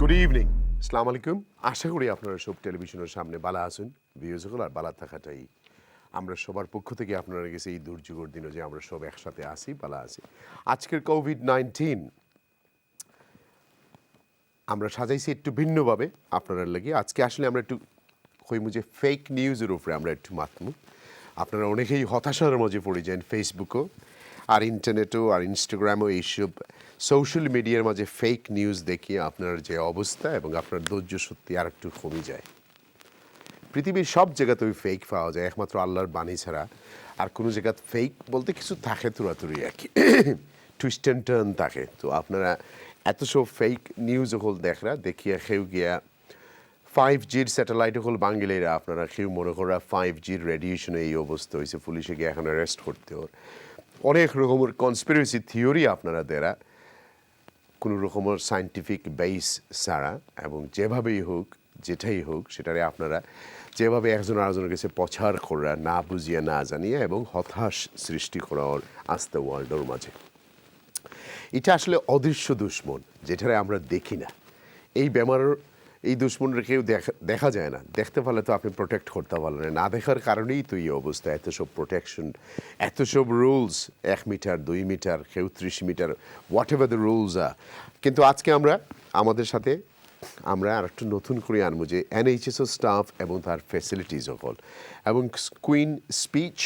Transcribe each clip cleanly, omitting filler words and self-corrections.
Good evening, আসসালামু আলাইকুম। আশা করি আপনারা সব টেলিভিশনের সামনে বালা আছেন। ভিউজগুলো আর বালা থাকাটাই আমরা সবার পক্ষ থেকে আপনারা গেছে এই দুর্যোগের দিনে যে আমরা সব একসাথে আসি, বালা আছি। আজকের কোভিড-19 আমরা সাজাইছি একটু ভিন্নভাবে আপনারা লাগি। আজকে আসলে আমরা একটু কইমু যে ফেক নিউজের উপরে আমরা একটু মাতমু। আপনারা অনেকেই হতাশার মাঝে পড়ে যান ফেসবুকও আর ইন্টারনেটও আর ইনস্টাগ্রামও এইসব সোশ্যাল মিডিয়ার মাঝে ফেক নিউজ দেখিয়ে আপনার যে অবস্থা এবং আপনার ধৈর্য সত্যি আর একটু কমে যায়। পৃথিবীর সব জায়গাতে ওই ফেক পাওয়া যায়, একমাত্র আল্লাহর বাণী ছাড়া আর কোনো জায়গায় ফেক বলতে কিছু থাকে তুরাতুরি আর কি, টুইস্ট অ্যান্ড টার্ন থাকে। তো আপনারা এত সব ফেক নিউজ হল দেখরা দেখিয়া কেউ গিয়া 5G'র স্যাটেলাইট হল বাঙ্গিলেরা আপনারা কেউ মনে করা 5G'র রেডিয়েশনে এই অবস্থা হয়েছে, পুলিশে গিয়ে এখন অ্যারেস্ট করতে ওর অনেক রকমের কনস্পিরেসি থিওরি আপনারা দেরা কোনো রকমের সায়েন্টিফিক বেস ছাড়া এবং যেভাবেই হোক যেটাই হোক সেটারে আপনারা যেভাবে একজন আরেকজনের কাছে প্রচার করা না বুঝিয়ে না জানিয়ে এবং হতাশ সৃষ্টি করা ওর আস্তে ওয়ার্ল্ডের মাঝে, এটা আসলে অদৃশ্য দুশ্মন যেটারে আমরা দেখি না। এই বেমারের এই দুশ্মনরা কেউ দেখা যায় না, দেখতে পারলে তো আপনি প্রোটেক্ট করতে পারলেন না দেখার কারণেই তো এই অবস্থা। এত সব প্রোটেকশন, এত সব রুলস, 1 মিটার 2 মিটার কেউ 30 metre, whatever the rules are. কিন্তু আজকে আমরা আমাদের সাথে আমরা আর একটু নতুন করে আনবো যে NHSও স্টাফ এবং তার ফ্যাসিলিটিস সকল এবং কুইন স্পিচ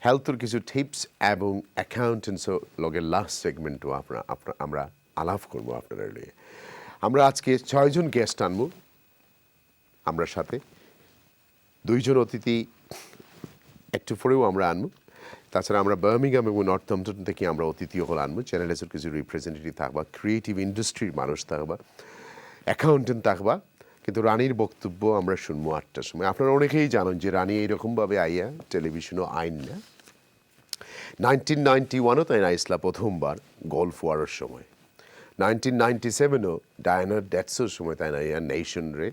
হেলথের কিছু টিপস এবং অ্যাকাউন্টেন্টসও লগের লাস্ট সেগমেন্টও আমরা আলাপ করবো আপনারা নিয়ে। আমরা আজকে 6 জন গেস্ট আনবো আমরা সাথে, 2 জন অতিথি একটু পরেও আমরা আনবো। তাছাড়া আমরা বার্মিংহাম এবং নর্থহ্যাম্পটন থেকে আমরা অতিথি হল আনবো। চ্যানেলের কিছু রিপ্রেজেন্টেটিভ থাকবা, ক্রিয়েটিভ ইন্ডাস্ট্রির মানুষ থাকবা, অ্যাকাউন্টেন্ট থাকবা। কিন্তু রানীর বক্তব্য আমরা শুনবো 8টার সময়। আপনারা অনেকেই জানেন যে রানী এইরকমভাবে আইয়া টেলিভিশনও আইন না। 1991ও তাই না ইসলা প্রথমবার গলফ ওয়ারের সময়, 1997ও ডায়ানার ডেথসের সময় তাই না ইয়া নেশন রে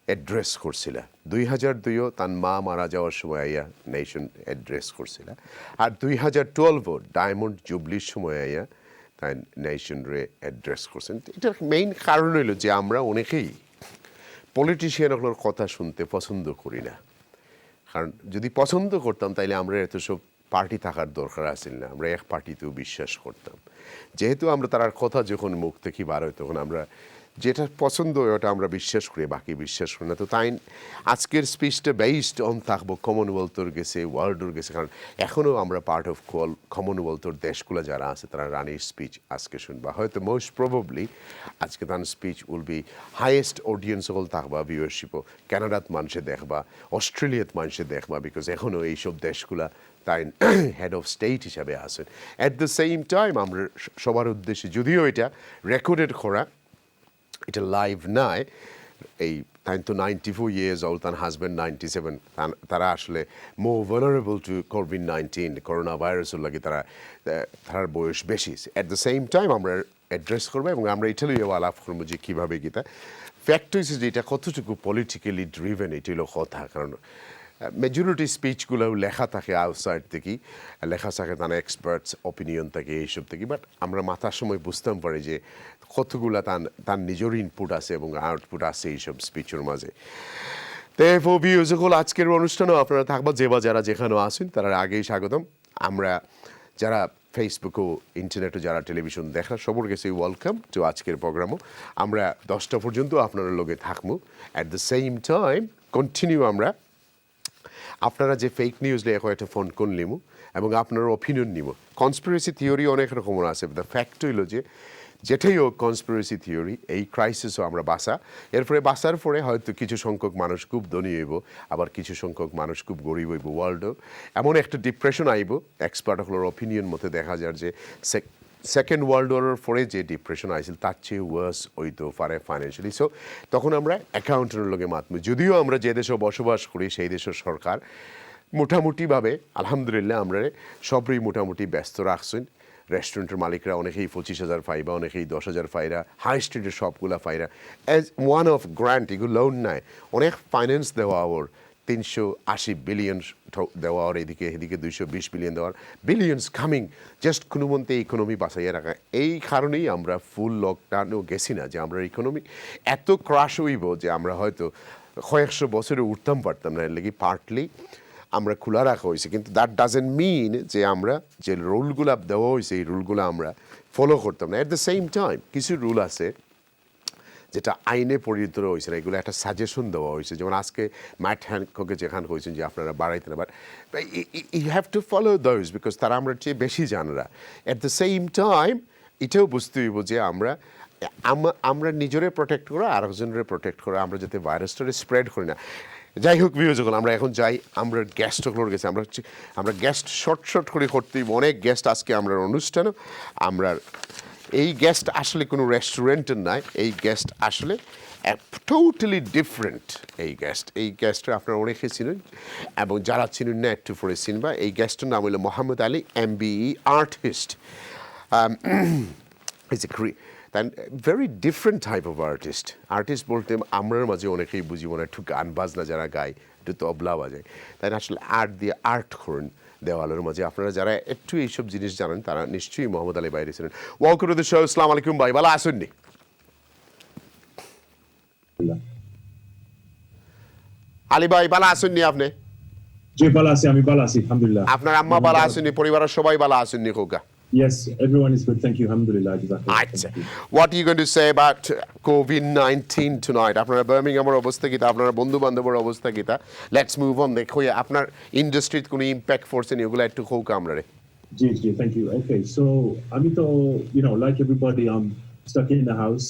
অ্যাড্রেস করছিল। 2002ও তার মা মারা যাওয়ার সময় আইয়া নেশন অ্যাড্রেস করছিল। আর 2012ও ডায়মন্ড জুবলির সময় আইয়া তাই নেশন রে অ্যাড্রেস করছেন। এটার মেইন কারণ হইল যে আমরা অনেকেই পলিটিশিয়ানগুলোর কথা শুনতে পছন্দ করি না। কারণ যদি পছন্দ করতাম তাইলে আমরা এত সব পার্টি থাকার দরকার আছিল না, আমরা এক পার্টিতেও বিশ্বাস করতাম। যেহেতু আমরা তার কথা যখন মুখ থেকে বার হয় তখন আমরা যেটা পছন্দ হয় ওটা আমরা বিশ্বাস করি, বাকি বিশ্বাস করি না। তো তাই আজকের স্পিচটা বেসড অন থাকবো কমনওয়েলথের গেছে, ওয়ার্ল্ডের গেছে, কারণ এখনও আমরা পার্ট অফ কমনওয়েলথের দেশগুলো যারা আছে তারা রানীর স্পিচ আজকে শুনবা। হয়তো মোস্ট প্রবাবলি আজকে তার speech will be highest audience হল থাকবা, ভিউয়ারশিপও কানাডাত মানুষে দেখবা, অস্ট্রেলিয়াত মানুষে দেখবা, বিকজ এখনও এইসব দেশগুলা তাই হেড অফ স্টেট হিসাবে আসেন। অ্যাট দ্য সেম টাইম আমরা সবার উদ্দেশ্যে, যদিও এটা রেকর্ডেড করা, এটা লাইভ নয়, এই তাই তো 94 years old, তার হাজব্যান্ড 97, তারা আসলে মোর ভালনারেবল টু COVID-19 করোনা ভাইরাসের লাগে তার বয়স বেশি। অ্যাট দ্য সেম টাইম আমরা অ্যাড্রেস করবো এবং আমরা ইটালিও আলাপ করবো যে কীভাবে গীতা ফ্যাক্ট হয়েছে যে এটা কতটুকু পলিটিক্যালি ড্রিভেন, এটি হলো কথা। কারণ মেজরিটি স্পিচগুলো লেখা থাকে আউটসাইড থেকেই, লেখা থাকে তার এক্সপার্টস অপিনিয়ন থাকে এইসব থেকে, বাট আমরা মাথার সময় বুঝতাম পারি যে কতগুলা তার নিজের ইনপুট আছে এবং আউটপুট আছে এইসব স্পিচের মাঝে। তো আজকের অনুষ্ঠানেও আপনারা থাকবা যে বা যারা যেখানেও আসেন তারা আগেই স্বাগতম। আমরা যারা ফেসবুক ও ইন্টারনেটে যারা টেলিভিশন দেখা সবার কাছে ওয়েলকাম টু আজকের প্রোগ্রামও। আমরা 10টা পর্যন্ত আপনারা লগে থাকবো। At the same time continue আমরা আপনারা যে ফেক নিউজ লেখা একটা ফোন কোন নিমু এবং আপনার অপিনিয়ন নিব। কনস্পিরেসি থিওরি অনেক রকমের আছে, দ্য ফ্যাক্ট হইল যে যেটাই হোক কনস্পিরেসি থিওরি, এই ক্রাইসিসও আমরা বাঁচা। এরপরে বাঁচার পরে হয়তো কিছু সংখ্যক মানুষ খুব ধনী হইব, আবার কিছু সংখ্যক মানুষ খুব গরিব হইব। ওয়ার্ল্ডও এমন একটা ডিপ্রেশন আইব, এক্সপার্টগুলোর অপিনিয়ন মতে দেখা যায় যে সেকেন্ড ওয়ার্ল্ড ওয়ারের পরে যে ডিপ্রেশন আইছিল তার চেয়ে ওয়ার্স হইতো পারে ফাইন্যান্সিয়ালি। সো তখন আমরা অ্যাকাউন্টের লগে মাতমু। যদিও আমরা যে দেশে বসবাস করি সেই দেশের সরকার মোটামুটিভাবে আলহামদুলিল্লাহ আমরা সবই মোটামুটি ব্যস্ত রাখছেন। রেস্টুরেন্টের মালিকরা অনেকেই 25,000 ফাইবা, অনেকেই 10,000 ফাইরা, হাই স্ট্রিটের সবগুলা ফাইরা অ্যাজ ওয়ান অফ গ্রান্ট, এগুলো লোন নেয়, অনেক ফাইন্যান্স দেওয়া ওর 380 বিলিয়ন দেওয়ার এদিকে 220 বিলিয়ন দেওয়ার, বিলিয়নস কামিং জাস্ট কোনো মন্তে ইকোনমি বাঁচাইয়া রাখা। এই কারণেই আমরা ফুল লকডাউনেও গেছি না, যে আমরা ইকোনমি এত ক্রাশ হইব যে আমরা হয়তো কয়েকশো বছরে উঠতাম পারতাম না। এর লাগি পার্টলি আমরা খোলা রাখা হয়েছে, কিন্তু দ্যাট ডাজেন্ট মিন যে আমরা যে রুলগুলো দেওয়া হয়েছে এই রুলগুলো আমরা ফলো করতাম না। অ্যাট দ্য সেম টাইম কিছু রুল আছে যেটা আইনে পরিণত হয়েছে না, এগুলো একটা সাজেশন দেওয়া হয়েছে। যেমন আজকে ম্যাট হ্যানককে যেখানে কইছেন যে আপনারা বাড়াইতে না, but you have to follow those because তারা আমরা চেয়ে বেশি জানরা। অ্যাট দ্য সেম টাইম এটাও বুঝতে হইব যে আমরা নিজেরে প্রোটেক্ট করা আর একজনের প্রোটেক্ট করা, আমরা যাতে ভাইরাসটারে স্প্রেড করি না। যাই হোক ভিউ, যখন আমরা এখন যাই, আমরা গেস্টগুলোর গেছি, আমরা গেস্ট শর্ট করে করতে অনেক গেস্ট আজকে আমরা অনুষ্ঠানও। আমরা এই গেস্ট আসলে কোনো রেস্টুরেন্টের নাই, এই গেস্ট আসলে টোটালি ডিফারেন্ট। এই গেস্টটা আপনারা অনেকে চিনেন এবং যারা চিনেন না একটু পরে চিনবা। এই গেস্টের নাম হলো Mohammad Ali, MBE, artist. Very different type of artist বলতে আমরার মাঝে অনেকেই বুঝি মনে একটু গান বাজনা যারা গায়, একটু তবলা বাজায়, তাই আসলে আর্ট দিয়ে আর্ট করেন দেওয়ালের মাঝে। আপনারা যারা একটু এইসব জিনিস জানেন তারা নিশ্চয়ই মোহাম্মদ আলী বাইরে ছিলেন। Welcome to the show. আসসালামু আলাইকুম ভাই, ভালো আসেননি? আলী ভাই ভালো আসেননি আপনি? জি ভালো আছি, আমি ভালো আছি আলহামদুলিল্লাহ। আপনার আম্মা ভালো আসেননি? পরিবারের সবাই ভালো আসেননি? খোকা? Yes, everyone is good, thank you, alhamdulillah. আচ্ছা, what are you going to say about COVID-19 tonight? আপনারা বার্মিংহামের অবস্থা কিতা, আপনারা বন্ধু বান্ধবের অবস্থা কিতা? Let's move on. দেখো আপনার ইন্ডাস্ট্রিতে কোনো ইম্প্যাক্ট পড়ছে নি, ওগুলো একটু খোকা আমরা রে। জি, thank you. Okay, so আমি তো, like everybody, I'm stuck in the house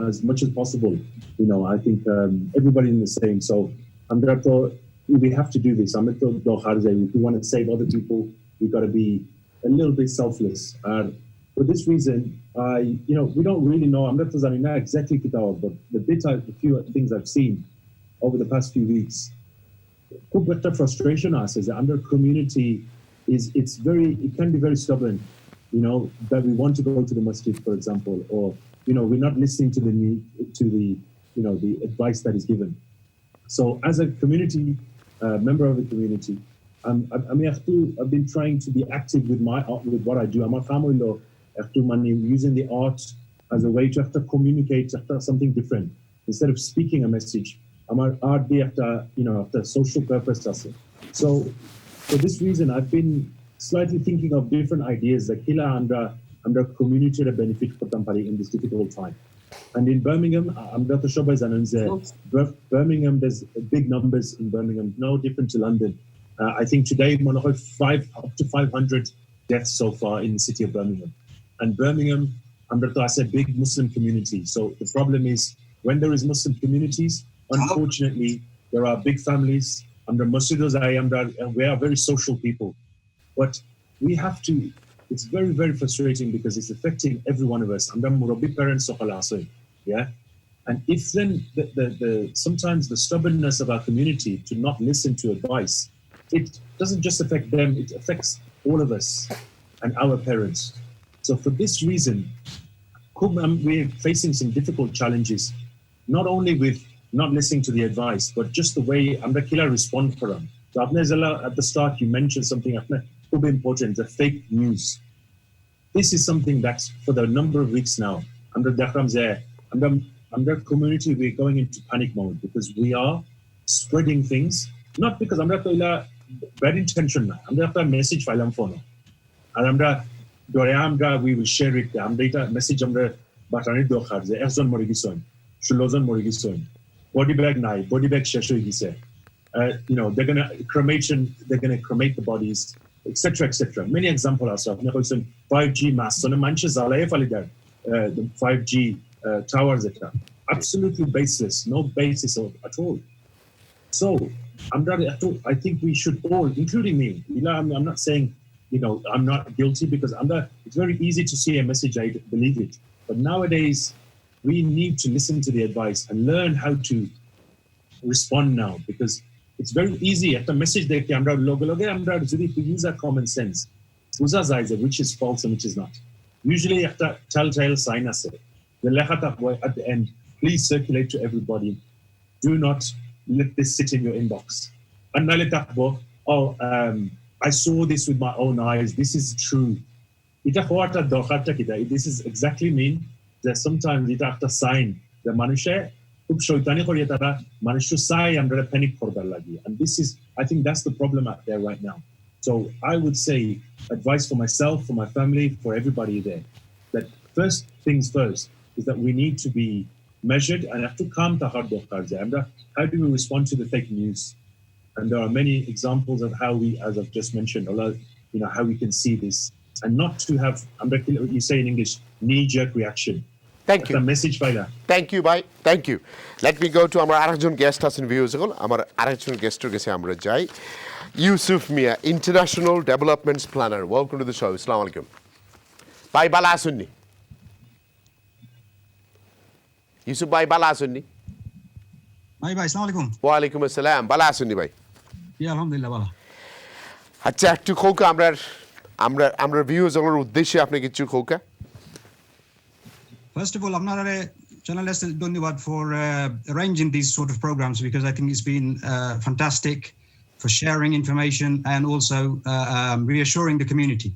as much as possible. I think everybody in the same. So we have to do this. If we want to save other people, we've got to be a little bit selfless. For this reason, we don't really know. I'm not exactly but the few things I've seen over the past few weeks, the frustration us is that under community it can be very stubborn. That we want to go to the masjid, for example, or we're not listening to the advice that is given. So, as a community member of the community, I've been trying to be active with what I do. I'm using the art as a way to have to communicate something different instead of speaking a message. I'm art after social purpose. So for this reason, I've been slightly thinking of different ideas that kila under community to benefit for somebody in this difficult time. And in Birmingham, Birmingham, there's big numbers in Birmingham, no different to London. I think today up to 500 deaths so far in the city of Birmingham. And Birmingham, is a big Muslim community. So the problem is when there is Muslim communities, unfortunately, there are big families. We are very social people. But we have to, it's very, very frustrating because it's affecting every one of us. Yeah. And if then sometimes the stubbornness of our community to not listen to advice, it doesn't just affect them, it affects all of us and our parents. So for this reason, we're facing some difficult challenges, not only with not listening to the advice, but just the way Amrakila respond for them. So at the start, you mentioned something important, the fake news. This is something that's for the number of weeks now. Under community, we're going into panic mode because we are spreading things, not because bad intention. A message file on phone. And we will share it. Message batani dokhar je ekjon mori gisoin, 16জন mori gisoin. Body bag nai, body bag shesh hoye gise. They're going to cremate the bodies, etc., etc. Many examples are so. 5G masts on a manche zalaye falidar. The 5G towers, etc. Absolutely baseless, no basis at all. So I think we should all, including me, I'm not saying, I'm not guilty because it's very easy to see a message, I believe it. But nowadays, we need to listen to the advice and learn how to respond now because it's very easy. At the message, we use our common sense. Which is false and which is not. Usually, after telltale sign us the at the end, please circulate to everybody. Do not let this sit in your inbox. And naile takbo, oh, I saw this with my own eyes. This is true. Ita khawata dokharta kita. This is exactly mean that sometimes ita একটা sign the মানুষে খুব শয়তানি করিয়ে তারা মানুষের চাই আমরা panic করবার লাগি. And this is, I think that's the problem out there right now. So I would say advice for myself, for my family, for everybody there, that first things first is that we need to be measured and have to calm the hard how do we respond to the fake news? And there are many examples of how we, as I've just mentioned, how we can see this and not to have, what you say in English, knee-jerk reaction. Thank you. The message by that. Thank you, bye. Thank you. Let me go to our arekjon guest aছেন views হল আমার আরেকজন গেস্টের কাছে আমরা যাই Yusuf Mia international developments planner welcome to the show আসসালামু আলাইকুম ভাই ভালো আছেননি ইউসুফ ভাই ভালো আছেননি ভাই আসসালামু আলাইকুম ওয়ালাইকুম আসসালাম ভালো আছেননি ভাই আলহামদুলিল্লাহ ভালো আচ্ছা একটু খোকা আমরা ভিউজ হলের উদ্দেশ্যে আপনি কিছু খোকা First of all, আপনারা channel ধন্যবাদ for arranging these sort of programs because I think it's been fantastic for sharing information and also reassuring the community.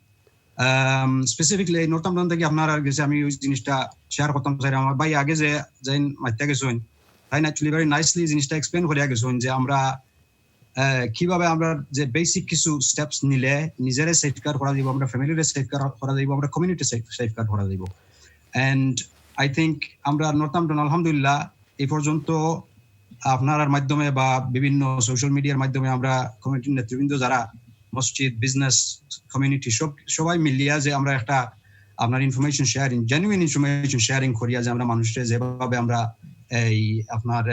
Specifically, Northampton থেকে আপনারা গেছে আমি ওই জিনিসটা শেয়ার করতাম চাই আমার ভাই আগে যে যাইন মাইতে গেছেন তাই actually very nicely জিনিসটা এক্সপ্লেন করে গেছেন যে আমরা কিভাবে আমরা যে বেসিক কিছু স্টেপস নিলে নিজেরে সেফগার্ড করা যাব আমরা ফ্যামিলিরে সেফগার্ড করা যাব আমরা কমিউনিটি সেফগার্ড করা যাব and I think আমরা নর্থাম্পটন আলহামদুলিল্লাহ এই পর্যন্ত আপনার মাধ্যমে বা বিভিন্ন সোশ্যাল মিডিয়ার মাধ্যমে আমরা কমিউনিটির নেতৃবৃন্দ যারা মসজিদ বিজনেস কমিউনিটি সবাই মিলিয়া যে আমরা একটা আপনার information sharing genuine information sharing করিয়া যে আমরা মানুষকে যেভাবে আমরা এই আপনার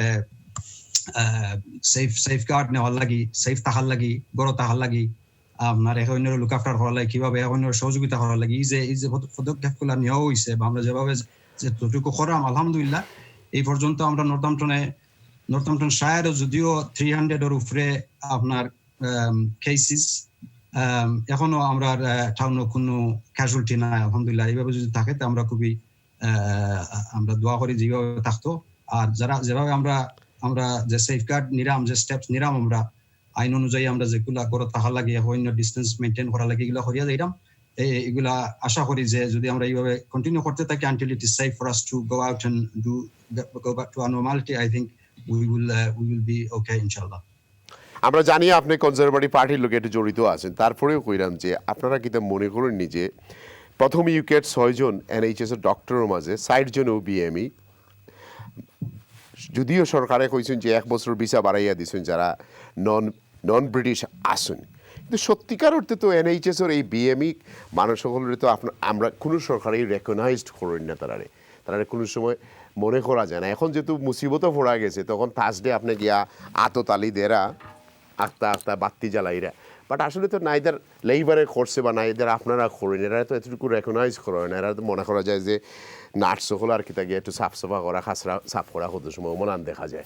সেফগার্ড নেওয়ার লাগি সেফ থাকার লাগি বড় থাকার লাগি আপনার অন্যের লুক আফটার করার লাগে কিভাবে অন্যের সহযোগিতা করার লাগে এই যে পদক্ষেপগুলো নেওয়া হয়েছে বা আমরা যেভাবে যতটুকু করাম আলহামদুলিল্লাহ এই পর্যন্ত আমরা নর্থাম্পটন শায়ারও যদিও 300 এর উপরে আপনার কেসেস এখনো আমরা টাউনে কোনো ক্যাজুয়ালিটি নাই আলহামদুলিল্লাহ এইভাবে যদি থাকে তো আমরা খুবই আমরা দোয়া করি যেভাবে থাকতো আর যেভাবে আমরা যে সেফগার্ড নিরাম যে স্টেপস নিরাম আমরা আইন অনুযায়ী আমরা যেগুলা করে থাকার লাগে অন্য ডিস্টেন্স মেনটেন করার লাগে এগুলা করিয়া যাইতাম এগুলা আশা করি যে যদি আমরা এইভাবে কন্টিনিউ করতে থাকি until it is safe for us to go out and go back to our normality I think we will be okay inshallah আমরা জানি আপনি কনজারভেটিভ পার্টির লোকে একটু জড়িত আছেন তারপরেও কইরাম যে আপনারা কিতা মনে করেন যে প্রথম ইউকেট 6 জন এনএইচএস এর ডক্টরের মাঝে 60 জন ওবিএমই যদিও সরকারে কইছেন যে 1 বছর ভিসা বাড়াইয়া দিছেন যারা নন ব্রিটিশ আসুন কিন্তু সত্যিকার অর্থে তো এনএইচএস এর এই বিএমই মানুষ সকলের তো আমরা কোনো সরকারই রেকগনাইজড করেন না তারা কোনো সময় মনে করা যায় না এখন যেহেতু মুসিবতও পড়া গেছে তখন থার্সডে আপনি গিয়া আততালি দেরা আস্তা বাত্তি জ্বালাইরা বাট আসলে তো নাইদার লেবারে করছে বা নাইদার আপনারা করেন এরা তো এতটুকু রেকগনাইজ করেন এরা তো মনে করা যায় যে নার্স সকল আর কিতা গিয়ে একটু সাফা করা খাসরা সাফ করা কত সময় মনান দেখা যায়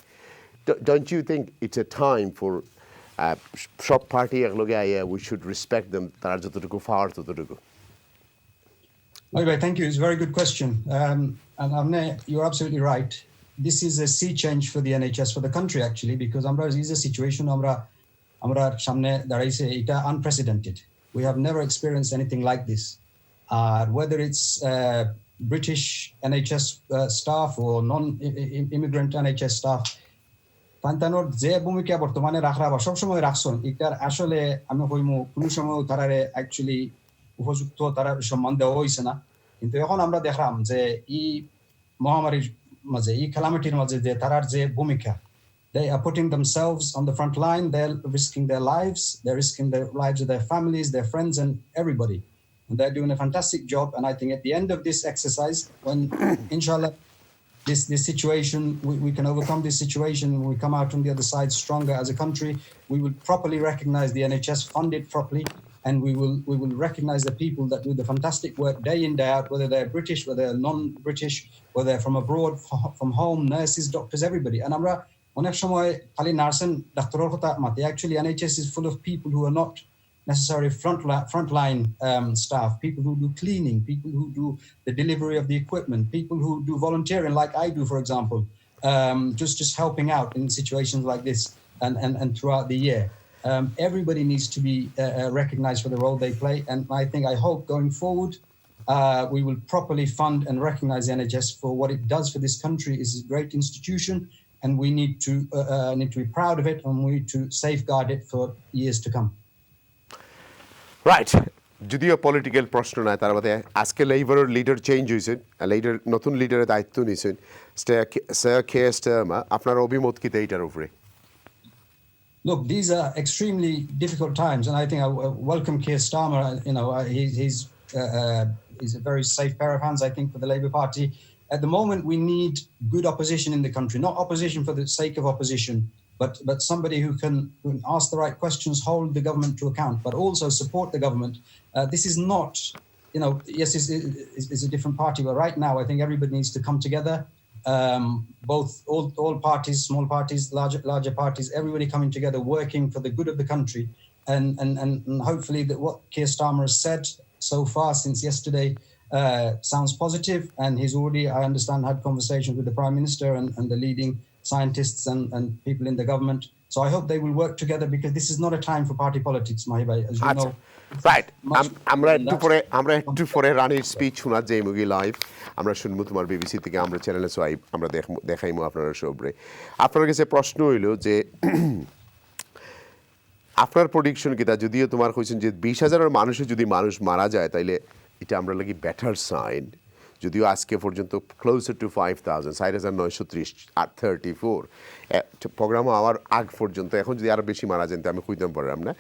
don't you think it's a time for সব পার্টি একলগে আইয়া উই শুড রেসপেক্ট দেম তারা যতটুকু পাওয়ার ততটুকু Okay, thank you. It's a very good question. And you're absolutely right. This is a sea change for the NHS, for the country actually, because Amra is a situation Amra Shamne Daraise ita unprecedented. We have never experienced anything like this. Whether it's British NHS staff or non-immigrant NHS staff, Pantanor যে ভূমিকা বর্তমানে রাখরা বা সবসময় রাখছেন এটার আসলে আমি কইমু কোনো সময় তারারে অ্যাকচুয়ালি উপযুক্ত তারা সম্মান দেওয়া হয়েছে না কিন্তু এখন আমরা দেখলাম যে এই মহামারীর মাঝে এই ক্যালামিটির মাঝে যে তারার যে ভূমিকা they are putting themselves on the front line they're risking their lives they're risking the lives of their families their friends and everybody and they're doing a fantastic job and I think at the end of this exercise when inshallah this situation we can overcome this situation when we come out on the other side stronger as a country we will properly recognize the NHS fund it properly and we will recognize the people that do the fantastic work day in day out whether they're British whether they're non-British whether they're from abroad from home nurses doctors everybody and আমরা অনেক সময় খালি নার্সেন ডাক্তারের কথা মাতে actually NHS is full of people who are not necessarily frontline staff people who do cleaning people who do the delivery of the equipment people who do volunteering like I do for example just helping out in situations like this and throughout the year Everybody needs to be recognized for the role they play. And I hope going forward, we will properly fund and recognize the NHS for what it does for this country. It's a great institution, and we need to be proud of it, and we need to safeguard it for years to come. Right. যদিও political প্রশ্ন নয়, তার মধ্যে আজকে লেবারের leader change হয়েছেন, নতুন লিডারের দায়িত্ব নিয়েছেন স্যার কেয়ার স্টারমার। আপনার অভিমত কি এইটার উপরে? Look, these are extremely difficult times, and I think I welcome Keir Starmer. He's a very safe pair of hands, I think, for the Labour Party. At the moment, we need good opposition in the country, not opposition for the sake of opposition, but somebody who can ask the right questions, hold the government to account, but also support the government. This is not, yes, it's a different party, but right now I think everybody needs to come together. All parties, small parties, larger parties, everybody coming together, working for the good of the country, and hopefully that what Keir Starmer has said so far since yesterday sounds positive, and he's already, I understand, had conversations with the Prime Minister and the leading scientists and people in the government. So I hope they will work together, because this is not a time for party politics, Mahee bhai, as you know. Right, আমরা একটু পরে রানীর speech শোনার যে মুগি live আমরা শুনবো তোমার BBC থেকে, আমরা চ্যানেলে সোয়াই আমরা দেখাইমো আপনারা সবরে। আপনার কাছে প্রশ্ন হইল যে আপনার প্রেডিকশন কিতা, যদিও তোমার কইছেন যে 20,000 মানুষে যদি মানুষ মারা যায় তাইলে এটা আমরা লাগি বেটার সাইন, যদিও আজকে পর্যন্ত ক্লোজার টু 5,000, 4,934 প্রোগ্রাম হওয়ার আগ পর্যন্ত, এখন যদি আরও বেশি মারা যেত আমি খুঁজতাম পারলাম না,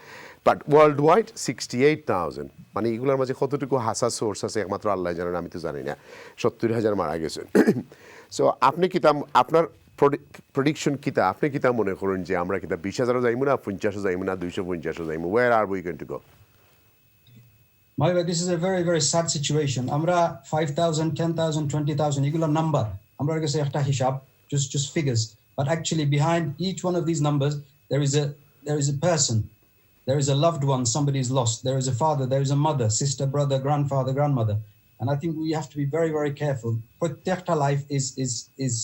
বাট ওয়ার্ল্ড ওয়াইড 68,000। মানে এগুলোর মাঝে কতটুকু হাসা সোর্স আছে একমাত্র আল্লাহ জানেন, আমি তো জানি না। 70,000 মারা গেছেন। সো আপনি কিতা, আপনার প্রেডিকশন কিতা, আপনি কিতা মনে করেন যে আমরা কিতা 20,000 যাইমু না, 50 যাইমু না, 250 যাইমু? Where are we going to go? Mahee, this is a very, very sad situation. Amra 5,000, 10,000, 20,000, egulo number. Amra kache ekta hishab, just figures. But actually behind each one of these numbers, there is a person. There is a loved one somebody is lost. There is a father, there is a mother, sister, brother, grandfather, grandmother. And I think we have to be very, very careful. Protecta life is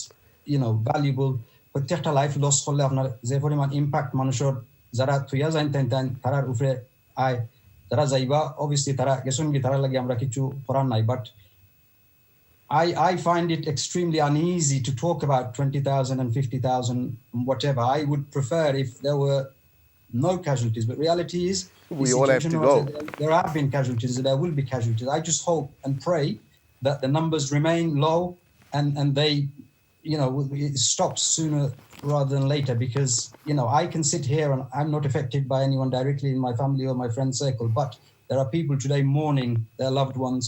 valuable. Protecta life loss holle apnar je poriman impact manushor jara thuya jainten tarar upre ay tara jaiba, obviously tara gesongi tara lagi amra kichu korar nai, but I find it extremely uneasy to talk about 20,000 and 50,000 whatever. I would prefer if there were no casualties, but reality is we all have to go. There have been casualties, there will be casualties. I just hope and pray that the numbers remain low and they it stops sooner rather than later, because I can sit here and I'm not affected by anyone directly in my family or my friend circle, but there are people today mourning their loved ones.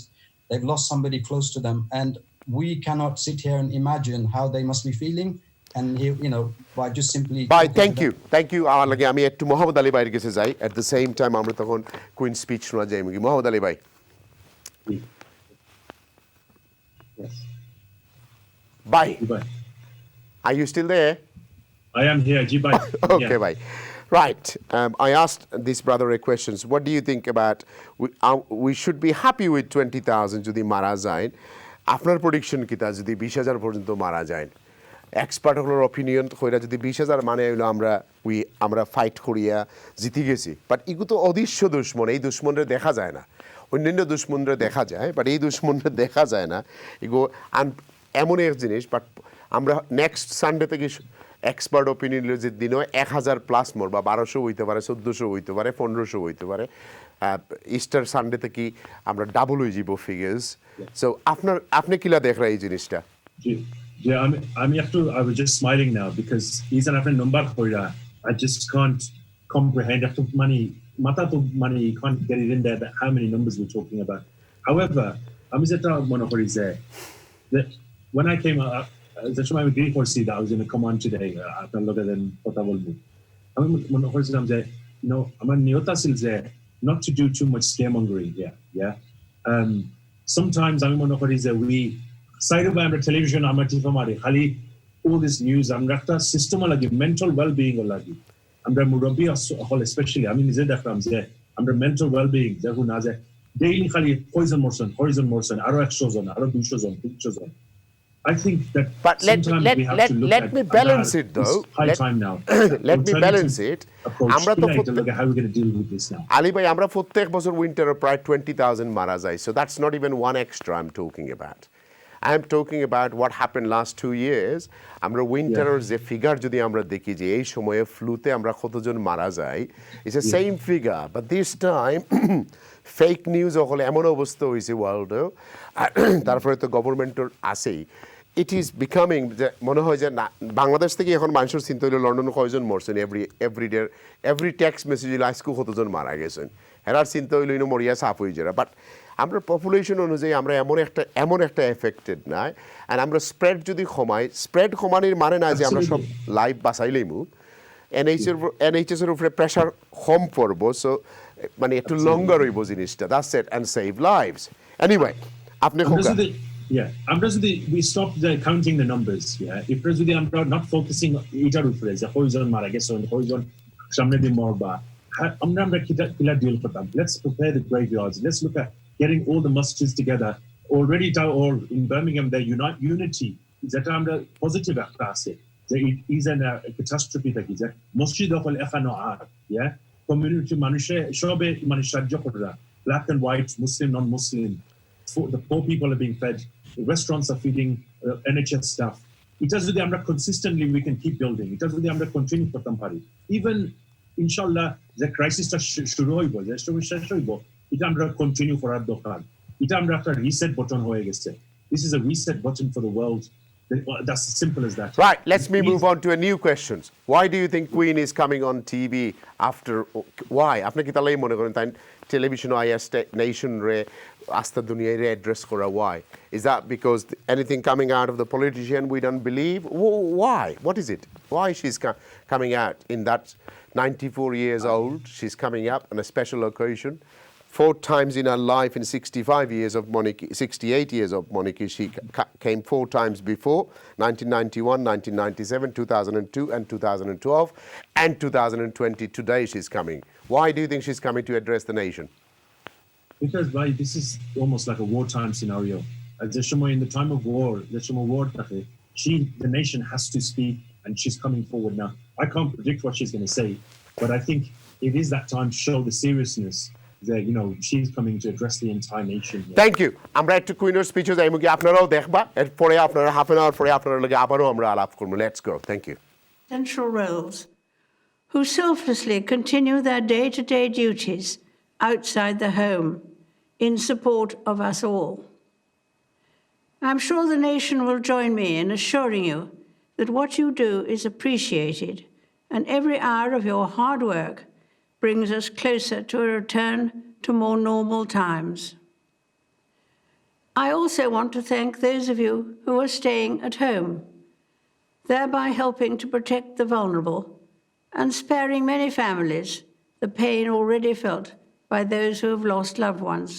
They've lost somebody close to them, and we cannot sit here and imagine how they must be feeling. And by just simply thank you আমার লাগে আমি একটু মোহাম্মদ আলী ভাইয়ের কাছে যাই। at the same time আমরা তখন queen speech শোনা যাই। মোহাম্মদ আলী ভাই, bye. Are you still there? I am here, ji bhai. Okay, bye. Right. I asked this brother a question. What do you think about, we should be happy with 20,000 যদি মারা যায়? আপনার prediction কিতা যদি 20,000 পর্যন্ত মারা যায়? এক্সপার্ট হলোর অপিনিয়ন কইরা যদি 20,000 মানে হইলো আমরা ফাইট করিয়া জিতে গেছি, বাট এগুলো তো অদৃশ্য দুশ্মন, এই দুশ্মনরে দেখা যায় না। অন্যান্য দুশ্মনরে দেখা যায়, বাট এই দুশ্মনরে দেখা যায় না। এগুলো এমন এক জিনিস, বাট আমরা নেক্সট সানডে থেকে এক্সপার্ট অপিনিয়ন যে দিনও 1,000+ মোর বা 1200 হইতে পারে, 1400 হইতে পারে, 1500 হইতে পারে। ইস্টার সানডে থেকে আমরা ডাবল হয়ে যাব ফিগার্স। সো আপনি কিলা দেখরা এই জিনিসটা? Yeah, I was just smiling now because he's an after number koira. I just can't comprehend after mata to money, you can't get it in there that how many numbers we're talking about. However, I'm just one of is there that when I came up, that's why I'm grateful to see that I was going to come on today. After look at them potable book. I'm one of I'm there. I'm on Nyota Sills there not to do too much scaremongering here. Yeah. Sometimes I'm one of is that we side of the television, I'm at Khali, all this news, I'm rafta system lagi, mental well-being lagi. I'm the Murabi especially. I mean, is it that from there? I'm the mental well-being. Jahu naze daily Khali poison morson, aro extra zone, aro dusha zone. I think that But sometimes we have to look let at me balance it though. It's high time now. Let me balance Alternative it. approach. আমরা তো To look at how we're going to deal with this now. Ali ভাই আমরা প্রত্যেক বছর উইন্টারে প্রায় 20,000 মারা যায়, so that's not even one extra I'm talking about. I'm talking about what happened last 2 years. আমরা উইন্টারের যে ফিগার যদি আমরা দেখি যে এই সময়ে ফ্লুতে আমরা কতজন মারা যায়, it's the same figure, but this time fake news হলে এমন অবস্থা হয়েছে ওয়ার্ল্ডে, তারপরে তো গভর্নমেন্টের আছেই। ইট ইজ বিকামিং যে মনে হয় যে না, বাংলাদেশ থেকে এখন মানুষের চিন্তা হইল লন্ডনে কয়জন মরছেন, এভরি টেক্সট মেসেজ হইল আজকে কতজন মারা গেছেন, হেরার চিন্তা হইল ইনো মরিয়া সাফ হয়ে যারা। বাট আমরা পপুলেশন অনুযায়ী আমরা এমন একটা এফেক্টেড নাই, অ্যান্ড আমরা স্প্রেড যদি কমাই, স্প্রেড কমানোর মানে না যে আমরা সব লাইফ বাঁচাইলেই মুখ, এনএইচএসের উপরে প্রেশার কম পড়বো, সো মানে একটু লঙ্গার হইব জিনিসটা, that's it, and save lives. Anyway আপনি I'm just we stop counting the numbers. If I'm not focusing each the horizon marageson, horizon samne morba. Deal for them. Let's prepare the graveyards. Let's look at getting all the masjids together. Already all in Birmingham, the unity is that I'm positive class. It is a catastrophe that is masjid of al-Ekhano'ar. Community manushe shobe manishajja korra. Black and white, Muslim, non-Muslim. The poor people are being fed. The restaurants are feeding NHS staff. It does with the consistently we can keep building. It does with the continue for Tampari. Even inshallah the crisis shuru hoibo. It continue for Erdogan. It after reset button hoye gese. This is a reset button for the world. That's as simple as that. Right, let's move on to a new questions. Why do you think Queen is coming on TV after? Why? Apne ki talai mone koren tain television I nation re asta dunia re address kora. Why? Is that because anything coming out of the politician we don't believe? Why? What is it? Why she's coming out in that 94 years old? She's coming up on a special occasion. 4 times in her life, in 65 years of monarchy, 68 years of monarchy, she came 4 times before, 1991, 1997, 2002, and 2012, and 2020. Today she's coming. Why do you think she's coming to address the nation? Because this is almost like a wartime scenario. In the time of war, the nation has to speak, and she's coming forward now. I can't predict what she's going to say, but I think it is that time to show the seriousness that she's coming to address the entire nation. Thank you. আমরা একটু কুইনের speeches এই মুখে আপনারাও দেখবা, এরপরে আপনারা half an hour পরে আপনারা লাগে আবারও আমরা আলাপ করব। Let's go. Thank you. Central roles who selflessly continue their day-to-day duties outside the home in support of us all. I'm sure the nation will join me in assuring you that what you do is appreciated, and every hour of your hard work brings us closer to a return to more normal times. I also want to thank those of you who are staying at home, thereby helping to protect the vulnerable and sparing many families the pain already felt by those who have lost loved ones.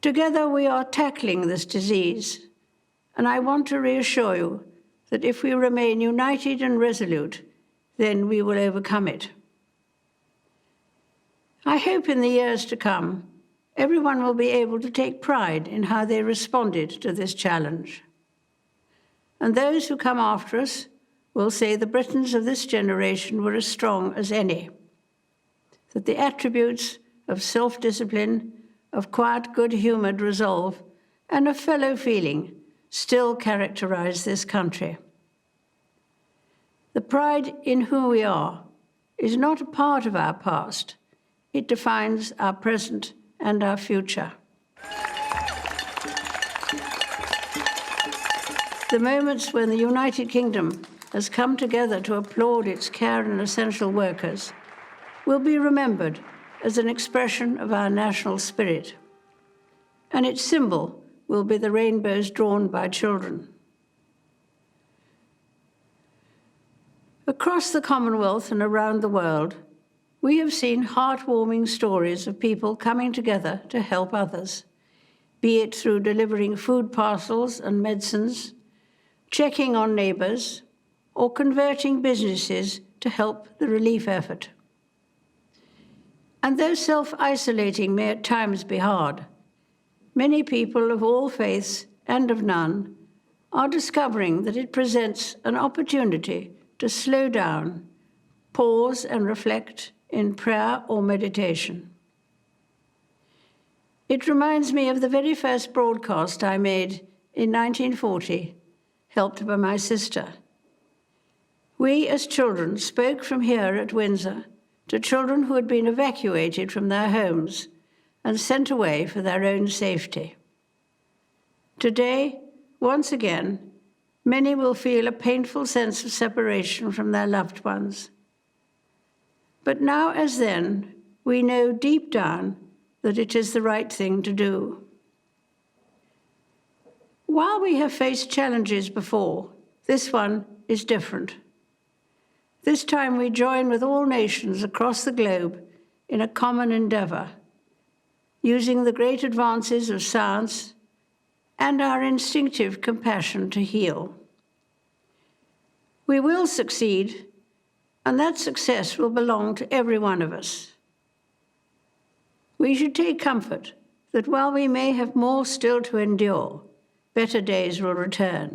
Together we are tackling this disease, and I want to reassure you that if we remain united and resolute, then we will overcome it. I hope in the years to come, everyone will be able to take pride in how they responded to this challenge. And those who come after us will say the Britons of this generation were as strong as any, that the attributes of self-discipline, of quiet, good-humoured resolve, and of fellow feeling still characterize this country. The pride in who we are is not a part of our past. It defines our present and our future. The moments when the United Kingdom has come together to applaud its care and essential workers will be remembered as an expression of our national spirit, and its symbol will be the rainbows drawn by children. Across the Commonwealth and around the world, we have seen heartwarming stories of people coming together to help others, be it through delivering food parcels and medicines, checking on neighbours, or converting businesses to help the relief effort. And though self-isolating may at times be hard, many people of all faiths and of none, are discovering that it presents an opportunity to slow down, pause and reflect in prayer or meditation. It reminds me of the very first broadcast I made in 1940, helped by my sister. We as children spoke from here at Windsor to children who had been evacuated from their homes and sent away for their own safety. Today, once again, many will feel a painful sense of separation from their loved ones. But now as then, we know deep down that it is the right thing to do. While we have faced challenges before, this one is different. This time we join with all nations across the globe in a common endeavor, using the great advances of science and our instinctive compassion to heal. We will succeed, and that success will belong to every one of us. We should take comfort that while we may have more still to endure, better days will return.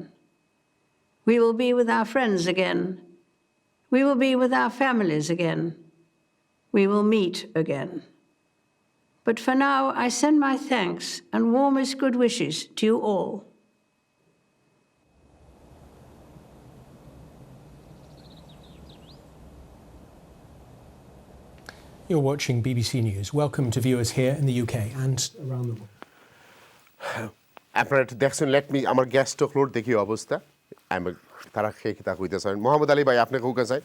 We will be with our friends again. We will be with our families again. We will meet again. But for now, I send my thanks and warmest good wishes to you all. You're watching BBC News. Welcome to viewers here in the UK and around the world. আপনারা একটু দেখছেন আমার gas টকলোড দেখি অবস্থা আমি তারা খেয়ে তা কইতেছেন মোহাম্মদ আলী ভাই আপনি কৌকা চাই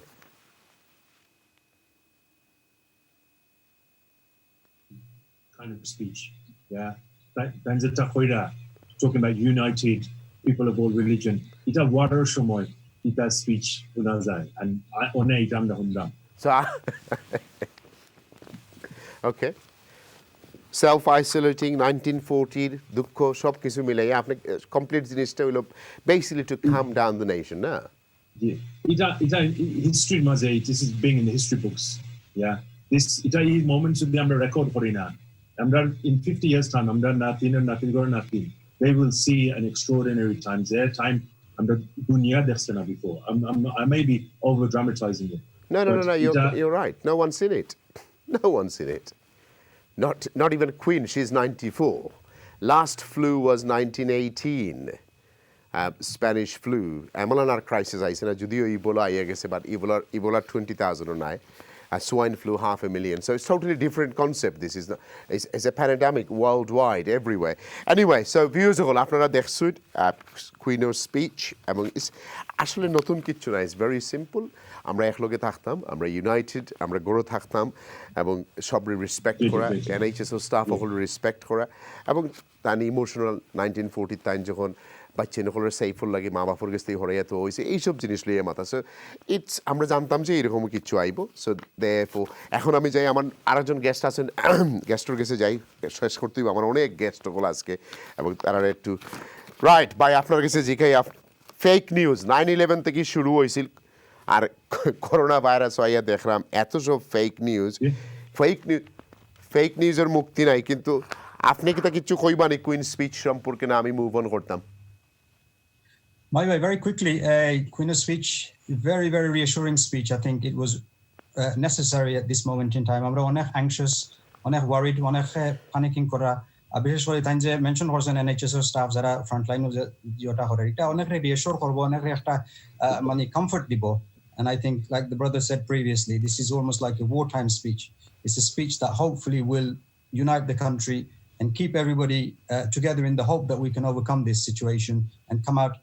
kind of speech, yeah. Benzeta Khoira talking about united people of all religion. Ita water shomoy, ita speech unazai, and onay dam da hundam. So, okay. Self-isolating, 1940, dukho, সব কিছু মিলাই আপনি complete জিনিসটা হলো basically to calm down the nation, না? Yeah. Ita history maze, this is being in the history books, yeah. This ita moments should be under record for ina. In 50 years' time, I'm done nothing. They will see an extraordinary time. Their time, I'm the dunya dersena before. I may be over dramatizing it. No. You're right. No one's in it. No one's in it. Not even Queen. She's 94. Last flu was 1918. Spanish flu. Amalanar crisis. I said, Judio Ebola. I guess about Ebola 20,000 or nine. Swine flu 500,000. So it's totally different concept. This is it's a pandemic worldwide, everywhere. Anyway, so viewers all আপনারা দেখছুন কুইনের speech এবং আসলে নতুন কিছু না, it's very simple. আমরা একলগে থাকতাম, আমরা ইউনাইটেড, আমরা গড়ে থাকতাম এবং সবরে রেসপেক্ট করা, এনএইচএস স্টাফ সকল রেসপেক্ট করা এবং তার ইমোশনাল 1940 টাইম যখন বাচ্চা নকলের সেইফুল লাগে মা বাপর কাছ থেকে হরাইয়া তো হয়েছে এইসব জিনিস লইয়া মাথা। সো আমরা জানতাম যে এরকম কিছু আইব। সো এখন আমি যাই, আমার আরেকজন গেস্ট আছেন, গেস্টর কাছে যাই, শেষ করতে হইব, আমার অনেক গেস্ট হল আজকে এবং তারা একটু রাইট ভাই আপনার কাছে জিজ্ঞাই ফেক নিউজ 9/11 থেকে শুরু হয়েছিল আর করোনা ভাইরাস হইয়া দেখলাম এত সব ফেক নিউজের মুক্তি নাই, কিন্তু আপনি কি তা কিছু কইবানি কুইন স্পিচ সম্পর্কে? না আমি মুভ অন করতাম। Mahee, very quickly, Queen's speech, very, very reassuring speech. I think it was necessary at this moment in time. আমরা অনেক anxious, অনেক worried, অনেক panicking করা। বিশেষ করে তাই যে মেনশন করছেন NHS এর স্টাফ যারা ফ্রন্টলাইন যেটা করে, এটা অনেক রিঅ্যাসিওর করবো, অনেক একটা মানে কমফর্ট দিব। And I think, like the brother said previously, this is almost like a wartime speech. It's a speech that hopefully will unite the country and keep everybody together in the hope that we can overcome this situation and come out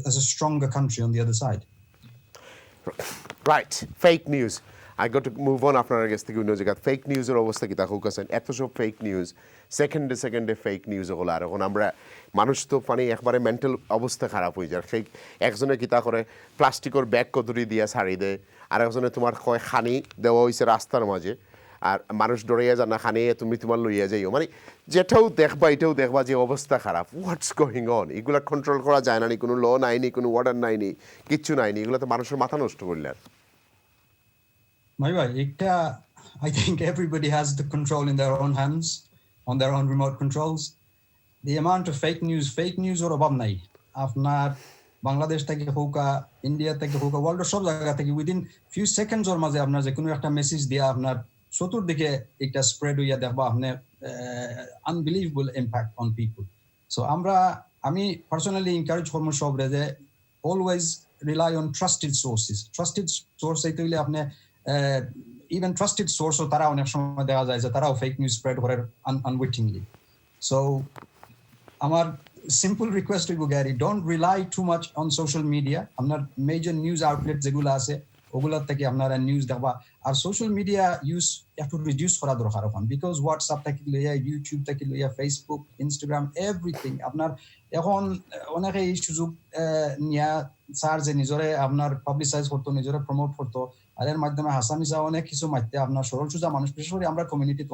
as a stronger country on the other side. Right, fake news. I got to move on after I guess the good news. I got fake news or অবস্থা কি তা হোকাছেন এত সব fake news, সেকেন্ডে fake news হলো। আর এখন আমরা মানুষ তো মানে একবারে মেন্টাল অবস্থা খারাপ হয়ে যায়। ফেক একজনে কিতা করে প্লাস্টিকের ব্যাগ কতরি দিয়া ছাড়ি দেয়, আর একজনে তোমার কয় খানি দেওয়া হয়েছে রাস্তার মাঝে, আর মানুষ ডরাইয়া যান না খানি তুমি তোমার লইয়া যাইও, মানে যেটাও দেখবা এটাও দেখবা যে অবস্থা খারাপ। What's going on? এগুলা কন্ট্রোল করা যায় না, কোনো ল নাইনি, কোনো অর্ডার নাইনি, কিচ্ছু নাইনি, এগুলো তো মানুষের মাথা নষ্ট করলেন। I think everybody has the control in their own hands, on their own remote controls. the amount of fake news or অভাব নাই আপনার বাংলাদেশ থেকে হোক ইন্ডিয়া থেকে হোক ওয়ার্ল্ডের সব জায়গা থেকে উইদিন ফিউ সেকেন্ডস ওর মাঝে আপনার যে কোনো একটা মেসেজ দিয়া আপনার চতুর্দিকে একটা স্প্রেড হইয়া দেখবা আপনার unbelievable impact on people so আমি পার্সোনালি এনকারেজ করব সবরে যে always rely on trusted source এইতে হইলে আপনি ইভেন ট্রাস্টেড সোর্সও তারা অনেক সময় দেখা যায় যে তারাও ফেক নিউজ স্প্রেড করে আনউইটিংলি সো আমার simple request to Gary, don't rely too much on social media. আপনার major news outlets যেগুলো আছে ওগুলোর থেকে আপনারা নিউজ দেখবা আর সোশ্যাল মিডিয়া ইউজ একটু রিডিউস করা দরকার এখন বিকজ হোয়াটসঅ্যাপ থেকে লইয়া ইউটিউব থেকে লইয়া ফেসবুক ইনস্টাগ্রাম এভরিথিং আপনার এখন অনেকে এই সুযোগ নিয়া স্যার যে নিজরে আপনার পাবলিসাইজ করতো নিজরে প্রমোট করতো আর এর মাধ্যমে হাসামিসা অনেক কিছু মাধ্যমে আপনার সরল সোজা মানুষ বিশেষ করে আমরা কমিউনিটিতে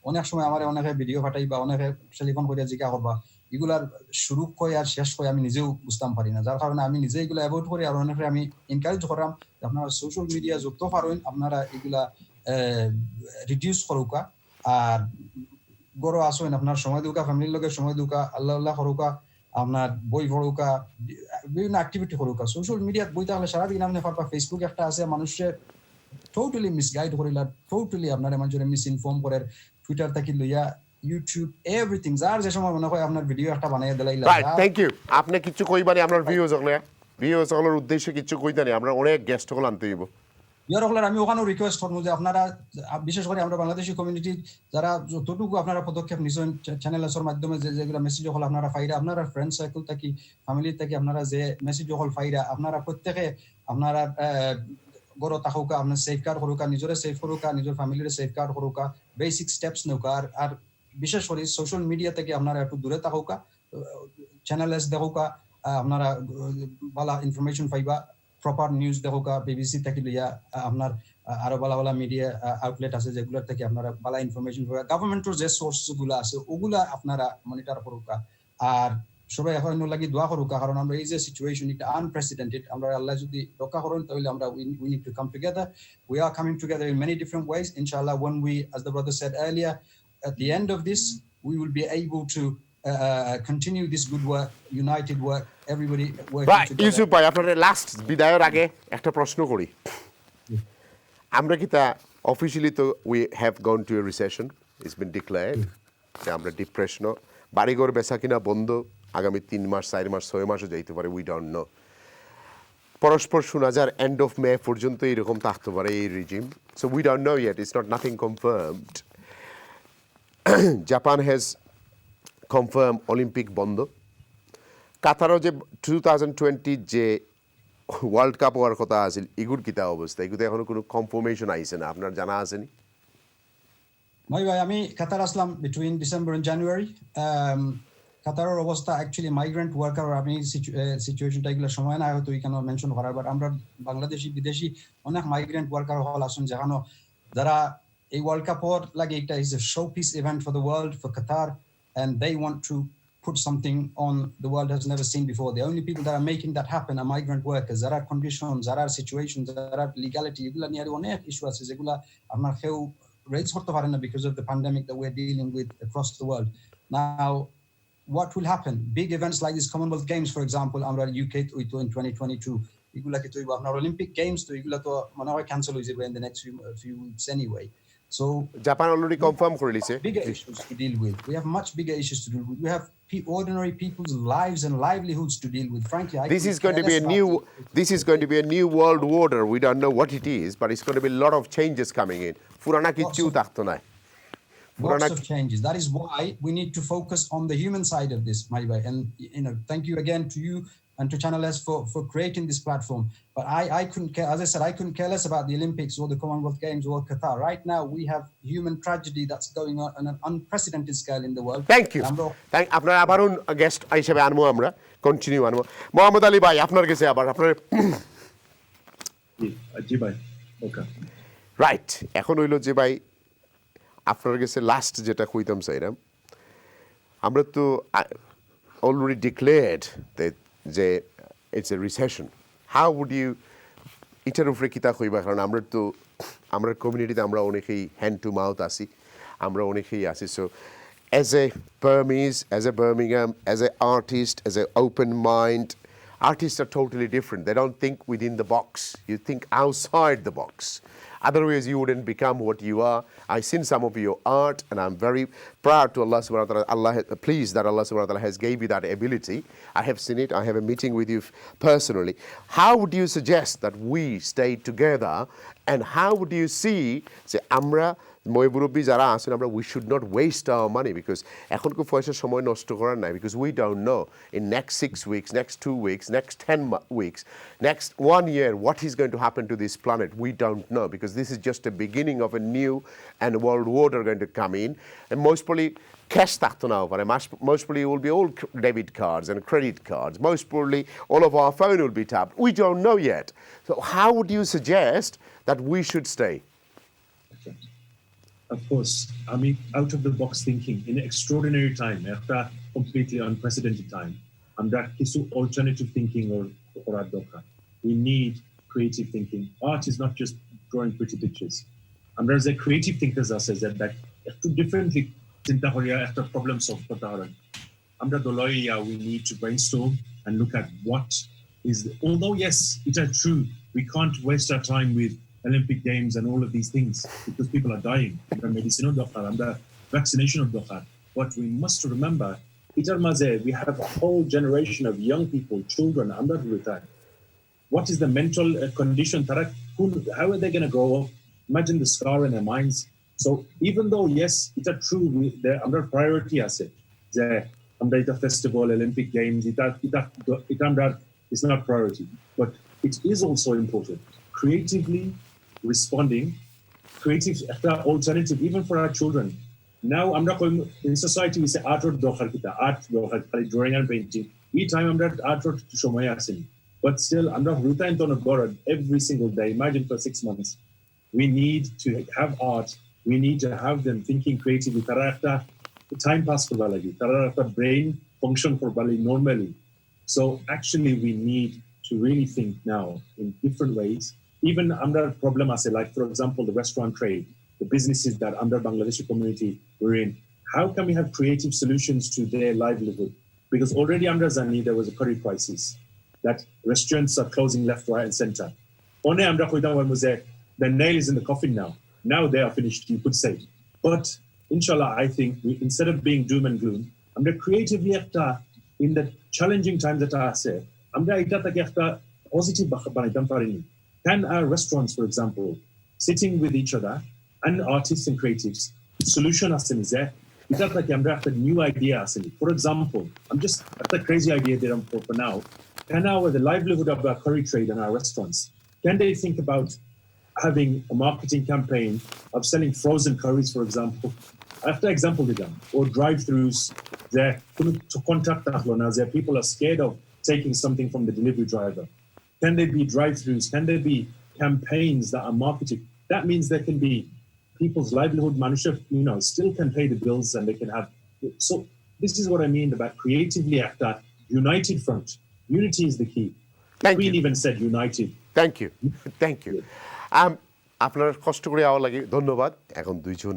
অনেক সময় আমার অনেকে ভিডিও পাঠাই বা অনেকে টেলিফোন করিয়া জিজ্ঞা করবা এগুলার শুরু কই আর শেষ কই আমি নিজেও বুঝতাম পারি না যার কারণে আমি নিজে এগুলো অ্যাভয়েড করি আর অনেকে আমি এনকারেজ করাম যে আপনারা সোশ্যাল মিডিয়া যত পারেন আপনারা এগুলা রিডিউস করুকা আর গড় আসেন আপনার সময় দুকা ফ্যামিলির লগে সময় দুকা আল্লাহ করুকা আপনার বই পড়ুকা বিভিন্ন অ্যাক্টিভিটি করুকা সোশ্যাল মিডিয়াত বই থাকলে সারাদিন আপনি পারবা ফেসবুক একটা আছে মানুষের টোটালি মিসগাইড করিলা টোটালি আপনার মানুষের মিস ইনফর্ম করে টুইটার থেকে লইয়া ইউটিউব এভরিথিং যার যে সময় মনে হয় আপনার ভিডিও একটা বানাইয়া দিলাইলা রাইট থ্যাংক ইউ আপনি কিছু কইবানি আপনার ভিউয়ার্সগুলোর উদ্দেশ্যে কিছু কইতানি আমরা অনেক গেস্ট হল আনতে দিব ইয়ার হলে আমি ওখানেও রিকোয়েস্ট করবো যে আপনারা বিশেষ করে আমরা বাংলাদেশি কমিউনিটি যারা যতটুকু আপনারা পদক্ষেপ নিছেন চ্যানেলের মাধ্যমে যেগুলো মেসেজ হল আপনারা ফাইরা আপনারা ফ্রেন্ড সার্কেল থেকে ফ্যামিলি থেকে আপনারা যে মেসেজ হল ফাইরা আপনারা প্রত্যেকে আপনারা গড় তাহকা আপনার সেফগার্ড করুকা নিজরে সেফ করুকা নিজের ফ্যামিলির সেফগার্ড করুকা বেসিক স্টেপস নেউকা আর বিশেষ করে সোশ্যাল মিডিয়া থেকে আপনারা একটু দূরে থাকুকা চ্যানেলস দেখুকা আপনারা ভালো ইনফরমেশন পাইবা প্রপার নিউজ দেখুকা বিবিসি থেকে লইয়া আপনার আরো ভালো ভালো মিডিয়া আউটলেট আছে যেগুলোর থেকে আপনারা ভালো ইনফরমেশন পাইবা গভর্নমেন্টের যে সোর্সগুলো আছে ওগুলা আপনারা মনিটর করুকা আর সবাই এখন লাগি দোয়া করুকা কারণ আমরা এই যে সিচুয়েশন এটা আনপ্রেসিডেন্টেড আমরা আল্লাহ যদি রক্ষা করেন তাহলে আমরা we need to come together we are coming together in many different ways inshallah when we as the brother said earlier at the end of this we will be able to continue this good work united work everybody working together Yusuf ভাই আপনাদের last বিদায়ের আগে একটা প্রশ্ন করি আমরা কি তা অফিশিয়ালি তো we have gone to A recession it's been declared যে আমরা ডিপ্রেশন বাড়িঘর বেচা কিনা বন্ধ আগামী 3 মাস 4 মাস 6 মাসও যাইতে পারে উই ডোন্ট নো পরস্পর শোনা যার এন্ড অফ মে পর্যন্ত এরকম থাকতে পারে এই regime so we don't no yet it's not nothing confirmed Japan has confirm Olympic বন্ধ কাতারও যে 2020 যে ওয়ার্ল্ড কাপ হওয়ার কথা আছিল এগুর কিতা অবস্থা এগুলো এখনো কোনো কনফার্মেশন আইছে না আপনার জানা আসেনি ভাই আমি কাতার আসলাম বিটুইন ডিসেম্বর এন্ড জানুয়ারি কাতারের অবস্থা অ্যাকচুয়ালি মাইগ্রেন্ট ওয়ার্কার আমি সিচুয়েশনটা এগুলো সময় না হয়তো এখানে মেনশন করার বাট আমরা বাংলাদেশি বিদেশি অনেক মাইগ্রেন্ট ওয়ার্কার হল আসুন যেখানে যারা এই ওয়ার্ল্ড কাপর লাগে একটা is a show piece event for the world for Qatar and they want to put something on the world has never seen before. The only people that are making that happen are migrant workers. There are conditions, there are situations, there are legality. এগুলা নিয়ে অনেক issue আছে যেগুলা আমরা কেউ raise করতে পারে না because of the pandemic that we're dealing with across the world. Now, what will happen? Big events like these Commonwealth Games, for example, আমরা UK to in 2022. এগুলা কি তো আপনার Olympic Games তো এগুলা তো মনে হয় ক্যান্সেল হয়ে যাবে in the next few weeks anyway. So Japan already confirmed করে দিয়েছে bigger issues to deal with. We have much bigger issues to deal with. We have ordinary people's lives and livelihoods to deal with. Frankly, this is going to be a new world order. We don't know what it is, but it's going to be a lot of changes coming in. Purana kichu takto nai. Lots of changes. That is why we need to focus on the human side of this, my way. And thank you again to you and to Channel S for creating this platform. But I couldn't care, as I said, I couldn't care less about the Olympics or the Commonwealth Games or Qatar. Right now, we have human tragedy that's going on an unprecedented scale in the world. Thank you. আপনার আবারও guest হিসেবে আনবো আমরা continue আনবো মোহাম্মদ আলী ভাই আপনার কাছে আবার আপনার জি ভাই ওকে রাইট এখন হইল যে ভাই আপনার কাছে লাস্ট যেটা কইতাম চাইলাম আমরা তো অলরেডি ডিক্লেয়ার্ড যে it's a recession how would you এটার উপরে কিতা কইবা কারণ আমরা কমিউনিটিতে আমরা অনেকেই হ্যান্ড টু মাউথ আসি আমরা অনেকেই আছি so as a Burmese, as a Birmingham, as an artist, as an open mind, artists are totally different. They don't think within the box. You think outside the box. Otherwise, you wouldn't become what you are. I've seen some of your art, and I'm very proud to Allah subhanahu wa ta'ala, pleased that Allah subhanahu wa ta'ala has gave you that ability. I have seen it. I have a meeting with you personally. How would you suggest that we stay together, and how would you see, say, Amra, ময়বুরব্বী যারা আছেন আমরা we should not waste our money because এখন খুব পয়সা সময় নষ্ট করার নাই because we don't know in next 6 weeks, next 2 weeks, next 10 weeks, next 1 year what is going to happen to this planet. We don't know because this is just a beginning of a new and world order going to come in, and most probably cash থাকতো না পারে, most probably it will be all debit cards and credit cards, most probably all of our phone will be tapped. We don't know yet. So how would you suggest that we should stay? Of course, I mean, out of the box thinking in an extraordinary time, after completely unprecedented time, and that is alternative thinking or adoka. We need creative thinking. Art is not just drawing pretty pictures. And there's a creative thinkers that says that to differently after problem solve. Under Doloya, we need to brainstorm and look at what is, although yes, it is true, we can't waste our time with Olympic Games and all of these things because people are dying under medicine under vaccination of Doha. But we must remember, we have a whole generation of young people, children under retired. What is the mental condition? How are they going to grow up? Imagine the scar in their minds. So even though, yes, it is true, they're under priority asset. Under the festival, Olympic Games, it's not priority. But it is also important. Creatively responding, creative alternative, even for our children. Now, I'm not going, in society, we say art or drawing and painting. Each time I'm not art or to show my asin. But still, I'm not rutain on a board every single day. Imagine for 6 months. We need to have art. We need to have them thinking creatively. Time pass for Balagi. Brain function for Bali normally. So actually, we need to really think now in different ways. Even under problem, I say, like, for example, the restaurant trade, the businesses that under Bangladeshi community we're in, how can we have creative solutions to their livelihood? Because already under Zani, there was a curry crisis, that restaurants are closing left, right, and center. Only under the nail is in the coffin now. Now they are finished, you could say. But inshallah, I think instead of being doom and gloom, under creatively in the challenging times that I say, under positive can our restaurants, for example, sitting with each other and artists and creatives, solution is there. It's a new idea. For example, I'm just a crazy idea that I'm for now. Can the livelihood of our curry trade and our restaurants, can they think about having a marketing campaign of selling frozen curries, for example? After example, or drive-throughs, to contact people are scared of taking something from the delivery driver. Can there be drive-throughs? Can there be campaigns that are marketed? That means there can be people's livelihood, still can pay the bills and they can have. So this is what I mean about creatively after united front. Unity is the key. The Queen even said united. Thank you. Thank you. আপনার কষ্ট করে আওয়া লাগে ধন্যবাদ। এখন দুইজন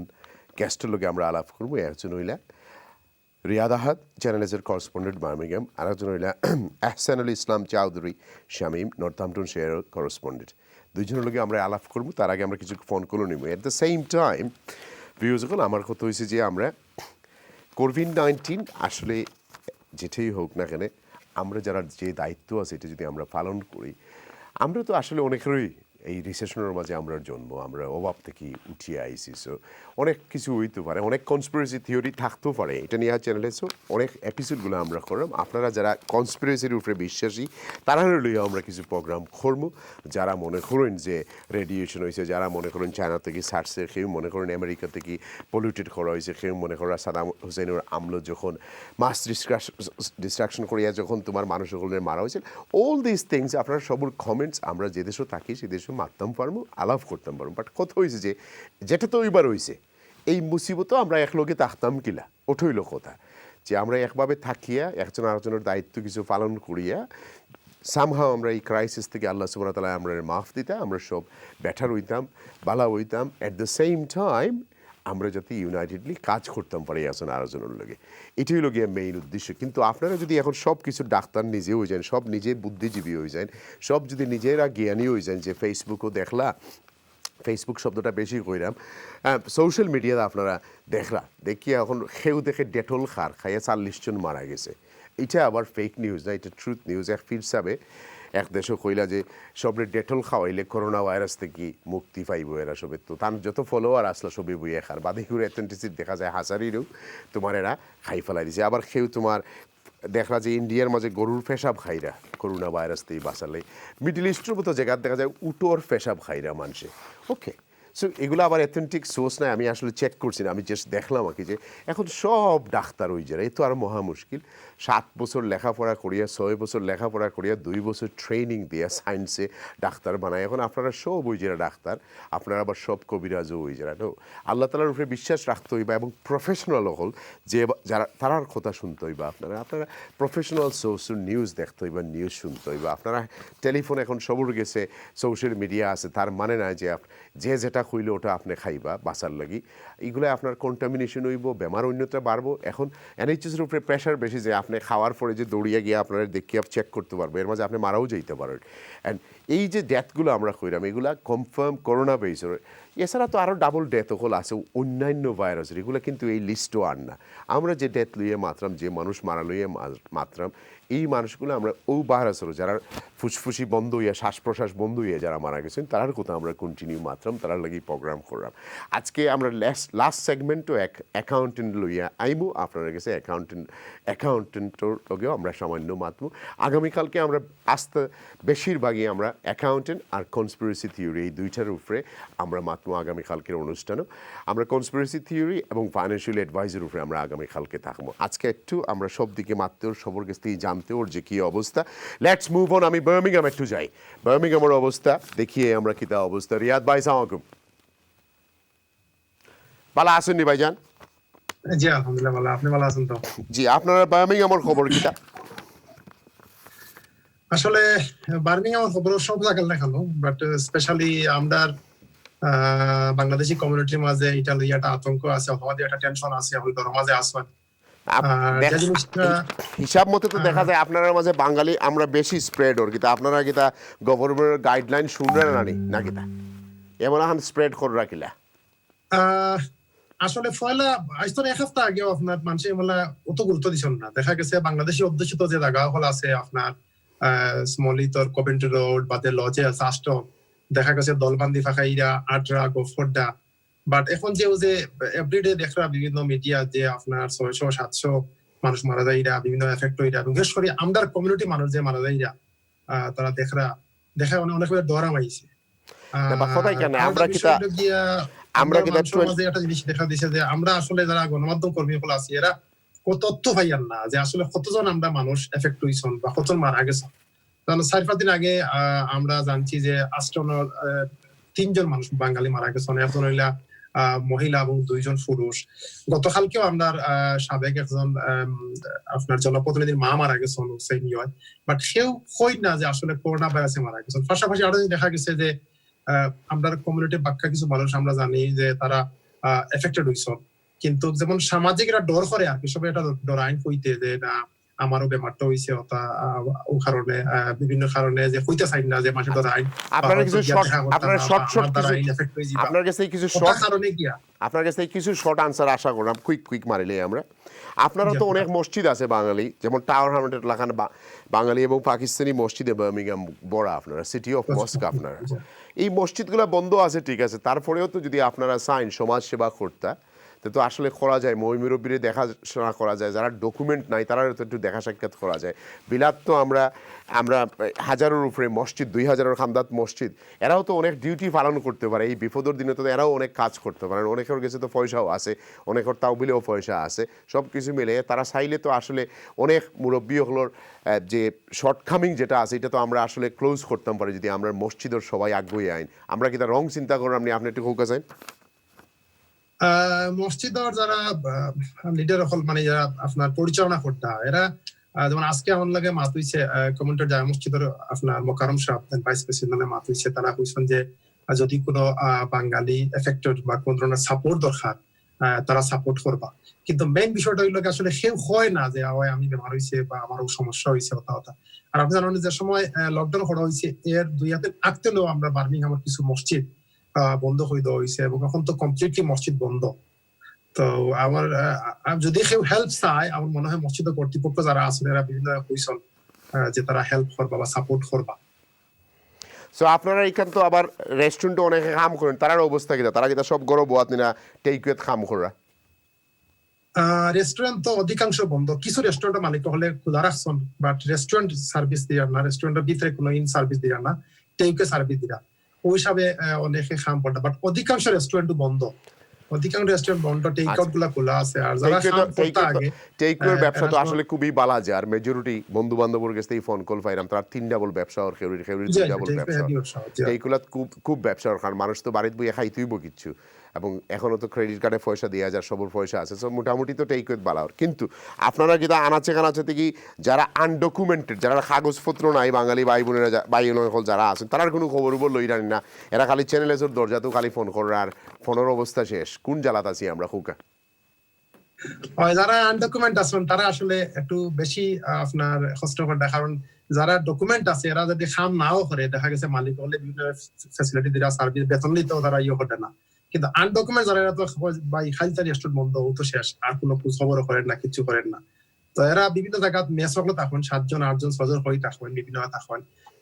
গেস্টের লগে আমরা আলাপ করবো। একজন হইলা রিয়াদ আহাদ, চ্যানেলের করসপন্ডেন্ট বার্মিংহাম, আর একজন হইলা আহসানুল ইসলাম চৌধুরী শামীম, নর্থহ্যাম্পটন শেয়ারের করসপন্ডেন্ট। দুইজনের লগে আমরা আলাপ করবো, তার আগে আমরা কিছু ফোন করে নিব। এট দ্য সেম টাইম ভিউজগুলো আমার কথা হয়েছে যে আমরা কোভিড-19 আসলে যেটাই হোক না কেন, আমরা যারা যে দায়িত্ব আছে এটা যদি আমরা পালন করি, আমরা তো আসলে অনেকেরই এই রিসেশনের মাঝে আমরা জন্ম, আমরা অভাব থেকে উঠিয়ে আইসি। সো অনেক কিছু হইতে পারে, অনেক কনস্পিরেসি থিওরি থাকতেও পারে। এটা নিয়ে চ্যানেলে অনেক এপিসোডগুলো আমরা করলাম। আপনারা যারা কনস্পিরেসির উপরে বিশ্বাসী তারা লইয়া আমরা কিছু প্রোগ্রাম করবো। যারা মনে করেন যে রেডিয়েশন হয়েছে, যারা মনে করেন চায়না থেকে ছাড়ছে, কেউ মনে করেন আমেরিকা থেকে পলিউটেড করা হয়েছে, কেউ মনে করেন সাদাম হুসেনের আমল যখন মাস ডিস্ট্রাকশন করিয়া যখন তোমার মানুষ সকলের মারা হয়েছে, অল দিস থিংস আপনারা সবুর কমেন্টস আমরা যে দেশও থাকি সে দেশও মারতাম পারবো, আলাপ করতাম পারবো। বাট কথা হয়েছে যে যেটা তো ওইবার হয়েছে, এই মুসিবতও আমরা একলগে থাকতাম কিলা, ওঠইল কথা যে আমরা একভাবে থাকিয়া একজন আরেকজনের দায়িত্ব কিছু পালন করিয়া সামহাও আমরা এই ক্রাইসিস থেকে আল্লাহ সুবহানাহু ওয়া তাআলা আমরা মাফ দিতাম, আমরা সব বেটার হইতাম, বালা হইতাম। অ্যাট দ্য সেম টাইম আমরা যাতে ইউনাইটেডলি কাজ করতাম পারি আসলে আলোচনার লগে এটাই হলো গিয়ে মেইন উদ্দেশ্য। কিন্তু আপনারা যদি এখন সব কিছু ডাক্তার নিজে হয়ে যান, সব নিজে বুদ্ধিজীবী হয়ে যান, সব যদি নিজেরা জ্ঞানী হয়ে যান, যে ফেসবুকও দেখলা, ফেসবুক শব্দটা বেশি কইরাম, সোশ্যাল মিডিয়াতে আপনারা দেখলা, দেখিয়া এখন সেও দেখে ডেটল খাইয়া 40 জন মারা গেছে। এটা আবার ফেক নিউজ না, এটা ট্রুথ নিউজ। এক ফিরসাবে এক দেশও কইলা যে সবরে ডেটল খাওয়াইলে করোনা ভাইরাস থেকে মুক্তি পাইব এরা সবে। তো তার যত ফলোয়ার আসলো সবই বইয়ে খার বাদে করে অ্যাথেন্টিসিটি দেখা যায় হাজারিরও তোমার এরা খাই ফেলাই দিছে। আবার কেউ তোমার দেখলা যে ইন্ডিয়ার মাঝে গরুর পেশাব খাইরা করোনা ভাইরাস থেকে বাঁচালে, মিডল ইস্টের মতো জায়গায় দেখা যায় উটোর পেশাব খাইরা মানুষে। ওকে, সো এগুলো আবার অ্যাথেন্টিক সোর্স নাই, আমি আসলে চেক করছি না, আমি জাস্ট দেখলাম আর কি যে এখন সব ডাক্তার ওই যারা, এই তো আরও মহা মুশকিল। 7 বছর লেখাপড়া করিয়া, 6 বছর লেখাপড়া করিয়া, 2 বছর ট্রেনিং দিয়া সায়েন্সে ডাক্তার বানায়। এখন আপনারা সব ওই যারা ডাক্তার, আপনারা আবার সব কবিরাজও ওই যারা। তো আল্লাহ তালার উপরে বিশ্বাস রাখতে হইবা এবং প্রফেশনাল হল যে যারা তারার কথা শুনতে হইবা। আপনারা প্রফেশনাল সোর্সের নিউজ দেখতে হইবা, নিউজ শুনতে হইবা। আপনারা টেলিফোন এখন সবর গেছে, সোশ্যাল মিডিয়া আছে, তার মানে না যে যেটা হইলে ওটা আপনি খাইবা বাঁচার লাগি। এগুলো আপনার কন্টামিনেশন হইব, বেমার অন্যতা বাড়বো। এখন এনএইচএসের উপরে প্রেশার বেশি যে আপনি খাওয়ার পরে যে দৌড়িয়ে গিয়ে আপনারা দেখিয়ে চেক করতে পারবো, এর মাঝে আপনি মারাও যেতে পারেন। অ্যান্ড এই যে ডেথগুলো আমরা কইরাম এগুলা কনফার্ম করোনা বেসর, এছাড়া তো আরও ডাবল ডেথ হল আছে অন্যান্য ভাইরাসের, এগুলো কিন্তু এই লিস্টও আর না। আমরা যে ডেথ লইয়ে মাত্রাম, যে মানুষ মারা লইয়ে মাত্রাম, এই মানুষগুলো আমরা ও ভাইরাসের যারা ফুসফুসি বন্ধ হইয়া, শ্বাস প্রশ্বাস বন্ধ হইয়া যারা মারা গেছেন তার কথা আমরা কন্টিনিউ মাত্রাম, তার লাগি প্রোগ্রাম করলাম। আজকে আমরা লাস্ট সেগমেন্টও অ্যাকাউন্টেন্ট লইয়া আইমু, আপনারা গেছে অ্যাকাউন্টেন্টর লগেও আমরা সামান্য মাতমু। আগামীকালকে আমরা আসতে বেশিরভাগই আমরা অ্যাকাউন্টেন্ট আর কনস্পিরেসি থিওরি এই দুইটার উপরে আমরা মাতমু আগামীকালকের অনুষ্ঠানও। আমরা কনস্পিরেসি থিওরি এবং ফাইন্যান্সিয়াল অ্যাডভাইসের উপরে আমরা আগামীকালকে থাকবো। আজকে একটু আমরা সব দিকে মারতে ওর সবর কাছ থেকে জানতে ওর যে কী অবস্থা। Let's move on. আমি বার্মিংহাম একটু যাই, বার্মিংহামের অবস্থা দেখিয়ে আমরা কী তা অবস্থা। রিয়াদ ভাই সালাম আলাইকুম, ভালো আছেন নি ভাইজান? জি আলহামদুলিল্লাহ ভালো, আপনি ভালো আছেন তো? জি, আপনারা বার্মিংহামের খবর কিটা? আসলে বার্মিংহামের খবর সব জায়গায় দেখালো, বাট স্পেশালি আমরা বাংলাদেশি কমিউনিটির মাঝে এটা লইয়া একটা আতঙ্ক আছে, হওয়া দিয়ে একটা টেনশন আছে, হয়তো মাঝে আসবেন হিসাব মতো তো দেখা যায় আপনার মাঝে বাঙালি আমরা বেশি স্প্রেড ওর, কিন্তু আপনারা কিতা গভর্নমেন্টের গাইডলাইন শুনলেন না কিতা এমন এখন স্প্রেড করে রাখিলা? আসলে ফয়লা আজ তো এক সপ্তাহ আগেও আপনার মানুষ এমলা অত গুরুত্ব দিচ্ছেন না। দেখা গেছে বাংলাদেশি অধ্যুষিত যে জায়গা হল আছে আপনার স্মলিতর কভেন্ট্রি রোড বাদে লজে আছে আষ্টম, দেখা গেছে দলবান্দি ফাঁকাইরা আড্রা গোফরডা। বাট এখন যে এভরিডে দেখা বিভিন্ন মিডিয়া যে আপনার 600-700 মানুষ মারা যাইরা, বিভিন্ন এফেক্ট হইরা, বিশেষ করে আমদার কমিউনিটি মানুষ যে মারা যাইরা, তারা দেখা অনেক ডরা মাইছে। একটা জিনিস দেখা দিছে যে আমরা আসলে যারা গণমাধ্যম কর্মী হল আছি এরা তথ্য পাইয়ান না যে আসলে কতজন আমরা মানুষ এফেক্ট হইছেন বা কতজন মারা গেছেন। কারণ 4-5 দিন আগে আমরা জানছি যে আস্ট্রোনর 3 জন মানুষ বাঙালি মারা গেছেন, একজন হইলা মহিলা এবং 2 জন পুরুষ। গতকালকেও আমরা সাবেক একজন আপনার জনপ্রতিনিধির মা মারা গেছেন সেই নিয়ে, বাট সেও কই না যে আসলে করোনা ভাইরাসে মারা গেছেন। পাশাপাশি আরো দেখা গেছে যে আমরা কমিউনিটির বাক্কা কিছু মানুষ আমরা জানি যে তারা এফেক্টেড হইছেন, কিন্তু যেমন সামাজিক একটা ডর করে আর কি, সবাই একটা ডরাইন কইতে যে না আমারও বেমারটা হইছে, ও কারণে বিভিন্ন কারণে যে কইতে চাই না যে মাসে ডরাইন। আপনার কাছে কিছু শর্ট আনসার আশা করলাম, কুইক মারিলে আমরা। আপনারা তো অনেক মসজিদ আছে বাঙালি, যেমন টাওয়ার হামলেট লাগান বাঙালি এবং পাকিস্তানি মসজিদে বার্মিংহাম বড়, আপনারা সিটি অফ মস্ক আপনারা। এই মসজিদগুলো বন্ধ আছে ঠিক আছে, তারপরেও তো যদি আপনারা চাইন সমাজ সেবা করতে তো আসলে করা যায়, মহিমুরব্বীরে দেখাশোনা করা যায়, যারা ডকুমেন্ট নাই তারা তো একটু দেখা সাক্ষাৎ করা যায়। বিলাত তো আমরা হাজারের উপরে মসজিদ, 2000-এর খামদাত মসজিদ, এরাও তো অনেক ডিউটি পালন করতে পারে। এই বিপদের দিনে তো এরাও অনেক কাজ করতে পারেন, অনেকের কাছে তো পয়সাও আছে, অনেকের তাওবিলেও পয়সা আছে, সব কিছু মিলে তারা চাইলে তো আসলে অনেক মুরব্বী হলোর যে শর্টকামিং যেটা আছে এটা তো আমরা আসলে ক্লোজ করতাম পারি যদি আমরা মসজিদের সবাই আগ্রহী আইন। আমরা কি তা রং চিন্তা করেন? আপনি একটু হোক আছেন মসজিদের যারা লিডার হল মানে যারা আপনার পরিচালনা করতে এরা, যেমন আজকে আমার লাগে মাত হইছে কমিউনিটির জামে মসজিদের আপনার মোকাররম সাহেব ভাইস প্রেসিডেন্ট মাত হইছে, তারা কইছেন যে যদি কোনো বাঙালি এফেক্টেড বা কোন ধরনের সাপোর্ট দরকার তারা সাপোর্ট করবা কিন্তু মেইন বিষয়টা হইলো আসলে কেউ হয় না যে আমি বেমার হয়েছে বা আমারও সমস্যা হয়েছে কথা আর আপনি জানেন যে সময় লকডাউন করা হয়েছে এর 2 হাতে আগতেও আমরা বার্মিংহামের কিছু মসজিদ বন্ধ হয়ে দেওয়া হয়েছে এবং এখন তো কমপ্লিটলি মসজিদ বন্ধ তো আমার যদি কেউ হেল্প চায় আমার মনে হয় মসজিদ কর্তৃপক্ষ যারা আছেন এরা বিভিন্ন হইছেন যে তারা হেল্প করবা বা সাপোর্ট করবা সো আপনারা এখান তো আবার রেস্টুরেন্টে অনেকে কাম করেন তারার অবস্থা কিনা তারা কিনা সব গরব বোয়াত না টেকওয়েত কাম করা রেস্টুরেন্ট তো অধিকাংশ বন্ধ কিছু রেস্টুরেন্ট মালিক হলে খোলা রাখছেন বাট রেস্টুরেন্ট সার্ভিস দিয়া না রেস্টুরেন্টের ভিতরে কোনো ইন সার্ভিস দিয়া না টেকওয়ে সার্ভিস দিয়া ওই হিসাবে অনেকে কাম করে বাট অধিকাংশ রেস্টুরেন্ট বন্ধ অধিকাংশ রেস্টুরেন্ট বন্ধ টেক আউট গুলা খোলা আছে আর যারা কাম করতে আগে টেকওয়ের ব্যবসা তো আসলে খুবই বালা যায় আর মেজরিটি বন্ধু বান্ধবর কাছ থেকে ফোন কল পাইলাম তার 3 ডাবল ব্যবসা আর খেউরি ডাবল ব্যবসা টেকগুলা খুব ব্যবসা কারণ মানুষ তো বাড়িতে বইয়ে খাইতেইব কিচ্ছু এবং এখনো তো ক্রেডিট কার্ডে পয়সা দেওয়া যায় সবর পয়সা আছে সো মোটামুটি তো টেকওয়েত বালাওয়ার কিন্তু আপনারা কি আনাচে কানাচে থেকে যারা আনডকুমেন্টেড যারা কাগজপত্র নাই বাঙালি ভাই বোনেরা যারা আছেন তার কোনো খবর লই জানি না এরা খালি চ্যানেলের দরজাতেও খালি ফোন করে আর ফোনের অবস্থা শেষ কোন জ্বালাত আছি আমরা খুকা যারা আনডকুমেন্ট আছেন তারা আসলে একটু বেশি আপনার কষ্ট করে কারণ যারা ডকুমেন্ট আছে এরা যদি কাম নাও করে দেখা গেছে মালিক হলে বিভিন্ন ফ্যাসিলিটি দেওয়া সার্ভিস বেতন নিতেও তারা করে না কিন্তু আনডকুমেন্ট যারা তো ভাই খালিতা রেস্টুরেন্ট বন্ধ তো শেষ আর কোনো খবরও করেন না কিছু করেন না তো এরা বিভিন্ন জায়গায় মেস হলে তখন 7 জন 8 জন 6 জন হয়ে তখন বিভিন্ন তখন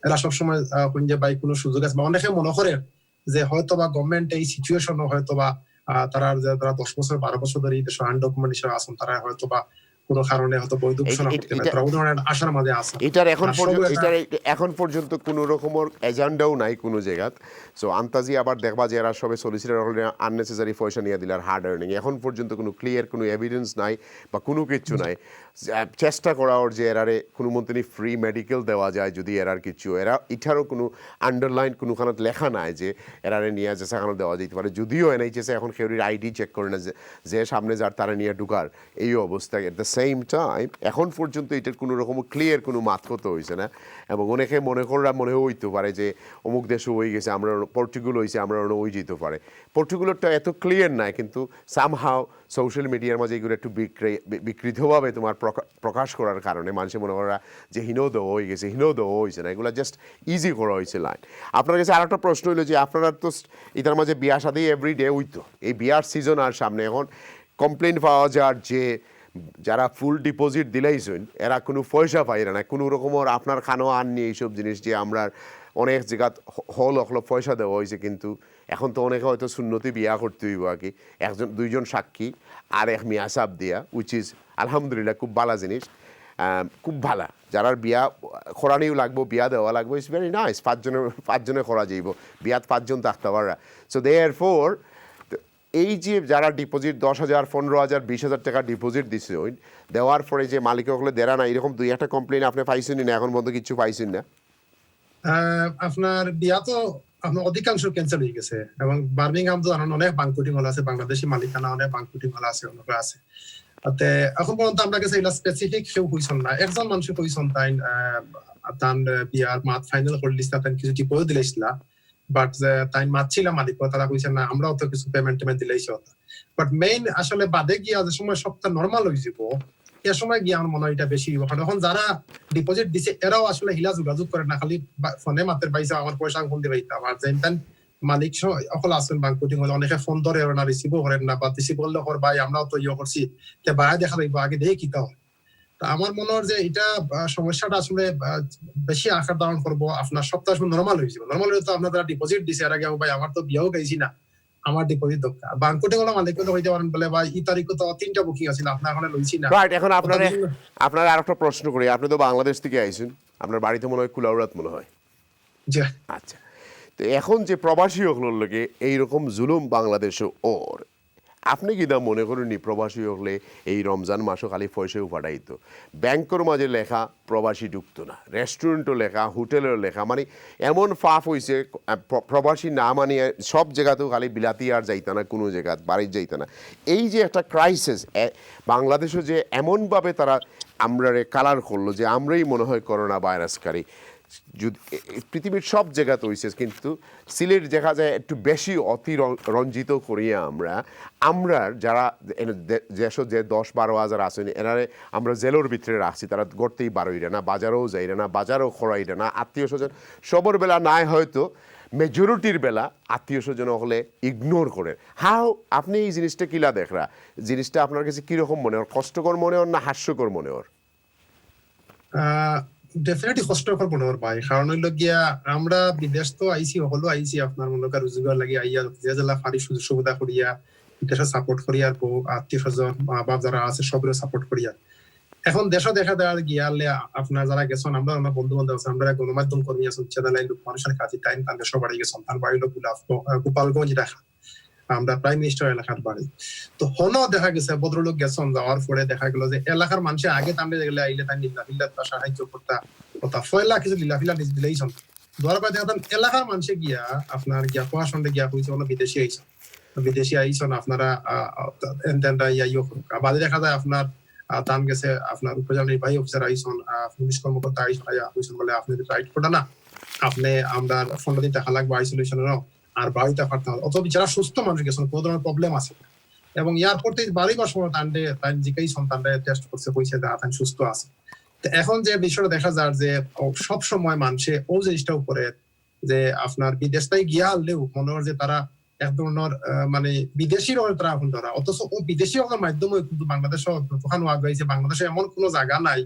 এরা সবসময় কোন যে ভাই কোনো সুযোগ আছে বা অনেকে মনে করে যে হয়তো বা গভর্নমেন্ট এই সিচুয়েশন হয়তো বা তারা 10 বছর 12 বছর ধরে এই দেশে আনডকুমেন্ট হিসেবে আসেন তারা হয়তো বা কোনো কারণে হয়তো বৈধ ঘোষণা করতে না তারা উদাহরণ আশার মাঝে আছে এটার এখন পর্যন্ত কোনো রকমের এজেন্ডাও নাই কোনো জায়গাত সো আন্তাজি আবার দেখবা যে এরা সবে সলিসিটর আননেসেসারি পয়সা নিয়ে দিলার হার্ড আর্নিং এখন পর্যন্ত কোনো ক্লিয়ার কোনো এভিডেন্স নাই বা কোনো কিছু নাই চেষ্টা করা ওর যে এরারে কোনো মন্ত্রী ফ্রি মেডিকেল দেওয়া যায় যদি এরার কিছু এরা এটারও কোনো আন্ডারলাইন কোনোখানে লেখা নাই যে এরারে নিয়ে যে সেখানে দেওয়া যেতে পারে যদিও এনএইচএসে এখন কেউরির আইডি চেক করে না যে সামনে যার তারা নিয়ে ঢুকার এই অবস্থা এট দ্য সেম টাইম এখন পর্যন্ত এটার কোনো রকম ক্লিয়ার কোনো মাতকতা হয়েছে না এবং অনেকে মনে হইতে পারে যে অমুক দেশে হয়ে গেছে আমরা পর্তুগাল হয়েছে আমরা ওই যেতে পারে পর্তুগালটা এত ক্লিয়ার নাই কিন্তু সামহাও সোশ্যাল মিডিয়ার মাঝে এগুলো একটু বিকৃতভাবে তোমার প্রকাশ করার কারণে মানুষের মনে করা যে হিনোদ হয়ে গেছে হিনোদ হয়েছে না এগুলো জাস্ট ইজি করা হয়েছে লাইন আপনার কাছে আর একটা প্রশ্ন হইলো যে আপনারা তো এটার মাঝে বিয়া শাদী এভরিডে হইতো এই বিয়ার সিজন আর সামনে এখন কমপ্লেন পাওয়া যার যে যারা ফুল ডিপোজিট দিলেইছেন এরা কোনো পয়সা পাই না কোনো রকমের আপনার খানো আননি এইসব জিনিস যে আমরা অনেক জায়গা হল অখলো পয়সা দেওয়া হয়েছে কিন্তু এখন তো অনেকে হয়তো সুন্নতি বিয়া করতে হইব আর কি 1-2 সাক্ষী আর এক মিয়া সাপ দিয়া উইচ ইজ আলহামদুলিল্লাহ খুব ভালো জিনিস খুব ভালো যারা বিয়া খরানিও লাগবো বিয়া দেওয়া লাগবো ইটস ভেরি নাইস 5 জনে করা যাইব বিয়াত 5 জন থাকতে পারা সো দেয়ারফর এই যে যারা ডিপোজিট 10,000 15,000 20,000 টাকা ডিপোজিট দিছে দেওয়ার পরে যে মালিক হলে দেরা না এরকম 2-1টা কমপ্লেন আপনি পাইছেন না এখন পর্যন্ত কিছু পাইছেন না আপনার বিয়া তো আপনার অধিকাংশ ক্যান্সেল হয়ে গেছে এবং বার্মিংহাম তো অনেক বাংকুটিং হল আছে বাংলাদেশি মালিকানা অনেক বাংকুটিং হল আছে অনেক আছে তাতে এখন পর্যন্ত আমরা কাছে এগুলা স্পেসিফিক কেউ হইছেন না একজন মানুষ হইছেন তাই তান বিয়ার মাত ফাইনাল করলিস তাই কিছু টিপও দিলেছিল বাট তাই মাতছিলাম মালিক তারা কইছেন না আমরাও তো কিছু পেমেন্ট দিলেইছি বাট মেইন আসলে বাদে গিয়া যে সময় সবটা নর্মাল হয়ে যাব এ সময় গিয়ে আমার মনে হয় এটা বেশি কারণ এখন যারা ডিপোজিট দিছে এরাও আসলে হিলা যোগাযোগ করে না খালি ফোনে মাতের পাইছে আমার পয়সা ফোন দিয়ে পাইতাম আর যেন মালিক সকল আসেন বাংকুটিং হলে অনেকে ফোন ধরে না রিসিভও করেন না বা রিসিভ করলে কর ভাই আমরাও তো ইয়ে করছি বাইরে দেখা যাইব আগে দেখে কিতা হয় তা আমার মনে হয় যে এটা সমস্যাটা আসলে বেশি আকার ধারণ করবো আপনার সপ্তাহ নর্মাল হয়ে যাবে নর্মাল হলে তো আপনার যারা ডিপোজিট দিছে এর আগে ভাই আমার তো বিয়েও গেছি না আমার ডিপোজিট দরকার বাংকুটিং হলে মালিক তো হইতে পারেন বলে ভাই এই তারিখে তো 3টা বুকিং আছে আপনার এখন লইছি না রাইট এখন আপনার আরেকটা প্রশ্ন করি আপনি তো বাংলাদেশ থেকে আইছেন আপনার বাড়িতে মনে হয় কুলাউড়াত মনে হয় জি আচ্ছা তো এখন যে প্রবাসী হকলোর লোকে এইরকম জুলুম বাংলাদেশে ওর আপনি কি না মনে করেননি প্রবাসী হলে এই রমজান মাসও খালি পয়সাও পাঠাইতো ব্যাংকের মাঝে লেখা প্রবাসী ঢুকতো না রেস্টুরেন্টও লেখা হোটেলেও লেখা মানে এমন ফাফ হয়েছে প্রবাসী না মানিয়ে সব জায়গাতেও খালি বিলাতি আর যাইতো না কোনো জায়গা বাড়ির যাইতো না এই যে একটা ক্রাইসিস বাংলাদেশও যে এমনভাবে তারা আমরা কালার করলো যে আমরাই মনে হয় করোনা ভাইরাসকারী পৃথিবীর সব জায়গাতে হয়েছে, কিন্তু সিলেট দেখা যায় একটু বেশি অতিরঞ্জিত করিয়া আমরা যারা যেসব যে 10-12 হাজার আছেন এনারে আমরা জেলের ভিতরে রাখছি, তারা গড়তেই বারোইরে না, বাজারেও যাইরে না, বাজারেও খরাইরে না, আত্মীয় স্বজন সবর বেলা নাই, হয়তো মেজরিটির বেলা আত্মীয় স্বজন হলে ইগনোর করে। হাও আপনি এই জিনিসটা কিলা দেখরা, জিনিসটা আপনার কাছে কীরকম মনে হয়? কষ্টকর মনে হয় না হাস্যকর মনে হয়? ডেফিনেটলি কষ্টকর মনে হয় ভাই, কারণ হইল গিয়া আমরা বিদেশ তো আইসি, হলো আইসি আপনার মনে করেন রোজগার লাগে আইয়া যে জেলা ফারি সুযোগ সুবিধা করিয়া দেশে সাপোর্ট করিয়া, আত্মীয় স্বজন মা বাপ যারা আছে সবরে সাপোর্ট করিয়া। এখন দেশ দেখা দেওয়ার গিয়ালে আপনার যারা গেছেন, আমরা আমার বন্ধু বান্ধব আছে, আমরা গণমাধ্যম কর্মী আছেন, চেদালাই লোক মানুষের কাছে টাইম তান দেশ বাড়ি গেছেন, তার বাড়ি লোক গোপালগঞ্জ দেখা আমরা প্রাইম মিনিস্টার এলাকার বাড়ি। তো হনো দেখা গেছে ভদ্রলোক গেছেন, যাওয়ার পরে দেখা গেল যে এলাকার মানুষের আগে তান্ডে গেলে আইলে তাই লীলাফিলা সাহায্য করতা কথা ফয়লা কিছু লীলাফিলা দিলেইছেন। ধর পাই দেখা এলাকার মানুষে গিয়া আপনার গিয়া প্রশাসনে গিয়া হয়েছে কোনো বিদেশি আইছেন আপনারা বাদে দেখা যায় আপনার তান গেছে আপনার উপজেলা নির্বাহী অফিসার আইসন, পুলিশ কর্মকর্তা আইসন বলে আপনি রাইট করে না, আপনি আমরা 15 দিন টাকা লাগবে আইসোলেশনেরও আর বাড়িতে পারতাম, অথবা যারা সুস্থ মানুষ গেছেন কোনো ধরনের প্রবলেম আছে এবং এয়ারপোর্টে বাড়িবার সময় তান্ডে তাই জিকাই সন্তানরা টেস্ট করছে, কইছে যে তাই সুস্থ আছে। তো এখন যে বিষয়টা দেখা যায় যে সব সময় মানুষে ও জিনিসটা উপরে যে আপনার বিদেশটাই গিয়া আনলেও মনে হয় যে তারা এক ধরনের মানে বিদেশির তারা এখন ধরা, অথচ ও বিদেশি হওয়ার মাধ্যমে কিন্তু বাংলাদেশ ওখানে আগাইছে। বাংলাদেশে এমন কোনো জায়গা নাই,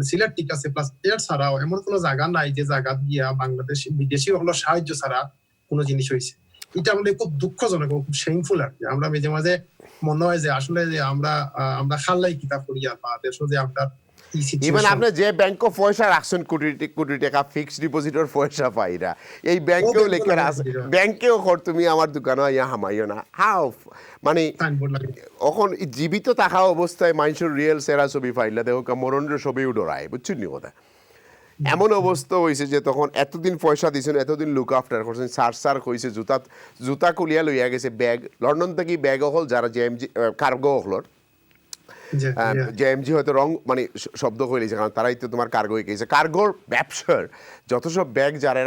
সিলেট ঠিক আছে প্লাস এর ছাড়াও এমন কোনো জায়গা নাই যে জায়গা গিয়া বাংলাদেশ বিদেশি হলো সাহায্য ছাড়া কোনো জিনিস হয়েছে। এটা আমাদের খুব দুঃখজনক, খুব শেমফুল আর কি। আমরা মাঝে মাঝে মনে হয় যে আসলে যে আমরা খাল্লাই কিতাব করি আর বা দেশ যে আমরা ইভেন আপনি যে ব্যাংক পয়সা রাখছেন কোটি টাকা ফিক্সড ডিপোজিটের পয়সা পাইরা, এই ব্যাংকেও লেখা আছে, ব্যাংকেও কর তুমি আমার দোকানে ইয়া হামাইও না। হাও মানে এখন জীবিত থাকা অবস্থায় মানুষের রিয়েল সেরা ছবি ফাইলা দেখো মরণের ছবিও ডরায়, বুঝছেন নি কথা? এমন অবস্থা হয়েছে যে তখন এতদিন পয়সা দিয়েছেন, এতদিন লুক আফটার করছেন, সার হয়েছে, জুতা কুলিয়া লইয়া গেছে, ব্যাগ লন্ডন থেকে ব্যাগ হল যারা জেএমজি কার্গো হলর জেএমজি হয়তো রং মানে শব্দ হয়ে গেছে, কারণ তারাই তো তোমার কার্গো হয়ে গেছে। কার্গোর ব্যবসার যত সব ব্যাগ যারা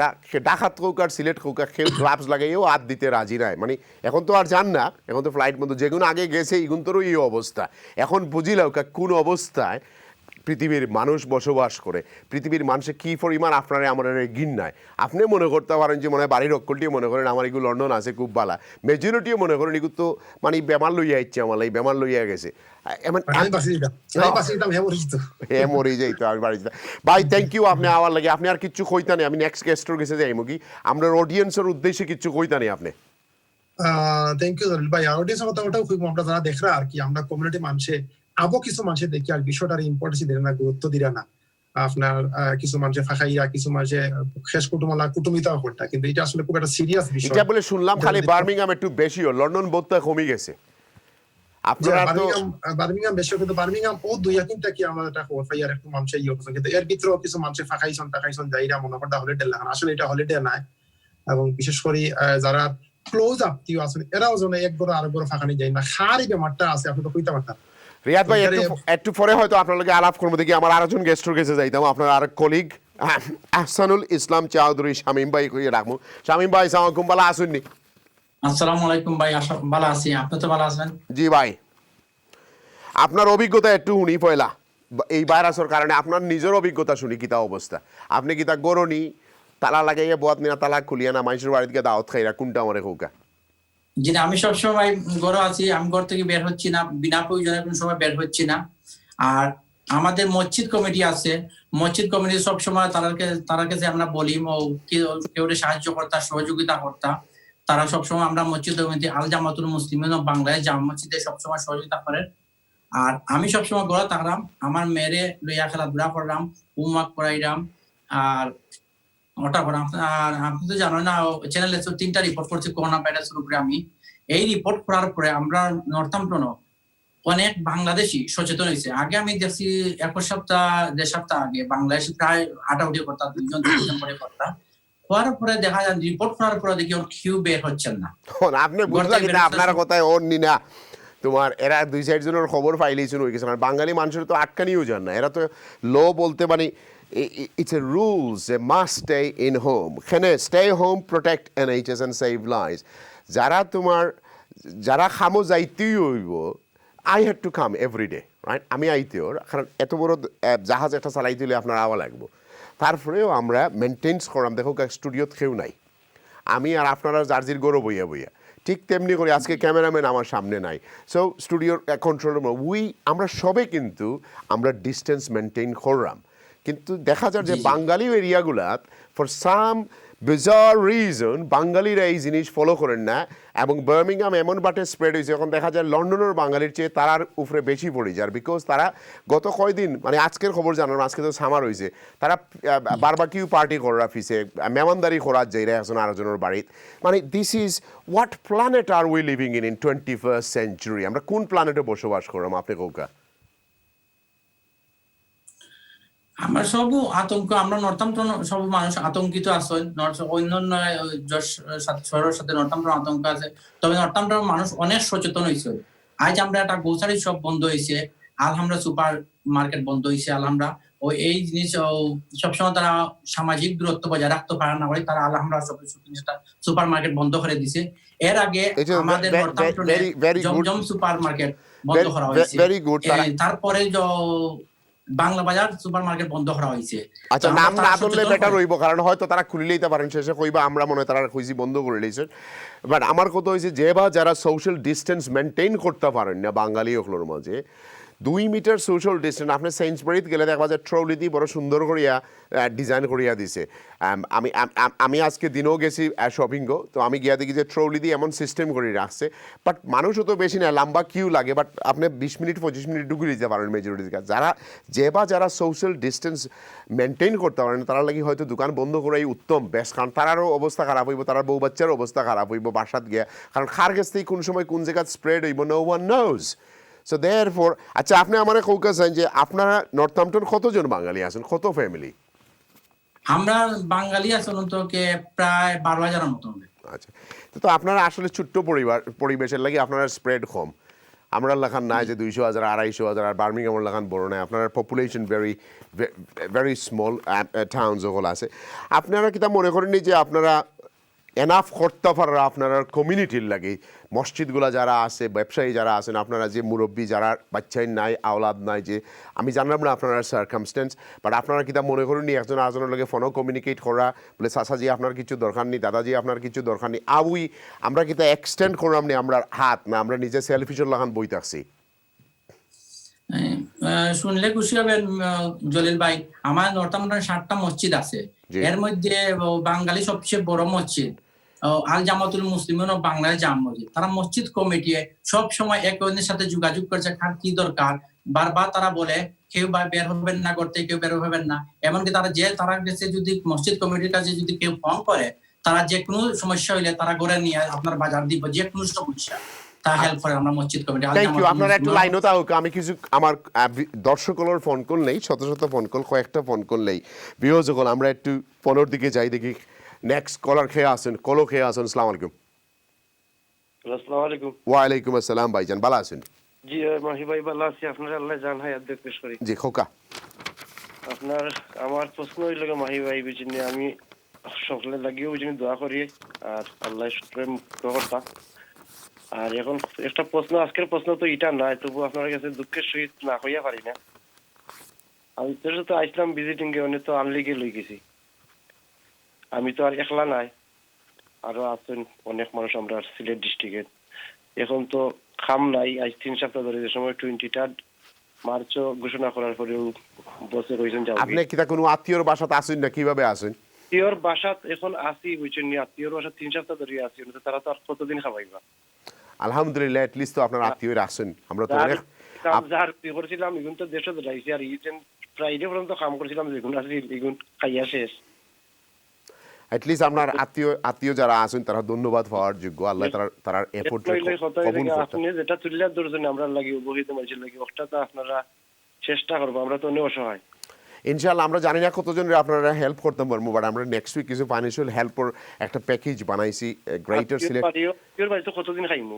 ডাকাত হোক আর সিলেট হোক আর খেল গ্লাভস লাগাইও হাত দিতে রাজি নাই। মানে এখন তো আর যান না, এখন তো ফ্লাইট বন্ধ, যেগুলো আগে গেছে এগুন তোরও এই অবস্থা। এখন বুঝিলাও কোন অবস্থায় পৃথিবীর মানুষ বসবাস করে, পৃথিবীর মানুষের কী পরিমাণ আপনারা আমার গিন নাই। আপনি মনে করতে পারেন যে মনে হয় বাড়ির অক্কলটিও মনে করেন আমার এগুলো লন্ডন আছে খুব বালা, মেজরিটিও মনে করেন এগুলো তো মানে বেমার লইয়া ইচ্ছে, আমার এই বেমার লইয়া গেছে মরে যাইতো আমি বাড়িতে। ভাই থ্যাংক ইউ, আপনি আমার লাগে আপনি আর কিচ্ছু কইতা নেই, আমি নেক্সট গেস্টের কাছে যাইমু কি আমরা অডিয়েন্সের উদ্দেশ্যে কিচ্ছু কইতা নেই আপনি? থ্যাংক ইউ জলিল ভাই। অডিয়েন্সের কথা ওটাও খুব আমরা যারা দেখরা আর কি, আমরা কমিউনিটি মানুষে আবো কিছু মানুষের দেখি আর বিষয়টার ইম্পর্টেন্স দিলে না, গুরুত্ব দিলে না। আপনার কিছু মানুষের ফাঁকাইয়া, কিছু মানুষের শেষ কুটুমলা কুটুমিতাও করতা, কিন্তু এটা আসলে খুব একটা সিরিয়াস বিষয়। এটা বলে শুনলাম খালি বার্মিংহাম একটু বেশিও, লন্ডন বোধটা কমে গেছে। আপনারা তো বার্মিংহাম বেশি, কিন্তু বার্মিংহাম ও 2-3টা কি আমাদের একটা খবর পাই আর একটু মানুষের ইয়ে করছে, কিন্তু এর ভিতরেও কিছু মানুষের ফাঁকাইছন যাইরা মনে করতে হলিডে লাগান, আসলে এটা হলিডে নাই। এবং বিশেষ করে যারা ক্লোজ আত্মীয় আছেন এরাও যেন এক বড় আরেক বড় ফাঁকানি যায় না, খারি বেমারটা আছে আপনি তো কইতে পারতেন। রিয়াদ ভাই একটু পরে হয়তো আপনার লগে আলাপ করবো, দেখি আমার আরেকজন গেস্টের কাছে যাইতাম, আপনার আরেক কলিগ আহসানুল ইসলাম চৌধুরী শামীম ভাই কইয়ে রাখবো। শামীম ভাই সালাম আলাইকুম, ভালো আছেননি? আসসালামু আলাইকুম ভাই, ভালো আছি, আপনি তো ভালো আছেন? জি ভাই, আপনার অভিজ্ঞতা একটু শুনি পয়লা এই ভাইরাসের কারণে, আপনার নিজের অভিজ্ঞতা শুনি কিতা অবস্থা। আপনি কিতা গরনি তালা লাগাইয়া বোয়াত নিনা তালা খুলিয়া না মানুষের বাড়ি থেকে দাওয়াত খাইরা কোনটা আমারে হোকা? জি না, আমি সবসময় ঘরে আছি, আমি ঘর থেকে বের হচ্ছি না, বিনা প্রয়োজনে কোনো সময় বের হচ্ছি না। আর আমাদের মসজিদ কমিটি আছে, মসজিদ কমিটি সবসময় তার কাছে আমরা বলি কেউ সাহায্য করতা, সহযোগিতা করতা। তারা সবসময় আমরা মসজিদ কমিটি আল জামাতুল মুসলিমিন বাংলাদেশ জামা মসজিদে সবসময় সহযোগিতা করেন। আর আমি সবসময় ঘরে থাকলাম, আমার মেয়েরে লইয়া খেলাধুলা করলাম, হোমওয়ার্ক করাইলাম আর ওটা করলাম। আর আপনি তো জানেন না, চ্যানেলে 3টা রিপোর্ট করছি করোনা ভাইরাসের উপরে। আমি এই রিপোর্ট করার পরে আমরা নর্থাম্পটন অনেক বাংলাদেশি সচেতন হয়েছে। আগে আমি দেখছি 1 সপ্তাহ 1.5 সপ্তাহ আগে বাংলাদেশ প্রায় আটাউটি করতাম, 2জন করে করতাম। করার পরে দেখা যায় রিপোর্ট করার পরে দেখি ওর কিউ বের হচ্ছেন না। আপনি বুঝলেন কিনা আপনার কথায় ওর নি না তোমার এরা 2-4 জনের খবর পাইলেই শুনে হয়ে গেছে। বাঙালি মানুষের তো আটকানিও যান না, এরা তো লো বলতে মানে it's a rules, they must stay in home. Stay home, protect NHS and save lives. যারা খামো যাইতেই হইব, I had to come every day, right? আমি আইতেও, কারণ এত বড় জাহাজ একটা চালাইতে হলে আপনার আওয়া লাগবো। তারপরেও আমরা মেনটেন্স করলাম, দেখো স্টুডিওত কেউ নাই, আমি আর আপনারা জার্জির গরু বইয়া বইয়া, ঠিক তেমনি করে আজকে ক্যামেরাম্যান আমার সামনে নাই, সো স্টুডিওর কন্ট্রোল রুম আমরা সবে কিন্তু আমরা ডিস্টেন্স মেনটেন করলাম। কিন্তু দেখা যায় যে বাঙালি এরিয়াগুলাত ফর সাম বিজার রিজন বাঙালিরা এই জিনিস ফলো করেন না, এবং বার্মিংহাম এমন বাটে স্প্রেড হয়েছে, এখন দেখা যায় লন্ডনের বাঙালির চেয়ে তারার উপরে বেশি পড়ে যায়, বিকজ তারা গত কয়দিন মানে আজকের খবর জানান, আজকে তো সামার হয়েছে, তারা বারবাকিউ পার্টি করা ফিসে মেহমানদারি করার যাইরা এখন আরেকজনের বাড়িত, মানে this is what planet are we living in 21st century? আমরা কোন প্ল্যানেটে বসবাস করলাম আপনি কৌকা? আমরা সব আতঙ্ক, আমরা নর্থাম্পটন সব মানুষ আতঙ্কিত আছে, অন্যান্য শহরের সাথে নর্থাম্পটন আতঙ্ক আছে, তবে নর্থাম্পটন মানুষ অনেক সচেতন হয়েছে। আজ আমরা একটা গ্রোসারি শপ বন্ধ হয়েছে, আলহামরা সুপার মার্কেট বন্ধ হয়েছে, আলহামরা ও এই জিনিস সবসময় তারা সামাজিক দূরত্ব বজায় রাখতে পারে না বলে তারা আলহামরা সুপার মার্কেট বন্ধ করে দিছে। এর আগে আমাদের নর্থাম্পটনে জমজম সুপার মার্কেট বন্ধ করা হয়েছে, তারপরে বাংলা বাজার সুপার মার্কেট বন্ধ করা হয়েছে। আচ্ছা, নাম না বললে বেটার হইব, কারণ হয়তো তারা খুলে লইতে পারেন, শেষে কইবা আমরা মনে হয় তারা খুঁজি বন্ধ করে লইছে। বাট আমার কথা হয়েছে যে বা যারা সোশ্যাল ডিস্টেন্স মেনটেন করতে পারেন না বাঙালি ওগুলোর মাঝে, 2 মিটার সোশ্যাল ডিস্টেন্স, আপনি সেন্সবাড়িতে গেলে দেখবা যে ট্রলি দিয়ে বড় সুন্দর করিয়া ডিজাইন করিয়া দিছে। আমি আজকে দিনেও গেছি শপিংও, তো আমি গিয়া দেখি যে ট্রলি দিয়ে এমন সিস্টেম করে রাখছে, বাট মানুষও তো বেশি না, লম্বা কিউ লাগে, বাট আপনি 20 মিনিট 25 মিনিট ঢুকে দিতে পারেন মেজরিটি কাজ। যারা সোশ্যাল ডিস্টেন্স মেনটেন করতে পারেন তারা লাগি হয়তো দোকান বন্ধ করাই উত্তম বেস্ট, কারণ তারারও অবস্থা খারাপ হইব, তার বউ বাচ্চারও অবস্থা খারাপ হইব বাসাত গিয়া, কারণ খার গেছ থেকে কোন সময় কোন জায়গায় স্প্রেড হইব, no one knows. So therefore, আচ্ছা আপনি আমার কৌকাছেন যে আপনারা নর্থাম্পটন কতজন বাঙালি আছেন, কত ফ্যামিলি? আমরা বাঙালি আছি অন্তকে প্রায় 12,000-এর মতো। আচ্ছা, তো আপনারা আসলে ছোট্ট পরিবেশের লাগে আপনারা স্প্রেড কম। আমরা লেখান নাই যে 200,000 250,000, আর বার্মিংহামের লেখান বড় নাই, আপনার পপুলেশন ভেরি স্মল টাউন যখন আছে। আপনারা কি তা মনে করেননি যে আপনারা এনাফ করতে পারেন আপনার কমিউনিটির লাগে? মসজিদগুলা যারা আছে, ব্যবসায়ী যারা আছেন, আপনারা যে মুরব্বী যারা বাচ্চাই নাই, আওলাদ নাই, যে আমি জানলাম না আপনার সার্কামস্টেন্স, বাট আপনারা কি তা মনে করেননি একজন আরেকজনের লগে ফোনও কমিউনিকেট করা, বলে চাচাজি আপনার কিছু দরকার নেই, দাদাজি আপনার কিছু দরকার নেই, আমরা কি তা এক্সটেন্ড করলাম নি আমরা হাত, না আমরা নিজে সেলফিশর লাগান বই থাকছি? শুনলে খুশি হবেন জলিল ভাই, আমার নর্থাম্পটনে 7টা মসজিদ আছে, এর মধ্যে বাঙালি সবচেয়ে বড় মসজিদ আল জামাতুল মুসলিমিন বাংলাদেশ জামা মসজিদ। তারা মসজিদ কমিটি সব সময় একে অন্যের সাথে যোগাযোগ করছে, কার কি দরকার, বারবার তারা বলে কেউ বের হবেন না করতে, কেউ বের হবেন না, এমনকি তারা গেছে যদি মসজিদ কমিটির কাছে যদি কেউ ফোন করে, তারা যে কোনো সমস্যা হইলে তারা ঘরে নিয়ে আপনার বাজার দিব, যে কোনো সমস্যা তা হেল্প করে আমরা মসজিদ কমিটি। আপনারা একটু লাইনও তাও, আমি কিছু আমার দর্শকগুলোর ফোন কল নেই, শত শত ফোন কল, কয়েকটা ফোন কল নেই বিহজ কল, আমরা একটু পনেরোর দিকে যাই, দেখি নেক্সট কলার খেয়ে আসেন, কলো খেয়ে আসেন। আসসালামু আলাইকুম। আসসালামু আলাইকুম। ওয়ালাইকুম আসসালাম ভাইজান, ভালো আছেন? জি মাহি ভাই ভালো আছি, আপনার আল্লাহ জান হাই আদেশ পেশ করি। জি খোকা, আপনার আমার প্রশ্ন হইল মাহি ভাই বুঝিনি, আমি সকলে লাগিয়েও বুঝিনি দোয়া করি আর আল্লাহ শুক্রে মুক্ত করতা। আর এখন একটা প্রশ্ন, আজকের প্রশ্ন তো এটা নাই, তবু আপনার কাছে দুঃখের সহিত না কইয়া পারি না। আমি তো আইসলাম ভিজিটিং এ, অনেক তো আনলিগে লই গেছি, আমি তো আর একলা নাই, আরো আছেন অনেক মানুষ আমরা সিলেট ডিস্ট্রিক্টের। এখন তো খাম নাই, আজ 3 সপ্তাহ ধরে, যে সময় 23 মার্চ ঘোষণা করার পরেও বসে রয়েছেন। আপনি কি কোনো আত্মীয়র বাসাতে আসেন না, কিভাবে আসেন? আত্মীয়র বাসাত এখন আসি বুঝছেন, আত্মীয়র বাসা 3 সপ্তাহ ধরে আসি, তারা তো আর কতদিন খাবাইবা। আলহামদুলিল্লাহ, এটলিস্ট তো আপনার আত্মীয়রা আসেন। আমরা তো অনেক যার করছিলাম এগুন তো দেশে যাইছি, আর ইজেন ফ্রাইডে পর্যন্ত কাম করছিলাম, যেগুন আসি এগুন খাইয়া শেষ। এটলিস্ট আপনার আত্মীয় যারা আছেন তারা ধন্যবাদ পাওয়ার যোগ্য, আল্লাহ তার এফোর্ট কবুল করতে। আপনি যেটা তুললে দর্জনে আমরা লাগি উপহিত মাইছিল লাগি, ওটা তো আপনারা চেষ্টা করব, আমরা তো অনেক অসহায়। ইনশাআল্লাহ আমরা জানি না কতজনের আপনারা হেল্প করতে পারবো, বাট আমরা নেক্সট উইক কিছু ফাইন্যান্সিয়াল হেল্পর একটা প্যাকেজ বানাইছি গ্রেটার সিলেট। কতদিন খাইমু?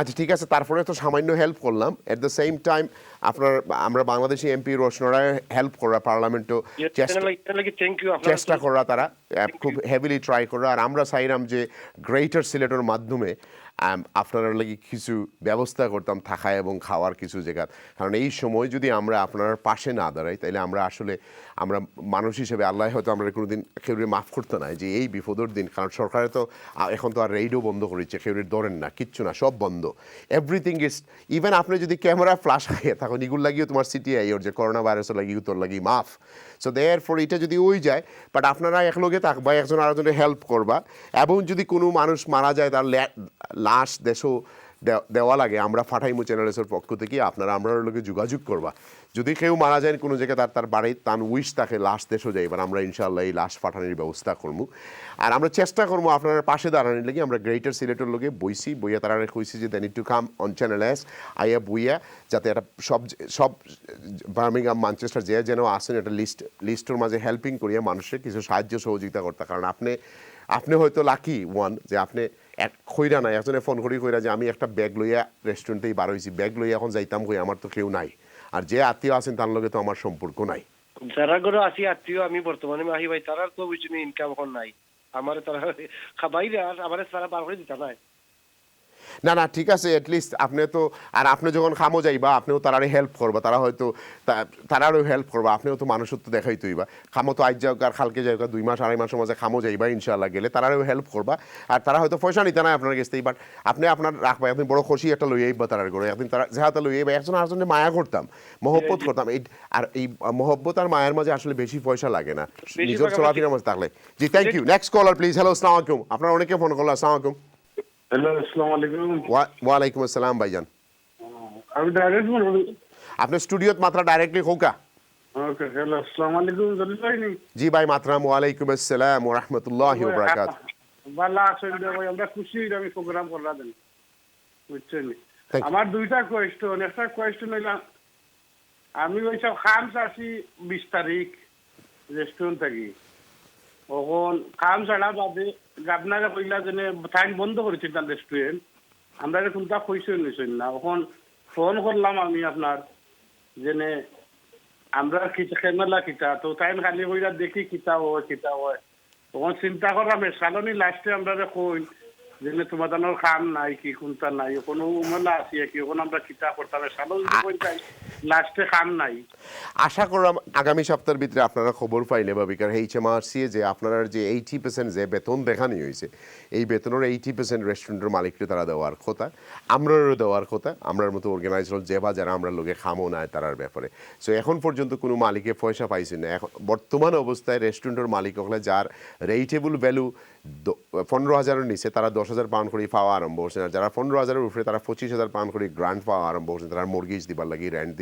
আচ্ছা ঠিক আছে, তারপরে তো সামান্য হেল্প করলাম। এট দ্য সেম টাইম আপনার আমরা বাংলাদেশি এমপি রোশনরা হেল্প করা, পার্লামেন্টও চেষ্টা করা, তারা খুব হেভিলি ট্রাই করা। আর আমরা চাইলাম যে গ্রেটার সিলেটের মাধ্যমে আপনারা লাগি কিছু ব্যবস্থা করতাম থাকা এবং খাওয়ার কিছু জায়গা। কারণ এই সময় যদি আমরা আপনার পাশে না দাঁড়াই তাহলে আমরা আসলে আমরা মানুষ হিসেবে আল্লাহ হয়তো আমরা কোনোদিন কেউ মাফ করতে নাই যে এই বিপদের দিন। কারণ সরকারে তো এখন তো আর রেডিও বন্ধ করেছে, কেউ ধরেন না, কিচ্ছু না, সব বন্ধ, এভরিথিং ইজ। ইভেন আপনি যদি ক্যামেরা ফ্ল্যাশ আগে তখন এগুলো লাগিয়েও তোমার সিটিআই ওর যে করোনা ভাইরাসও লাগিয়ে তোর লাগিয়ে মাফ। সো দেয়ার ফর এটা যদি ওই যায়, বাট আপনারা একলগে থাকবা, একজন আরেকজনের হেল্প করবা। এবং যদি কোনো মানুষ মারা যায় তার লাশ দেশও দেওয়া লাগে, আমরা ফাটাইমু চ্যানেলসের পক্ষ থেকে, আপনারা আমরা লোকে যোগাযোগ করবা। যদি কেউ মারা যায় কোনো জায়গায় তার বাড়ির তার উইশ তাকে লাশ দেশও যায়, এবার আমরা ইনশাআল্লাহ এই লাশ পাঠানোর ব্যবস্থা করবো। আর আমরা চেষ্টা করবো আপনার পাশে দাঁড়ানোর লাগে। আমরা গ্রেটার সিলেটের লোকে বইয়া তারা কইছি যে then to come on channel S আইয়া বইয়া, যাতে একটা সব বার্মিংহাম ম্যানচেস্টার যে যেন আসেন একটা লিস্টের মাঝে হেল্পিং করিয়া মানুষের কিছু সাহায্য সহযোগিতা করতে। কারণ আপনি হয়তো লাকি ওয়ান যে আপনি এক খইরা নাই, একজনে ফোন করি কইরা যে আমি একটা ব্যাগ লইয়া রেস্টুরেন্টেই বার হয়েছি, ব্যাগ লইয়া এখন যাইতাম কই, আমার তো কেউ নাই। আর যে আত্মীয় আছেন তার লগে তো আমার সম্পর্ক নাই। যারা ঘরে আছি আত্মীয়, আমি বর্তমানে মাহি ভাই, তারার তো বুঝিনি ইনকাম এখন নাই। আমার তারা খাবাইরে আর আমার তারা বার করে দিতা নাই। না না ঠিক আছে, অ্যাটলিস্ট আপনি তো, আর আপনি যখন খামো যাইবা আপনিও তারারে হেল্প করবা, তারা হয়তো তারারও হেল্প করবা, আপনিও তো মানুষত্ব দেখাইতই বা। খামো তো আজ যাও আর খালকে যাও, 2 মাস 2.5 মাসের মাঝে খামো যাইবা ইনশাআল্লাহ গেলে, তারারও হেল্প করবা। আর তারা হয়তো পয়সা নিতে নাই আপনার কাছ থেকে, বাট আপনি আপনার রাখবা, আপনি বড় খুশি একটা লই আইবা তারার করে, একদিন তারা যেহাতে লই আইবা, একজন আরেকজনের মায়া করতাম, মহব্বত করতাম। আর এই মহব্বত আর মায়ের মাঝে আসলে বেশি পয়সা লাগে না, নিজের চলাফেরার মাঝে থাকলে। জি thank you. Next caller please. Hello, আসসালামু আলাইকুম। আপনার অনেকে ফোন করলো। আসসালামু আলাইকুম। হ্যালো, আসসালামু আলাইকুম। ওয়ালাইকুম আসসালাম ভাইজান। আমি ডাইরেক্ট বলবো, আপনি স্টুডিওত মাত্রা ডাইরেক্টলি হোকা। ওকে, হ্যালো, আসসালামু আলাইকুম। জলিল ভাই নি? জি ভাই মাতরাম। ওয়ালাইকুম আসসালাম ওয়া রাহমাতুল্লাহি ওয়া বারাকাতুহু। ভালো আছেন ভাই? আমরা খুশি আমি প্রোগ্রাম করলা দেন, বুঝছেন? Thank you. আমার দুইটা কোয়েশ্চন। একটা কোয়েশ্চন হইল, আমি ওইসব খাম চাষি 20 তারিখ রেস্টুরেন্ট থাকি, তখন খাম ছাড়া বাদে আপনারা কইলা যে টাইম বন্ধ করেছি তার রেস্টুরেন্ট, আমরা কোনটা কইছেন নিছেন না। এখন ফোন করলাম আমি আপনার যে আমরা খেমেলা কিতা, তো টাইম খালি কইরা দেখি কিতা হয়। তখন চিন্তা করলাম সালনি লাস্টে আমরা কই যে তোমাদের খাম নাই কি কোনটা নাই, কোনো উমেলা আছে কি, এখন আমরা কিতা করতাম সালন লাস্টে খাম নাই। আশা করলাম আগামী সপ্তাহের ভিতরে আপনারা খবর পাইলে বা বিকার HMRC যে আপনারা যে 80% যে বেতন দেখানি হয়েছে, এই বেতনের 80% রেস্টুরেন্টের মালিককে তারা দেওয়ার কথা, আমরাও দেওয়ার কথা, আমরার মতো অর্গানাইজ হল যে বা যারা আমরা লোকে খামো নাই তারার ব্যাপারে। সো এখন পর্যন্ত কোনো মালিকে পয়সা পাইছে না। এখন বর্তমান অবস্থায় রেস্টুরেন্টের মালিক হলে যার রেটেবল ভ্যালু 15,000-এর নিচে তারা 10,000 পাউন্ড করে পাওয়া আরম্ভ করছে, আর যারা 15,000-এর উপরে তারা 25,000 পাউন্ড করে গ্রান্ট পাওয়া আরম্ভ করছে, তারা মর্গেজ দিবার লাগি, রেন্ট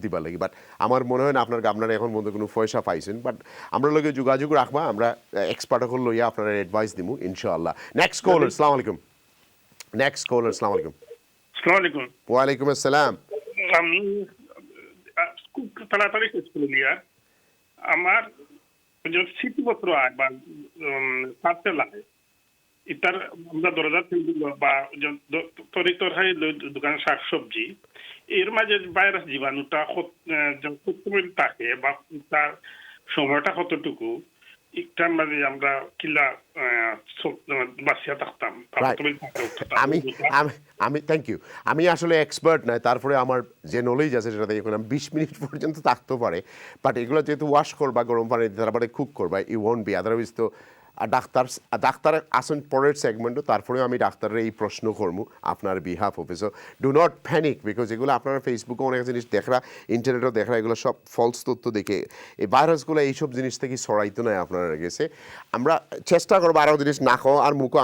দিবার লাগি। বাট আমার মনে হয় না আপনারা এখন পর্যন্ত কোনো পয়সা পাইছেন। বাট আমরা লোকে যোগাযোগ রাখবা, আমরা এক্সপার্ট হল লইয়া আপনারা অ্যাডভাইস দিব ইনশাআল্লাহ। নেক্সট কলার। আসসালামু আলাইকুম। নেক্সট কলার। আসসালামু আলাইকুম। আসসালামু আলাইকুম। ওয়ালাইকুম আসসালাম। আমি খুব তাড়াতাড়ি শেষ করে নিয়া আমার স্মৃতিপত্র আয় বা পার্সেল আয়, ইতার আমরা দরজা বা তরকারি দোকান শাকসবজি, এর মাঝে ভাইরাস জীবাণুটা থাকে বা তার সময়টা কতটুকু, একটার মাঝে আমরা কিলা বাঁচিয়া থাকতাম। আমি থ্যাংক ইউ। আমি আসলে এক্সপার্ট নাই, তারপরে আমার যে নলেজ আছে সেটা থেকে 20 মিনিট পর্যন্ত থাকতে পারে। বাট এগুলো যেহেতু ওয়াশ করবা, গরম পানি তারপরে কুক করবা, ইউ ওয়ন্ট বি আদারওয়াইজ। তো ডাক্তার আসেন পরের সেগমেন্টও, তারপরেও আমি ডাক্তারের এই প্রশ্ন করবো আপনার বিহাফ অফে। So do not panic, because এগুলো আপনারা ফেসবুকে অনেক জিনিস দেখরা, ইন্টারনেটেও দেখরা, এগুলো সব ফলস তথ্য দেখে এই ভাইরাসগুলো এইসব জিনিস থেকে ছড়াইতো না আপনারা গেছে। আমরা চেষ্টা করবো আরও জিনিস না খাওয়া আর মুখও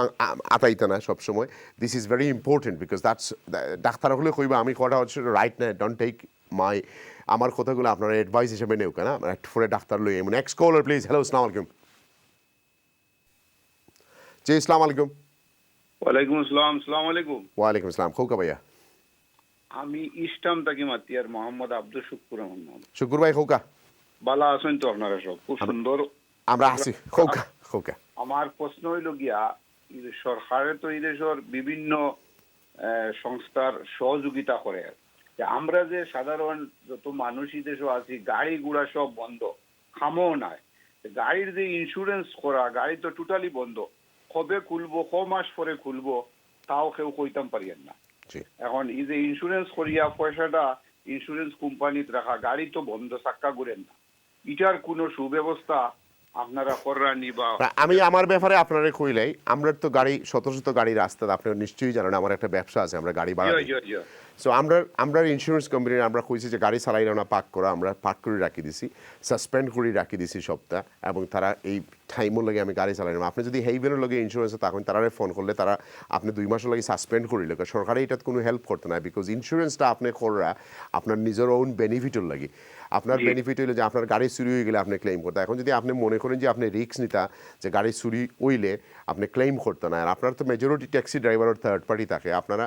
আতাইতে না সবসময়। This is very important, because that's doctor হলে কইবা আমি কটা হচ্ছে রাইট না, ডোন্ট টেক আমার কথাগুলো আপনারা অ্যাডভাইস হিসেবে নেও কেনা ফোরে ডাক্তার লই। Next caller please. হ্যালো, আসসালামু আলাইকুম। জি আসসালামু আলাইকুম। ওয়ালাইকুম আসসালাম। আসসালামু আলাইকুম। ওয়ালাইকুম আসসালাম। খোকা ভাইয়া, আমি ইস্টাম থেকে মাতিয়ার মোহাম্মদ আব্দুল শুকুর রহমান। শুকুর ভাই খোকা। বালা আছেন তো আপনারা সব খুব সুন্দর আমরা আছি খোকা খোকা আমার প্রশ্ন হইল গিয়া সরকারে তো এই দেশের বিভিন্ন সংস্থার সহযোগিতা করে যে আমরা যে সাধারণ যত মানুষ এই দেশে আছি গাড়ি ঘোড়া সব বন্ধ খামও নাই গাড়ির যে ইন্স্যুরেন্স করা গাড়ি তো টোটালি বন্ধ কবে খুলবো ক মাস পরে খুলবো তাও কেউ কইতাম পারিয়েন না এখন এই যে ইন্স্যুরেন্স করিয়া পয়সাটা ইন্স্যুরেন্স কোম্পানিতে রাখা গাড়ি তো বন্ধ চাক্কা ঘুরেন না এটার কোনো সুব্যবস্থা আপনারা করানি বা আমি আমার ব্যাপারে আপনারা কইলাই আমরা তো গাড়ি শত শত গাড়ি রাস্তাতে আপনি নিশ্চয়ই জানেন আমার একটা ব্যবসা আছে আমরা গাড়ি ভাড়া সো আমরা ইন্স্যুরেন্স কোম্পানির আমরা কইছি যে গাড়ি চালাইলে না পার্ক করা আমরা পার্ক করে রাখি দিছি সাসপেন্ড করে রাখি দিছি সপ্তাহ এবং তারা এই টাইমও লাগে আমি গাড়ি চালাই না আপনি যদি হেইভেনের লগে ইন্স্যুরেন্স তখন তারা ফোন করলে তারা আপনি 2 মাসের লাগে সাসপেন্ড করিলে সরকারে এটাতে কোনো হেল্প করতে না বিকজ ইন্স্যুরেন্সটা আপনি করা আপনার নিজের ওন বেনিফিটের লাগে আপনার বেনিফিট হইলে যে আপনার গাড়ি চুরি হয়ে গেলে আপনি ক্লেম করতে এখন যদি আপনি মনে করেন যে আপনি রিস্ক নিতা যে গাড়ি চুরি হইলে আপনি ক্লেম করতে না আর আপনার তো majority taxi driver third party থাকে আপনারা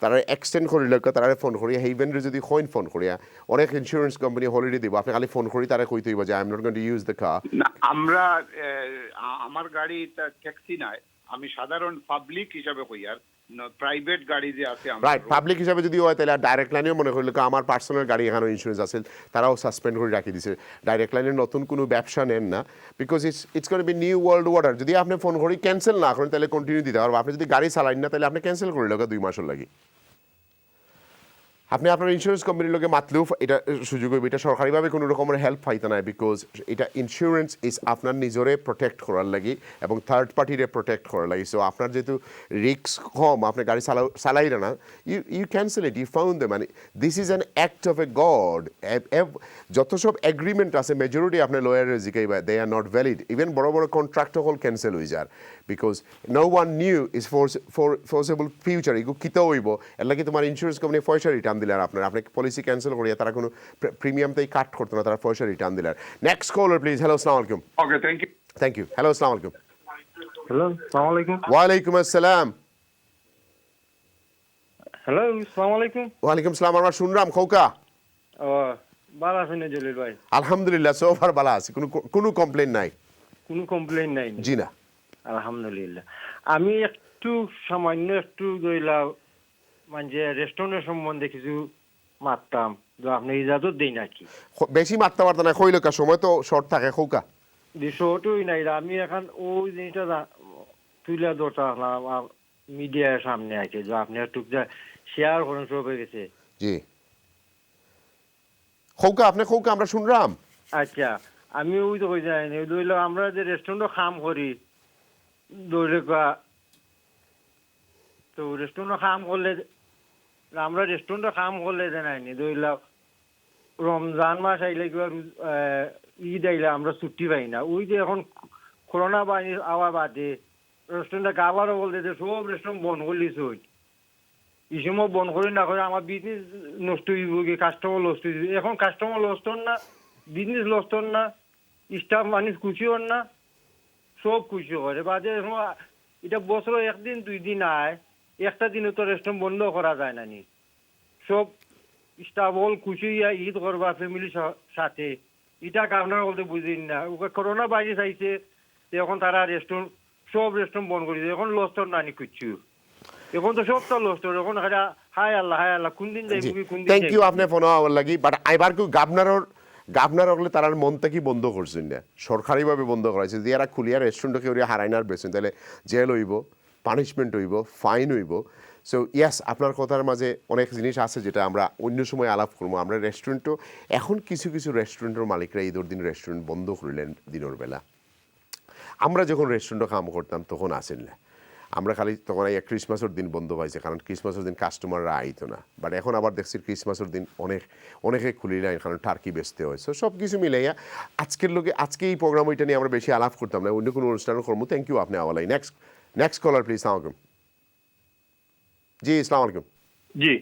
তারা এক্সটেন্ড করিলে তারা ফোন করিয়া হেইভেনের যদি কইন ফোন করিয়া অনেক ইন্স্যুরেন্স কোম্পানি হলিডে দিব আপনি খালি ফোন করি তারা কইতে হইব যে I am not going to use the car আমরা আমার গাড়ি ট্যাক্সি নাই আমি সাধারণ পাবলিক হিসাবে কই আর প্রাইভেট গাড়ি যে আছে রাইট পাবলিক হিসাবে যদি হয় তাহলে ডাইরেক্ট লাইনেও মনে করলে আমার পার্সোনাল গাড়ি এখানে ইন্স্যুরেন্স আছে তারাও সাসপেন্ড করে রাখি দিছে ডাইরেক্ট লাইনের নতুন কোনো ব্যবসা নেন না because it's gonna be new world order যদি আপনি ফোন করি ক্যান্সেল না করেন তাহলে কন্টিনিউ দিতে পারবো আপনি যদি গাড়ি চালাইন না তাহলে আপনি ক্যান্সেল করে লোক 2 মাসের লাগে আপনি আপনার ইন্স্যুরেন্স কোম্পানির লোকে মাতলেও এটা সুযোগ হইবে এটা সরকারিভাবে কোনো রকমের হেল্প পাইতে না বিকজ এটা ইন্স্যুরেন্স ইজ আপনার নিজরে প্রোটেক্ট করার লাগি এবং থার্ড পার্টিরে প্রোটেক্ট করার লাগি সো আপনার যেহেতু রিস্ক কম আপনি গাড়ি চালাই না you cancel it you found the মানে this is an act of a God যত সব এগ্রিমেন্ট আছে মেজরিটি আপনার লয়ারের জিকাইবা they are not valid even বড় বড় কন্ট্রাক্ট হল ক্যান্সেল হয়ে যার because no one knew is foreseeable future এগুলো কিতা হইব এর লাগে তোমার ইন্স্যুরেন্স কোম্পানি পয়সা রিটার্ন দিলে আর আপনার আপনি পলিসি ক্যান্সেল করিয়া তারা কোনো প্রিমিয়ামটাই কাট করতো না তারা পয়সা রিটার্ন দিলে নেক্সট কলার প্লিজ হ্যালো আসসালামু আলাইকুম ওকে থ্যাংক ইউ হ্যালো আসসালামু আলাইকুম হ্যালো আসসালামু আলাইকুম ওয়ালাইকুম আসসালাম হ্যালো আসসালামু আলাইকুম ওয়ালাইকুম আসসালাম আমরা শুনলাম খোকা ও ভালো আছেন জলিল ভাই আলহামদুলিল্লাহ সোফার ভালো আছে কোনো কমপ্লেইন নাই কোনো কমপ্লেইন নাই জি না আলহামদুলিল্লাহ আমি একটু সামান্য একটু দইলা মানে রেস্টুরেন্টের সম্বন্ধে কিছু মারতাম যে আপনি ইজাজত দেই নাকি বেশি মারতে পারতো না কইলো কা সময় তো শর্ট থাকে খোকা বিষয়টাই নাই আমি এখন ওই জিনিসটা তুলে ধরতাম মিডিয়ার সামনে আছে যে আপনি একটু শেয়ার করেন সব হয়ে গেছে জি খোকা আপনি খোকা আমরা শুনলাম আচ্ছা আমি ওই তো কই যাই দইল আমরা যে রেস্টুরেন্টে কাম করি দইলে তো রেস্টুরেন্টে কাম করলে আমরা রেস্টুরেন্টে কাম করলে জানাইনি দইলা রমজান মাস আইলে ঈদ আইলে আমরা ছুটি পাই না ওই যে এখন করোনা বাহিনী আওয়া বাদে রেস্টুরেন্টে গাবারও বলতে যে সব রেস্টুরেন্ট বন্ধ করলিস এই সময় বন্ধ করে না করে আমার বিজনেস নষ্ট হইব কি কাস্টমার লস হইব এখন কাস্টমার লস হন না বিজনেস লস হন না স্টাফ মানুষ খুশি হন না সব খুশি করে বাদে এটা বছর একদিন 2 দিন আয় একটা দিনে তো রেস্টুরেন্ট বন্ধ করা যায় না নি সব স্টাফ হল খুশি ঈদ করবা ফ্যামিলির সাথে এটা আপনারা বলতে বুঝিন না করোনা ভাইরাস আইছে এখন তারা রেস্টুরেন্ট সব রেস্টুরেন্ট বন্ধ করে এখন লস তো নানি কিচ্ছু এখন তো সব তো লস তো এখন হায় আল্লাহ কোন দিন যাইব কোন দিন থ্যাংক ইউ আপনি ফোন হওয়ার লাগি বাট আইবার কো গাবনার হলে তারার মনটা কি বন্ধ করছেন না সরকারিভাবে বন্ধ করাইছে যে এরা খুলিয়া রেস্টুরেন্টকে ওরা হারাইনার বেছেন তাহলে জেল হইব পানিশমেন্ট হইব ফাইন হইব সো ইয়াস আপনার কথার মাঝে অনেক জিনিস আছে যেটা আমরা অন্য সময় আলাপ করবো আমরা রেস্টুরেন্টও এখন কিছু রেস্টুরেন্টের মালিকরা ঈদের দিন রেস্টুরেন্ট বন্ধ করলেন দিনের বেলা আমরা যখন রেস্টুরেন্টে কাম করতাম তখন আসেন না আমরা খালি তখন এই ক্রিসমাসের দিন বন্ধ পাইছে কারণ ক্রিসমাসের দিন কাস্টমাররা আইতো না বাট এখন আবার দেখছি ক্রিসমাসের দিন অনেকে খুলি নাই কারণ টার্কি বেচতে হয় সো সব কিছু মিলাইয়া আজকে এই প্রোগ্রাম ওইটা নিয়ে আমরা বেশি আলাপ করতাম না অন্য কোনো অনুষ্ঠানও করবো থ্যাংক ইউ আপনি আওয়ালাই নেক্সট কলার প্লিজ সালামালাইকুম জি আসসালামালাইকুম জি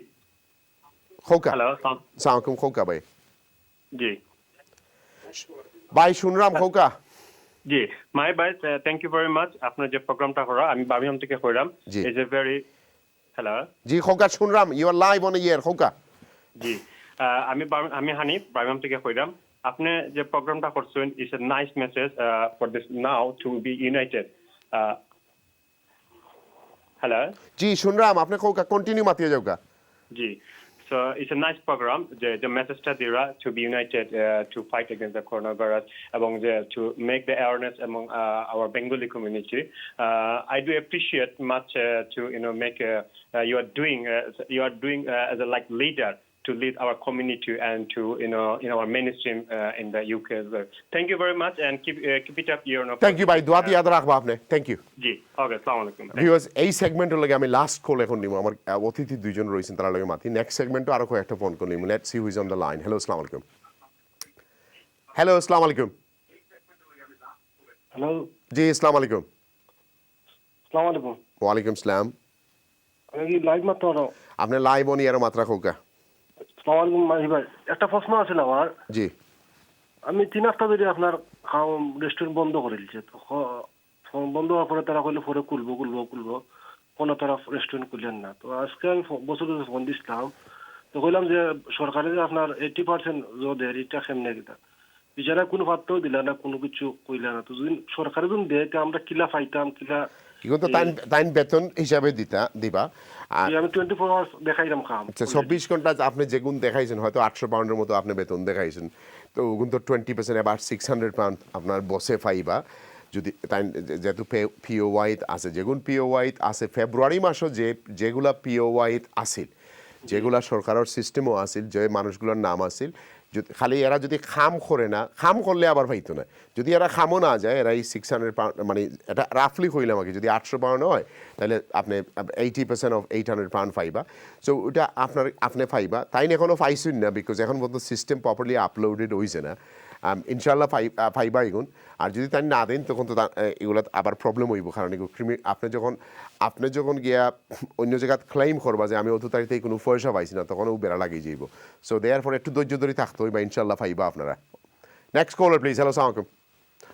খোকা হ্যালো সালামালাইকুম খোকা ভাই জি ভাই শুনলাম খোকা জি মাই ভাই থ্যাংক ইউ ভেরি মাচ আপনার যে প্রোগ্রামটা করা আমি বাবিহাম থেকে কইরাম ইজ এ ভেরি হ্যালো জি খোকা শুনলাম ইউ আর লাইভ অন ইয়ার খোকা জি আমি হানিফ বাবিহাম থেকে কইরাম আপনি যে প্রোগ্রামটা করছেন is a nice message for this now to be united. Hello. জি শুন রাম আপনি কন্টিনিউ মাতিয়ে যাও কা জি so it's a nice program the message টা দিরা to be united to fight against the coronavirus এবং to make the awareness among our Bengali community. I do appreciate much to make you are doing as a like leader to lead our community and to in our mainstream in the UK as well. Thank you very much and keep it up your Thank you ভাই দোয়া দিয়ে ইয়াদ রাখবা আপনি thank you জি ওকে আসসালামু আলাইকুম viewers এই সেগমেন্টের লাগে আমি লাস্ট কল এখন নিব আমার অতিথি দুইজন রয়েছেন তার লাগে মাতি নেক্সট সেগমেন্টে আরো কয়েকটা ফোন কল নিব let's see who is on the line hello আসসালামু আলাইকুম হ্যালো আসসালামু আলাইকুম হ্যালো জি আসসালামু আলাইকুম আসসালামু আলাইকুম ওয়া আলাইকুম সালাম আমি লাইভ মাত্র আপনি লাইভ অন ইয়ার মাত্রা খোকা আসসালামু আলাইকুম মাহি ভাই একটা প্রশ্ন আছিল আমার জি আমি 3 সপ্তাহ ধরে আপনার রেস্টুরেন্ট বন্ধ করে দিয়েছে তো বন্ধ হওয়ার পরে তারা কইলো পরে খুলবো কোনো তারা রেস্টুরেন্ট খুললেন না তো আজকে আমি বছর ফোন দিছিলাম তো কইলাম যে সরকারে যে আপনার 80% জো দেয় এটা কেমনে কিটা বিচারা কোনো পাত্রও দিলা না কোনো কিছু কইলা না তো যদি সরকারে যদি দেয় তো আমরা কিলা পাইতাম কিলা কি কিন্তু তাইন বেতন হিসাবে দিবা আমি 24 আওয়ার্স দেখাইলাম কাম আচ্ছা 24 ঘন্টা আপনি যেগুন দেখাইছেন হয়তো 800 পাউন্ডের মতো আপনি বেতন দেখাইছেন তো ওগুন তো 20% অ্যাবাউট 600 পাউন্ড আপনার বসে পাইবা যদি তাই যেহেতু পিওওয়াইত আছে যেগুন পিওওয়াইত আছে ফেব্রুয়ারি মাসও যেগুলা পিওওয়াইত আছিল যেগুলা সরকারের সিস্টেমও আছিল যে মানুষগুলোর নাম আছিল খালি এরা যদি খাম করলে আবার পাইতো না যদি এরা খামও না যায় এরা এই 600 পাউন্ড মানে এটা রাফলি কইলাম আগে যদি 800 পাউন্ড হয় তাহলে আপনি 80% অফ 800 পাউন্ড পাইবা সো ওটা আপনি পাইবা তাই এখনও পাইছেন না বিকজ এখন পর্যন্ত সিস্টেম প্রপারলি আপলোডেড হয়েছে না ইনশাল্লাহ পাইবা এগুন আর যদি তাই না দেন তখন তো এগুলো আবার প্রবলেম হইব কারণ এগুলো আপনি যখন গিয়া অন্য জায়গায় ক্লেইম করবা যে আমি অত তারিখে কোনো পয়সা পাইছি না তখন ও বেড়া লাগিয়ে যাইব সো দেয়ার পর একটু ধৈর্য ধরে থাকতে হইবা ইনশাল্লাহ পাইবা আপনারা নেক্সট কলার প্লিজ হ্যালো সালাম আলাইকুম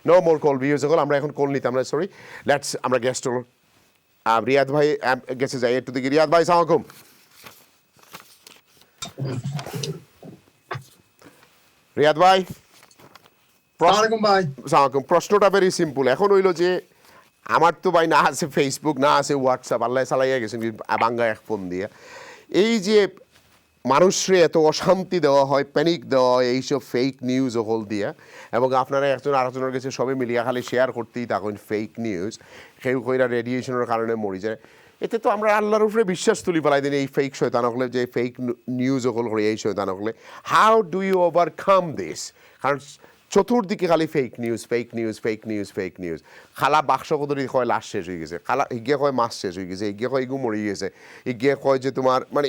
no more call views call আমরা এখন কল নিতাম না সরি লেটস আমরা গেস্ট হল রিয়াদ ভাই গেছে যাই একটু দিকে রিয়াদ ভাই সালাম আলাইকুম রিয়াদ ভাই প্রশ্নটা ভেরি সিম্পল এখন হইল যে আমার তো ভাই না আছে ফেসবুক না আছে হোয়াটসঅ্যাপ আল্লাহ চালাইয়া গেছেন বাঙ্গা এক ফোন দিয়ে এই যে মানুষরে এত অশান্তি দেওয়া হয় প্যানিক দেওয়া হয় এইসব ফেক নিউজ হল দিয়া এবং আপনারা একজন আরেকজনের কাছে সবে মিলিয়া খালি শেয়ার করতেই থাকুন ফেক নিউজ কেউ কইরা রেডিয়েশনের কারণে মরি যায় এতে তো আমরা আল্লাহর উপরে বিশ্বাস তুলি ফেলাই দিন এই ফেক শয়তান হলে যে ফেক নিউজ হল করে এই শয়তান হলে how do you overcome this কারণ চতুর্দিকে খালি ফেক নিউজ খালা বাক্স কদরি কয় লাশ শেষ হয়ে গেছে খালা ইগিয়ে কয় মাছ শেষ হয়ে গেছে ইগিয়ে কয় ইগু মরে গেছে ইগিয়ে কয় যে তোমার মানে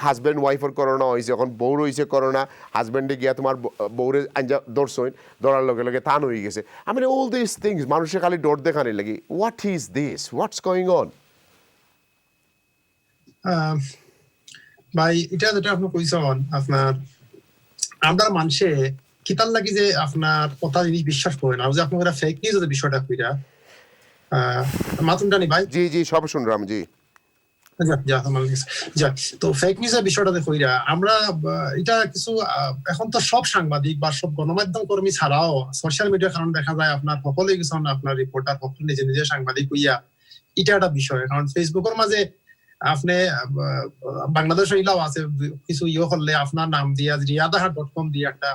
হাজব্যান্ড ওয়াইফের করোনা হয়েছে এখন বউর হয়েছে করোনা হাজব্যান্ডে গিয়া তোমার বউরে আঞ্জা দৌড়ছইন দৌড়ার লগে লগে টান হয়ে গেছে I mean all these things মানুষের খালি ডর দেখানি লাগি what is this what's going on ভাই এটা যেটা আপনি কইছেন আপনার আমরা মানুষে কিতাল লাগি যে আপনার কথা জিনিস বিশ্বাস করেন আর যে আপনারা ফেক নিউজ যে বিষয়টা কইরা মাতুন জানি ভাই জি সব শুনলাম জি তো ফেক নিউজের বিষয়টা কইরা আমরা এটা কিছু এখন তো সব সাংবাদিক বা সব গণমাধ্যম কর্মী ছাড়াও সোশ্যাল মিডিয়ার কারণে দেখা যায় আপনার সকলেই কিছু আপনার রিপোর্টার সকলে নিজে সাংবাদিক হইয়া এটা একটা বিষয় কারণ ফেসবুকের মাঝে আপনি বাংলাদেশের ইলাও আছে কিছু করলে আপনার নাম দিয়া রিয়াদাহাট.com দিয়ে একটা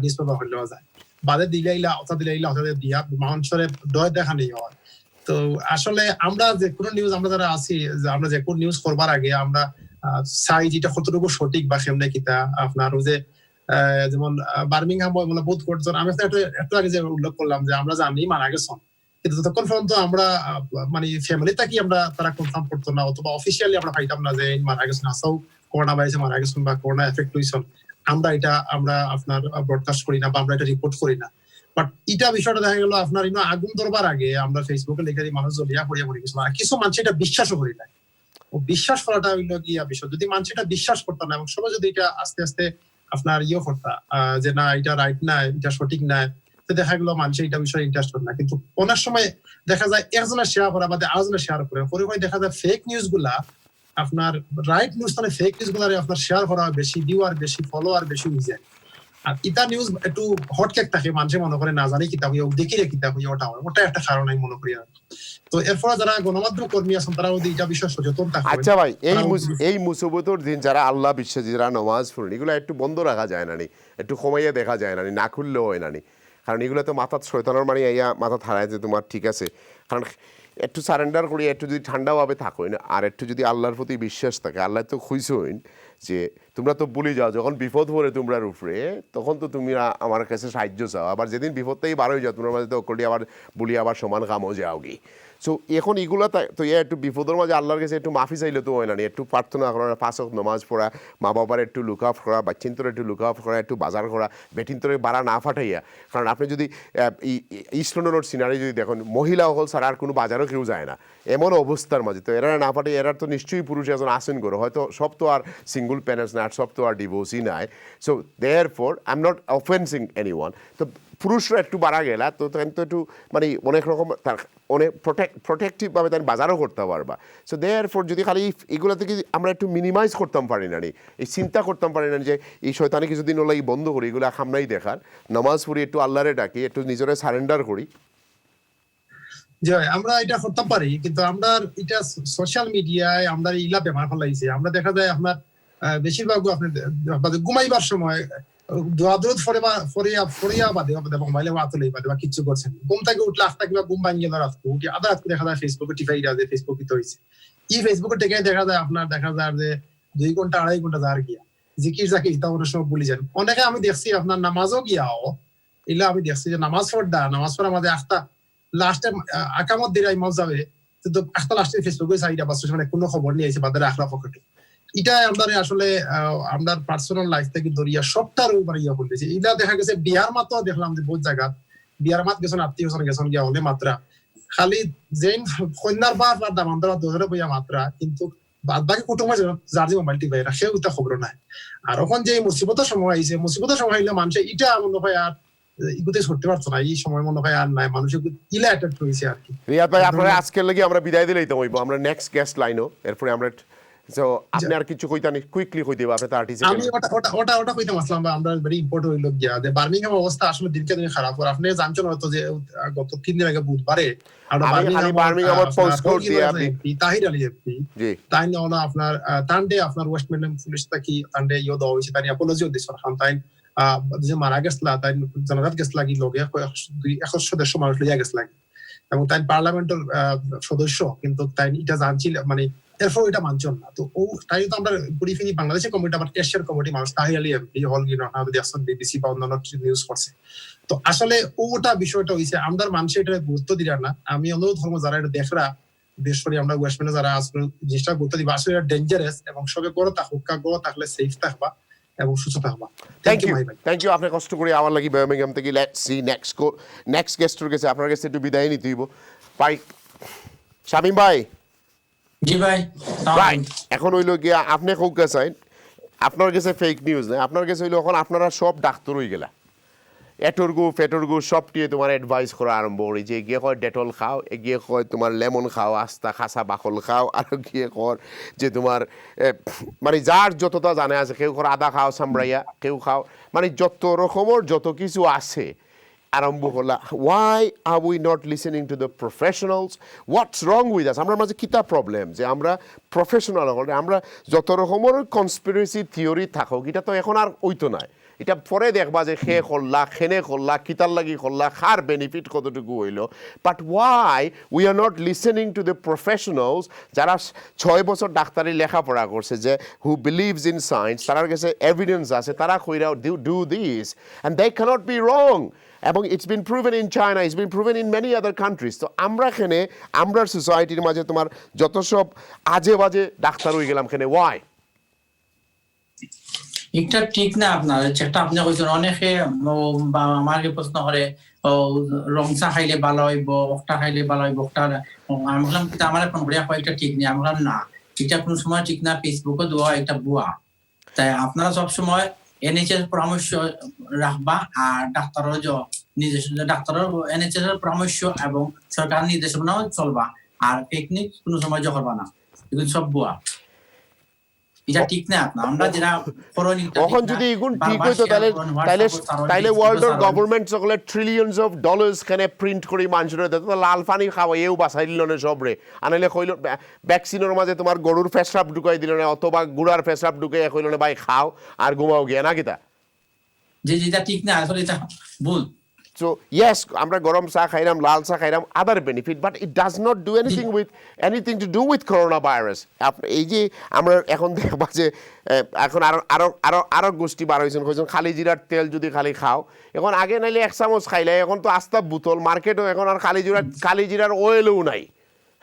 নিউজ পেপার হইলে যায় বাদে দিলাইলা দিয়া মানুষের ডয় দেখা নেই হয় তো আসলে আমরা যে কোনো নিউজ আমরা যারা আছি আমরা যে কোনো নিউজ করবার আগে আমরা চাই যেটা কতটুকু সঠিক বা কেমনে কিতা আপনার যে যেমন বার্মিংহাম বোধ করছেন আমি একটু আগে যে উল্লেখ করলাম যে আমরা জানি মারা গেছেন কিন্তু ততক্ষণ পর্যন্ত আমরা মানে ফ্যামিলি থাকি আমরা তারা কনফার্ম করতো না অথবা অফিসিয়ালি আমরা পাইতাম না যে মারা গেছেন আসাও করোনা ভাইরাসে মারা গেছেন বা করোনা এফেক্ট হয়েছেন আমরা আপনার ব্রডকাস্ট করি না বা আমরা এটা রিপোর্ট করি না বাট এটা বিষয়টা দেখা গেল আপনার আগুন ধরবার আগে আমরা ফেসবুকে লিখে মানুষ জলিয়া পড়িয়া পড়ে গেছিল আর কিছু মানুষ এটা বিশ্বাসও করি না ও বিশ্বাস করাটা হইলো কি বিষয় যদি মানুষ এটা বিশ্বাস করতো না এবং সবাই যদি এটা আস্তে আস্তে আপনার করতা যে না এটা রাইট না এটা সঠিক না তো দেখা গেল মানুষ এটা বিষয়ে ইন্টারেস্ট না কিন্তু অনেক সময় দেখা যায় একজনের শেয়ার করা বাদে আরেকজনের শেয়ার করে দেখা যায় ফেক নিউজ গুলা আপনার রাইট নিউজ মানে ফেক নিউজ গুলা আপনার শেয়ার করা বেশি ভিউ আর বেশি ফলোয়ার বেশি হয়ে যায় আর ইতা নিউজ একটু হট কেক থাকে, মানুষে মনে করে না জানি কিতা হইয়া দেখিলে কিতা হইয়া ওটা একটা কারণ আমি মনে করি। তো এরপর যারা গণমাধ্যম কর্মী আছেন তারা ওদের এটা বিষয়ে সচেতন থাকে। আচ্ছা ভাই, এই মুসিবতর দিন যারা আল্লাহ বিশ্বাসী, যারা নামাজ পড়েন, এগুলো একটু বন্ধ রাখা যায় না নি, একটু কমাইয়া দেখা যায় না নি, না খুললেও হয় না নি? কারণ এগুলো তো মাথা শয়তানের মানে ইয়া মাথা থারায় যে তোমার ঠিক আছে, কারণ একটু সারেন্ডার করি, একটু যদি ঠান্ডাভাবে থাকো আর একটু যদি আল্লাহর প্রতি বিশ্বাস থাকে, আল্লাহ তো খুশি হইন যে তোমরা তো বলি যাও যখন বিপদ পড়ে তোমরার উপরে, তখন তো তুমি আমার কাছে সাহায্য চাও, আবার যেদিন বিপদটাই বার হয়ে যাও তোমার মাঝে তো করি আবার বলি আবার সমান কামও যাও গি। সো এখন এগুলো তো একটু বিপদের মাঝে আল্লাহর কাছে একটু মাফি চাইলে তো হয় না, একটু প্রার্থনা করা, 5 ওয়াক্ত নামাজ পড়া, মা বাবার একটু লুক আপ করা, বাচ্চিন্তরে একটু লুক আপ করা, একটু বাজার করা, বেটিন্তরে বাড়া না ফাটাইয়া। কারণ আপনি যদি ইস্ট লন্ডনের সিনারি যদি দেখুন, মহিলা হল ছাড়া আর কোনো বাজারও কেউ যায় না এমন অবস্থার মাঝে, তো এরা না ফাটাই, এরা তো নিশ্চয়ই পুরুষ একজন আসেন করে, হয়তো সব তো আর সিঙ্গল প্যারেন্টস না, আর সব তো আর ডিভোর্সই নাই। So therefore I am not offending anyone. তো পুরুষরা একটু বাড়া গেলা তো তখন তো একটু মানে অনেক রকম অনেক প্রোটেক্টিভভাবে তাই বাজারও করতে পারবা। সো দেয়ারফর যদি খালি এগুলো থেকে আমরা একটু মিনিমাইজ করতাম পারি না, এই চিন্তা করতাম পারি না যে এই শয়তানি কিছুদিন হলো এই বন্ধ করি, এগুলো সামনেই দেখার, নামাজ পড়ি, একটু আল্লাহরে ডাকি, একটু নিজেরা সারেন্ডার করি। আমরা এটা করতে পারি, কিন্তু আমরা এটা সোশ্যাল মিডিয়ায় আমরা ইলা ব্যবহার ফলাইছি। আমরা দেখা যায় আপনার বেশিরভাগ আপনি ঘুমাইবার সময় দোয়াদরুদ ফরিয়া বাদে মোবাইলে হাতলেই বাদে বা কিছু করছেন, ঘুম থেকে উঠলে আস্তা কিংবা ঘুম ভাঙিয়ে রাত উঠি আধা রাত দেখা যায় ফেসবুকে টিপাই যে ফেসবুক কি হয়েছে, ফেসবুকে টেকে দেখা যায় আপনার দেখা যায় যে 2 ঘন্টা 2.5 ঘন্টা যার গিয়া জিকির জাকির ইতা অনেক সময় ভুলে যান। অনেকে আমি দেখছি আপনার নামাজও গিয়াও এগুলো আমি দেখছি যে নামাজ পড়া আমাদের আস্তা লাস্টে আকামত দিরা ইমাম যাবে কিন্তু আস্তা লাস্টে ফেসবুকে সাইডা বাস মানে কোনো খবর নিয়ে এসে বাদের আখরা পকেটে। এটা আমরা আসলে আমরা পার্সোনাল লাইফ থেকে ধরিয়া সবটার উপরে ইয়া বলতেছি। এটা দেখা গেছে বিহার মাত্র দেখলাম যে বহুত জায়গা বিহার মাত গেছেন, আত্মীয় স্বজন গেছেন গিয়া হলে মাত্রা খালি জেন কন্যার বাপ আর দামান্তরা দোহরে বইয়া মাত্রা, কিন্তু বাদ বাকি কুটুম্ব যার যে মোবাইল টিপাই রাখে ওটা খবর নাই। আর এখন যে মুসিবতের সময় আইছে, মুসিবতের সময় আইলে মানুষ এটা মনে হয় আর ইগুতে ছুটতে পারতো না, এই সময় মনে হয় আর নাই, মানুষ ইলা অ্যাটাক হয়েছে আর কি। রিয়াদ ভাই, আপনারা আজকের লাগি আমরা বিদায় দিলেই তো হইব, আমরা নেক্সট গেস্ট লাইনও এরপরে আমরা। সো আপনি আর কিছু কইতানি কুইকলি কই দিবা আপনি 30 সেকেন্ড। আমি ওটা কইতাম আসলাম, আমরা ভেরি ইম্পর্টেন্ট হইল গিয়া যে বার্মিংহাম অবস্থা আসলে দিনকে দিন খারাপ। আর আপনি জানছেন হয়তো যে গত 3 দিন আগে বুধবারে আমরা বার্মিংহাম পোস্ট কোড দিয়ে আপনি তাহির আলী এফপি জি তাই না আপনার তান্ডে আপনার ওয়েস্ট মিডল্যান্ড পুলিশ থেকে তান্ডে ইও দাও হইছে, তাই অ্যাপোলজি দিছ খান তাই যে মারা গেছলা তাই জানাজাত গেছলা কি লগে 100 সদস্য মানুষ লইয়া গেছলা এবং তাই পার্লামেন্টের সদস্য, কিন্তু তাই এটা জানছিল মানে এরপর এটা মানছেন না। তো ও তাই তো আমরা ব্রিফিং বাংলাদেশের কমিটি আবার এশিয়ার কমিটি মানুষ তাহির আলী এমপি হল গিয়ে দেখছেন বিবিসি বা অন্যান্য নিউজ করছে। তো আসলে ওটা বিষয়টা হইছে আমাদের মানুষ এটা গুরুত্ব দিলাম না। আমি অন্য ধর্ম যারা এটা দেখরা বিশেষ করে আমরা ওয়েস্টম্যানে যারা আসলে জিনিসটা গুরুত্ব দিবা, আসলে এটা ডেঞ্জারাস এবং সবে গড় থাকলে সেফ থাকবা এবং সুস্থ থাকবা। থ্যাংক ইউ আপনি কষ্ট করে আমার লাগি বার্মিংহাম থেকে। লেটস সি নেক্সট গেস্টের কাছে আপনার কাছে একটু বিদায় নিতে হইব। পাই শামিম ভাই। জি ভাই, রাইট, এখন হইল গিয়া আপনি কোক চাই আপনার কাছে ফেক নিউজ নাই, আপনার কাছে হইলো এখন আপনারা সব ডাক্তার হয়ে গেলা, ফেটরগু সবটিয়ে তোমার অ্যাডভাইস করা আরম্ভ করি যে গিয়ে কয় ডেটল খাও, এগিয়ে কয় তোমার লেমন খাও, আস্তা খাসা বাকল খাও, আর গিয়ে কর যে তোমার মানে যার যতটা জানে আছে, কেউ কর আদা খাও সামরাইয়া, কেউ খাও, মানে যত রকমের যত কিছু আছে আরম্ভ করলা। Why are we not listening to the professionals? What's wrong with us? আমরা মাঝে কিতা প্রবলেম যে আমরা প্রফেশনাল আমরা যত রকমের কনস্পিরেসি থিওরি থাকো, এটা তো এখন আর ওইতো নাই। এটা পরে দেখবা যে খে করলা, খেনে করলা, কিতার লাগি করলা, খার বেনিফিট কতটুকু হইল। But why we are not listening to the professionals যারা 6 বছর ডাক্তারি লেখাপড়া করছে, যে হু বিলিভস ইন সায়েন্স, তার কাছে এভিডেন্স আছে, তারা কইরা do this and they can't be wrong. এবং it's been proven in China, it's been proven in many other countries. তো আমরা এখানে আমরা সোসাইটির মাঝে তোমার যত সব আজে বাজে ডাক্তার হয়ে গেলাম এখানে, ওয়াই? এটা ঠিক না আপনার যেটা আপনি কইছেন। অনেকে আমাকে প্রশ্ন করে রংচা খাইলে ভালো হইব, একটা খাইলে ভালো হইব, একটা আমি বললাম আমার এখন ঘুরিয়া কয়েকটা ঠিক নেই। আমি বললাম না, এটা কোনো সময় ঠিক না, ফেসবুকে দেওয়া একটা ভুয়া। তাই আপনারা সবসময় NHS পরামর্শ রাখবা, আর ডাক্তারও নিজস্ব ডাক্তারের NHS এর পরামর্শ এবং সরকার নির্দেশনাও চলবা, আর টেকনিক কোনো সময় করবা না, এগুলো সব ভুয়া। এটা ঠিক না আপনার আমরা যারা করণীয় এখন যদি এগুন ঠিক হইতো তাহলে ওয়ার্ল্ডের গভর্নমেন্ট সকলে ট্রিলিয়নস অফ ডলার্স খানে প্রিন্ট করে মানুষের দিত লাল পানি খাওয়া এও বাঁচাই দিল না সবরে আনাইলে কইল ভ্যাকসিনের মাঝে তোমার গরুর ফেসরাপ ঢুকাই দিল না অথবা গুড়ার ফেসরাপ ঢুকাই কইল না ভাই খাও আর ঘুমাও গিয়া না কিতা যে যেটা ঠিক না আসলে এটা ভুল So yes, আমরা গরম চা খাইলাম লাল চা খাইলাম other benefit but it does not do anything to do with coronavirus. এই যে আমরা এখন দেখবা যে এখন আরো গোষ্ঠী বার হয়েছেন কইছেন খালি জিরার তেল যদি খালি খাও এখন আগে নাইলে 1 চামচ খাইলে এখন তো আস্তা বোতল মার্কেটও এখন আর খালি জিরার অয়েলও নাই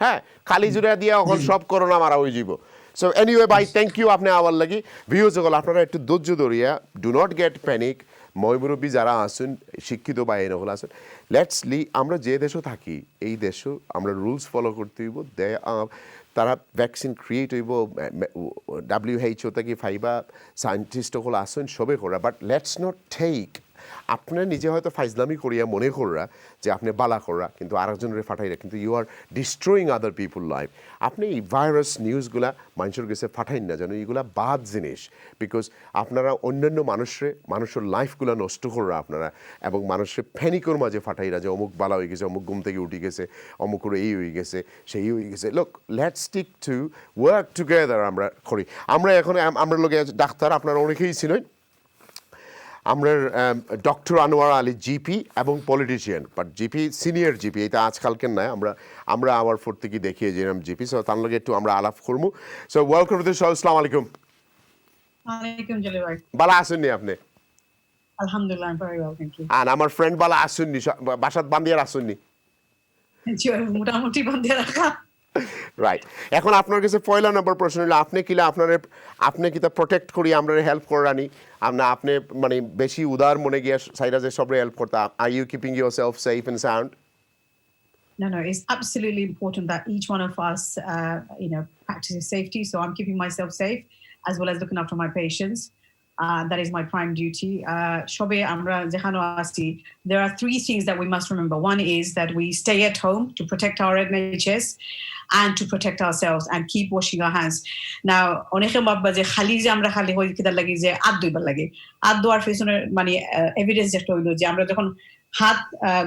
হ্যাঁ খালি জিরা দিয়ে এখন সব করোনা মারা হয়ে যাব So anyway bye thank you আপনি আবার লাগি ভিউজ সকল আপনারা একটু ধৈর্য ধরিয়া do not get panic ময়মুরব্বী যারা আসুন শিক্ষিত বা এরকম আসুন আমরা যে দেশও থাকি এই দেশও আমরা রুলস ফলো করতে হইব তারা ভ্যাকসিন ক্রিয়েট হইব WHO থেকে ফাইবা সায়েন্টিস্ট সকল আসুন সবে করা বাট লেটস নট টেক আপনার নিজে হয়তো ফাইজলামি করিয়া মনে কররা যে আপনি বালা কররা কিন্তু আরেকজনের ফাটাইরা কিন্তু you are destroying other people life আপনি এই ভাইরাস নিউজগুলা মানুষের কাছে ফাটাইন না যেন এগুলা বাদ জিনিস বিকজ আপনারা অন্যান্য মানুষের লাইফগুলা নষ্ট কররা আপনারা এবং মানুষের প্যানিকর মাঝে ফাটাইরা যে অমুক বালা হয়ে গেছে অমুক ঘুম থেকে উঠে গেছে অমুকের এই হয়ে গেছে সেই হয়ে গেছে লোক let's stick to work together আমরা করি আমরা এখন আমরা লোকে ডাক্তার আপনারা অনেকেই ছিলেন আমরা ডক্টর আনোয়ার আলী জিপি এবং politician but GP senior GP এটা আজকালকের নয় আমরা আবার ফোর থেকে দেখিয়ে যেলাম জিপি সো তার লগে একটু আমরা আলাপ করবো so welcome to the show আসসালামু আলাইকুম ওয়ালাইকুম জালিল ভাই বালা আসুননি আপনি আলহামদুলিল্লাহ I am very well thank you আর আমার ফ্রেন্ড বালা আসুননি বাসাত বান্দিয়ার আসুননি মোটামুটি বান্দিয়া রাখা রাইট এখন আপনার কাছে পয়লা নম্বর প্রশ্ন হলো আপনি কি তা প্রোটেক্ট করি আমরা হেল্প করানি আপনি মানে বেশি উদার মনে গিয়া সাইডা যে সবরে হেল্প করতা are you keeping yourself safe and sound No, it's absolutely important that each one of us, practices safety. So I'm keeping myself safe as well as looking after my patients. That is my prime duty. Shobe amra jehano asti. There are 3 things that we must remember. One is that we stay at home to protect our NHS and to protect ourselves and keep washing our hands. Now, oneke mabba je khali je amra khali hoy kidar lagi je ad duibar lage. Ad doar পেছনে মানে evidence যেটা হইলো যে আমরা যখন হাত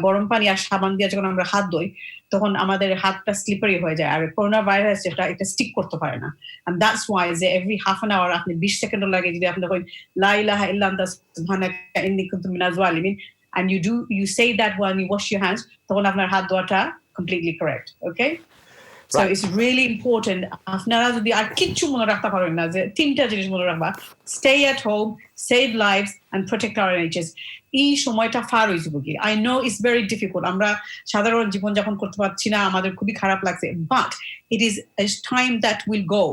গরম পানি আর সাবান দিয়ে যখন আমরা হাত ধুই তখন আমাদের হাতটা স্লিপারি হয়ে যায় আর করোনা ভাইরাস যেটা এটা স্টিক করতে পারে না and that's why যে every half an hour আপনি 20 সেকেন্ড লাগে যদি আপনি কই লা ইলাহা ইল্লা আনতা সুবহানাকা ইন্নী কুনতু মিনাজ জালিমিন and you say that when you wash your hands তখন আপনার হাত ধোয়াটা completely correct okay so it's really important আপনারা যদি আর কিছু মনে রাখতে পারেন না যে 3টা জিনিস মনে রাখবা stay at home save lives and protect our NHS এই সময়টা ফার হয়ে যাবে কি I know it's very difficult আমরা সাধারণ জীবন যাপন করতে পারছি না আমাদের খুবই খারাপ লাগছে but it is a time that will go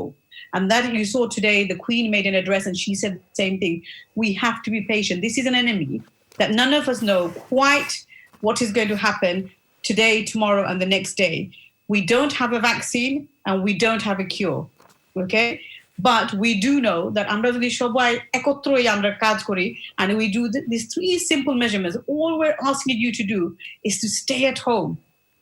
and that you saw today the Queen made an address and she said the same thing we have to be patient this is an enemy that none of us know quite what is going to happen today tomorrow and the next day we don't have a vaccine and we don't have a cure okay but we do know that আমরা যদি সবাই একত্রই আমরা কাজ করি and we do these 3 simple measurements all we're asking you to do is to stay at home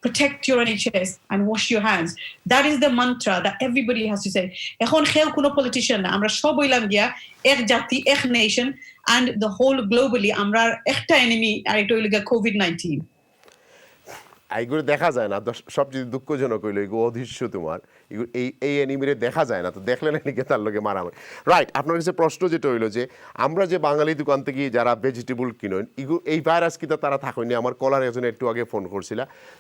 protect your NHS and wash your hands that is the mantra that everybody has to say এখন খেল কোনো politician না আমরা সব হইলাম গিয়া এক জাতি এক nation and the whole globally আমরা একটা enemy আর এটা হইল গিয়া COVID-19 এইগুলো দেখা যায় না সবচেয়ে দুঃখজনক হইলো এগুলো অদৃশ্য তোমার এই অ্যানিমিরে দেখা যায় না তো দেখলে না নাকি তার লোকে মারামারি রাইট আপনার কাছে প্রশ্ন যেটা হইলো যে আমরা যে বাঙালি দোকান থেকে যারা ভেজিটেবল কিনেন এই ভাইরাস কিতা তারা থাকেনি আমার কলার একজন একটু আগে ফোন করছিল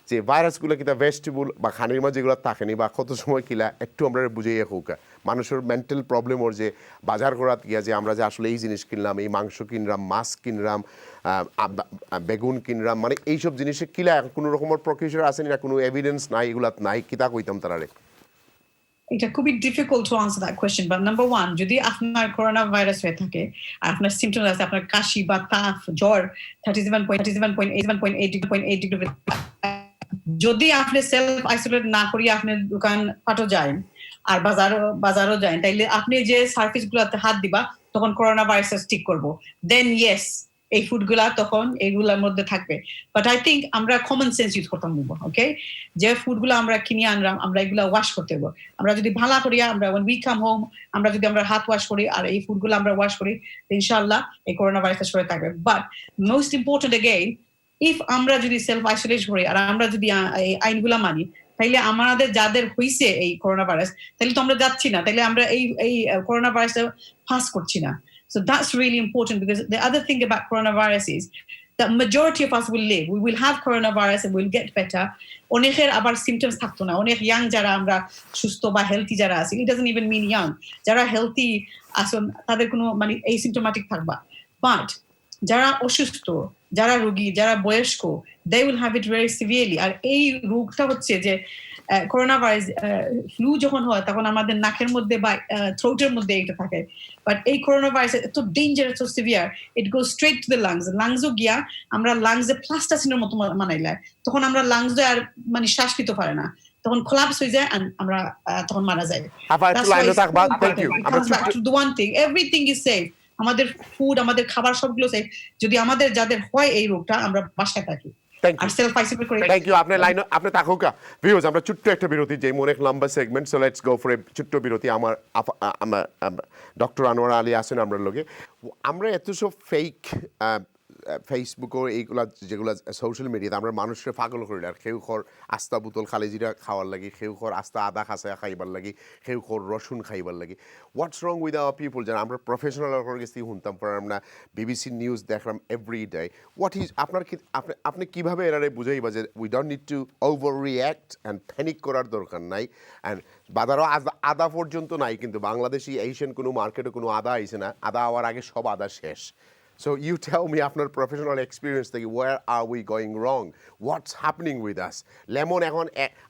যে ভাইরাসগুলো কিতা ভেজিটেবল বা খানির মাঝে যেগুলো থাকেনি বা কত সময় কিলা একটু আমরা বুঝাইয়া হোকা মানুষের মেন্টাল প্রবলেম ওর যে বাজার করাত গিয়া যে আমরা যে আসলে এই জিনিস কিনলাম এই মাংস কিনলাম মাছ কিনলাম বেগুন কিনলাম মানে এইসব জিনিসে কিলা কোনো রকমের প্রকিউশন আছে না কোনো এভিডেন্স নাই এগুলাত নাই কিতা কইতাম তারারে এটা খুবই difficult to answer that question but number 1 যদি আপনার করোনা ভাইরাস হয়ে থাকে আর আপনার সিম্পটমস আছে আপনার কাশি বা কাফ জ্বর 37.8 ডিগ্রি যদি আপনি সেলফ আইসোলেট না করি আপনি দোকান পাটো যায় আর বাজারও যায় তাইলে আপনি যে সার্ফেস গুলোতে হাত দিবা তখন করোনা ভাইরাস স্টিক করব then yes এই ফুডগুলা তখন এইগুলোর মধ্যে থাকবে। বাট আই থিঙ্ক আমরা কমন সেন্স ইউজ করতাম নিব, ওকে? যে ফুডগুলো আমরা কিনে আনলাম, আমরা এগুলো ওয়াশ করতে হবে। আমরা যদি ভালো করি, আমরা when we come home, আমরা যদি আমরা হাত ওয়াশ করি আর এই ফুডগুলো আমরা ওয়াশ করি, ইনশাআল্লাহ এই করোনা ভাইরাসটা সরে থাকবে। But most important again, if আমরা যদি সেলফ আইসোলেট করি আর আমরা যদি এই আইনগুলো মানি, তাইলে আমাদের যাদের হইছে এই করোনা ভাইরাস, তাহলে তো আমরা যাচ্ছি না, তাইলে আমরা এই করোনা ভাইরাসটা পাস করছি না। So that's really important, because the other thing about coronavirus is that majority of us will live. We will have coronavirus and we'll get better. অনেকের আবার symptoms থাকতো না। অনেক young যারা আমরা সুস্থ বা healthy যারা আছি, it doesn't even mean young, যারা healthy আসুন তাদের কোনো মানে asymptomatic থাকবা। But যারা অসুস্থ, যারা রোগী, যারা বয়স্ক, they will have it very severely. আর এই রোগটা হচ্ছে যে করোনা ভাইরাস ফ্লু যখন হয় তখন আমাদের নাকের মধ্যে বা থ্রোটের মধ্যে এটা থাকে, বাট এই করোনা ভাইরাস এত ডেঞ্জারাস, এত severe, it goes straight to the lungs. লাংসও গিয়া আমরা লাংসে প্লাস্টাসিনের মতো মানাইলা, তখন আমরা লাংসে আর মানে শ্বাস নিতে পারে না, তখন কোলাপস হয়ে যায় and আমরা তখন মারা যাই। The one thing, everything is safe. আমাদের ফুড, আমাদের খাবার সবগুলো সেফ, যদি আমাদের যাদের হয় এই রোগটা আমরা বাসায় থাকি। Thank you. আপনি থাকুকা ভিউজ, আমরা ছোট্ট একটা বিরতি, যে অনেক লম্বা segment, so let's go for a ছোট্ট বিরতি। আমার ডক্টর আনোয়ার আলী আছেন আমরা লগে। আমরা এত সব ফেক ফেসবুক ও এইগুলা যেগুলো সোশ্যাল মিডিয়াতে আমরা মানুষের পাগল করি, আর কেউ খর আস্তা বোতল খালি জিরা খাওয়ার লাগি, কেউ খর আস্তা আদা খাসা খাইবার লাগি, কেউ খর রসুন খাইবার লাগি। হোয়াটস রং উইথ আওয়ার পিপল? যেন আমরা প্রফেশনাল কাছে শুনতাম, পর আমরা বিবিসি নিউজ দেখলাম এভরি ডে। হোয়াট ইজ আপনার কি আপনি কীভাবে এরারে বুঝাইবা যে we don't need two over react and panic করার দরকার নাই? অ্যান্ড বাজারও আদা পর্যন্ত নাই, কিন্তু বাংলাদেশি এশিয়ান কোনো মার্কেটে কোনো আদা আইছে না, আদা হওয়ার আগে সব আদা শেষ। So you tell me, আপনার professional experience থেকে, where are we going wrong? What's happening with us? Lemon এখন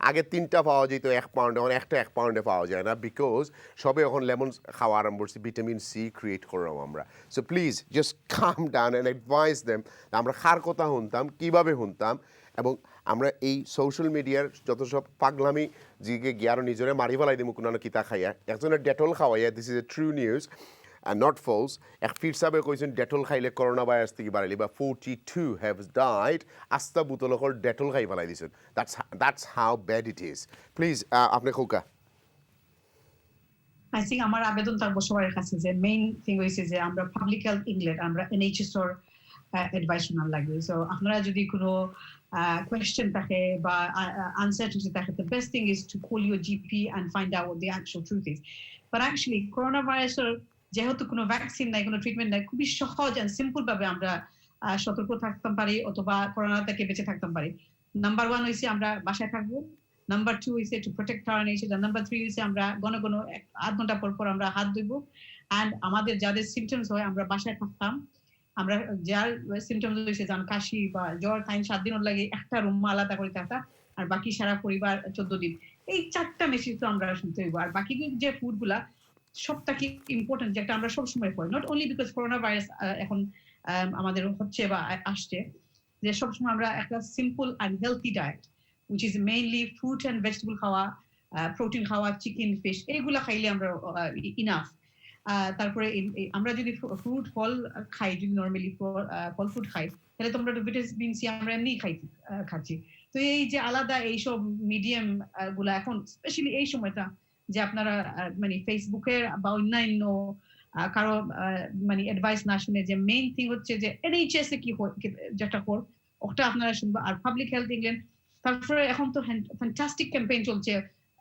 আগে 3টা পাওয়া যেত 1 পাউন্ড, এখন একটা 1 পাউন্ডে পাওয়া যায় না, বিকজ সবে এখন লেমন খাওয়া আরম্ভ করছি, ভিটামিন সি ক্রিয়েট করলাম আমরা। So please just calm down and advise them আমরা কার কথা শুনতাম, কীভাবে শুনতাম, এবং আমরা এই সোশ্যাল মিডিয়ার যত সব পাগলামি জিগে গিয়ারও নিজরে মারি ফেলাই দিম কোনো কিতা খাইয়া, একজনের ডেটল খাওয়াইয়া, this is a true news and not false. এক ফির সাহেবে কইছেন ডেটল খাইলে করোনা ভাইরাস থেকে বাড়াইলি, বা 42 have died আস্তা বুতলকর ডেটল খাই ফেলাই দিছেন। That's how bad it is. Please, আপনি খোকা। I think আমার আবেদন থাকবো সবার কাছে যে মেইন থিং হইছে যে আমরা পাবলিক হেলথ ইংল্যান্ড, আমরা NHS এর অ্যাডভাইস শোনার লাগবে। সো আপনারা যদি কোনো কোয়েশ্চেন থাকে বা আনসার্টেনিটি থাকে, the best thing is to call your GP and find out what the actual truth is. But actually corona ভাইরাসের যেহেতু কোনো ভ্যাকসিন নাই, কোনো ট্রিটমেন্ট নাই, খুবই সহজ এন্ড সিম্পল ভাবে আমরা সতর্ক থাকতে পারি অথবা করোনা থেকে বেঁচে থাকতে পারি। নাম্বার 1 হইছে আমরা বাসায় থাকবো, নাম্বার 2 হইছে টু প্রোটেক্ট আওয়ার নেচার, আর নাম্বার 3 হইছে আমরা ঘন আধ ঘন্টা পর পর আমরা হাত ধুইবো, এন্ড আমাদের যাদের সিমটমস হয় আমরা বাসায় থাকতাম, আমরা যার সিমটমস হইছে যেমন কাশি বা জ্বর, 3-7 দিন লাগে একটা রুম আলাদা করে থাকতা, আর বাকি সারা পরিবার 14 দিন। এই 4টা মেসেজ তো আমরা শুনতে হইব। আর বাকি যে ফুডগুলা সবটাকে ইম্পর্টেন্ট, যেটা আমরা সবসময় করি, not only because corona virus এখন আমাদের হচ্ছে বা আসছে, যে সবসময় আমরা একটা simple and healthy diet, which is mainly fruit and vegetable খাওয়া, প্রোটিন খাওয়া, চিকেন, ফিশ, এইগুলা খাইলে আমরা ইনাফ। তারপরে আমরা যদি ফ্রুট ফল খাই, যদি নর্মালি ফল ফ্রুট খাই, তাহলে তো আমরা ভিটামিন সি আমরা এমনি খাচ্ছি। তো এই যে আলাদা এইসব মিডিয়াম গুলা এখন স্পেশালি এই সময়টা, যে আপনারা মানে ফেসবুকের বা অন্যান্য কারো মানে অ্যাডভাইস না শুনে, যে মেইন থিং হচ্ছে যে NHS এ কি যেটা কর ওটা আপনারা শুনবা, আর পাবলিক হেলথ ইংল্যান্ড। তারপরে এখন তো ফ্যান্টাস্টিক ক্যাম্পেইন চলছে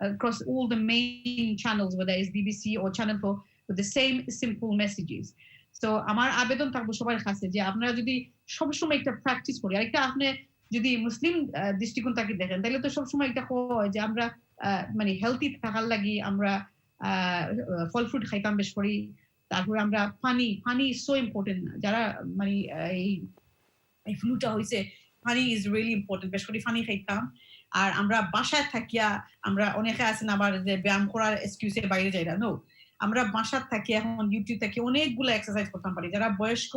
across all the main channels, whether it's BBC or Channel 4, with the same simple messages. So আমার আবেদন থাকবো সবার কাছে যে আপনারা যদি সবসময় একটা প্র্যাকটিস করি, আর একটা আপনি যদি মুসলিম দৃষ্টিকোণ থেকে দেখেন, তাহলে তো সবসময় এটা হয় যে আমরা মানে হেলথি থাকার লাগি আমরা ফল ফ্রুট খাইতাম বেশ করি, তারপরে আমরা পানি ইজ সো ইম্পর্টেন্ট। যারা মানে এই ফ্লুটা হয়েছে, পানি ইজ রিয়েলি ইম্পর্টেন্ট, বেশ করে পানি খাইতাম। আর আমরা বাসায় থাকিয়া, আমরা অনেকে আছেন আবার যে ব্যায়াম করার এক্সকিউজে বাইরে যাই না, নো, আমরা বাসায় থাকি এখন ইউটিউব থেকে অনেকগুলো এক্সারসাইজ করতে পারি। যারা বয়স্ক,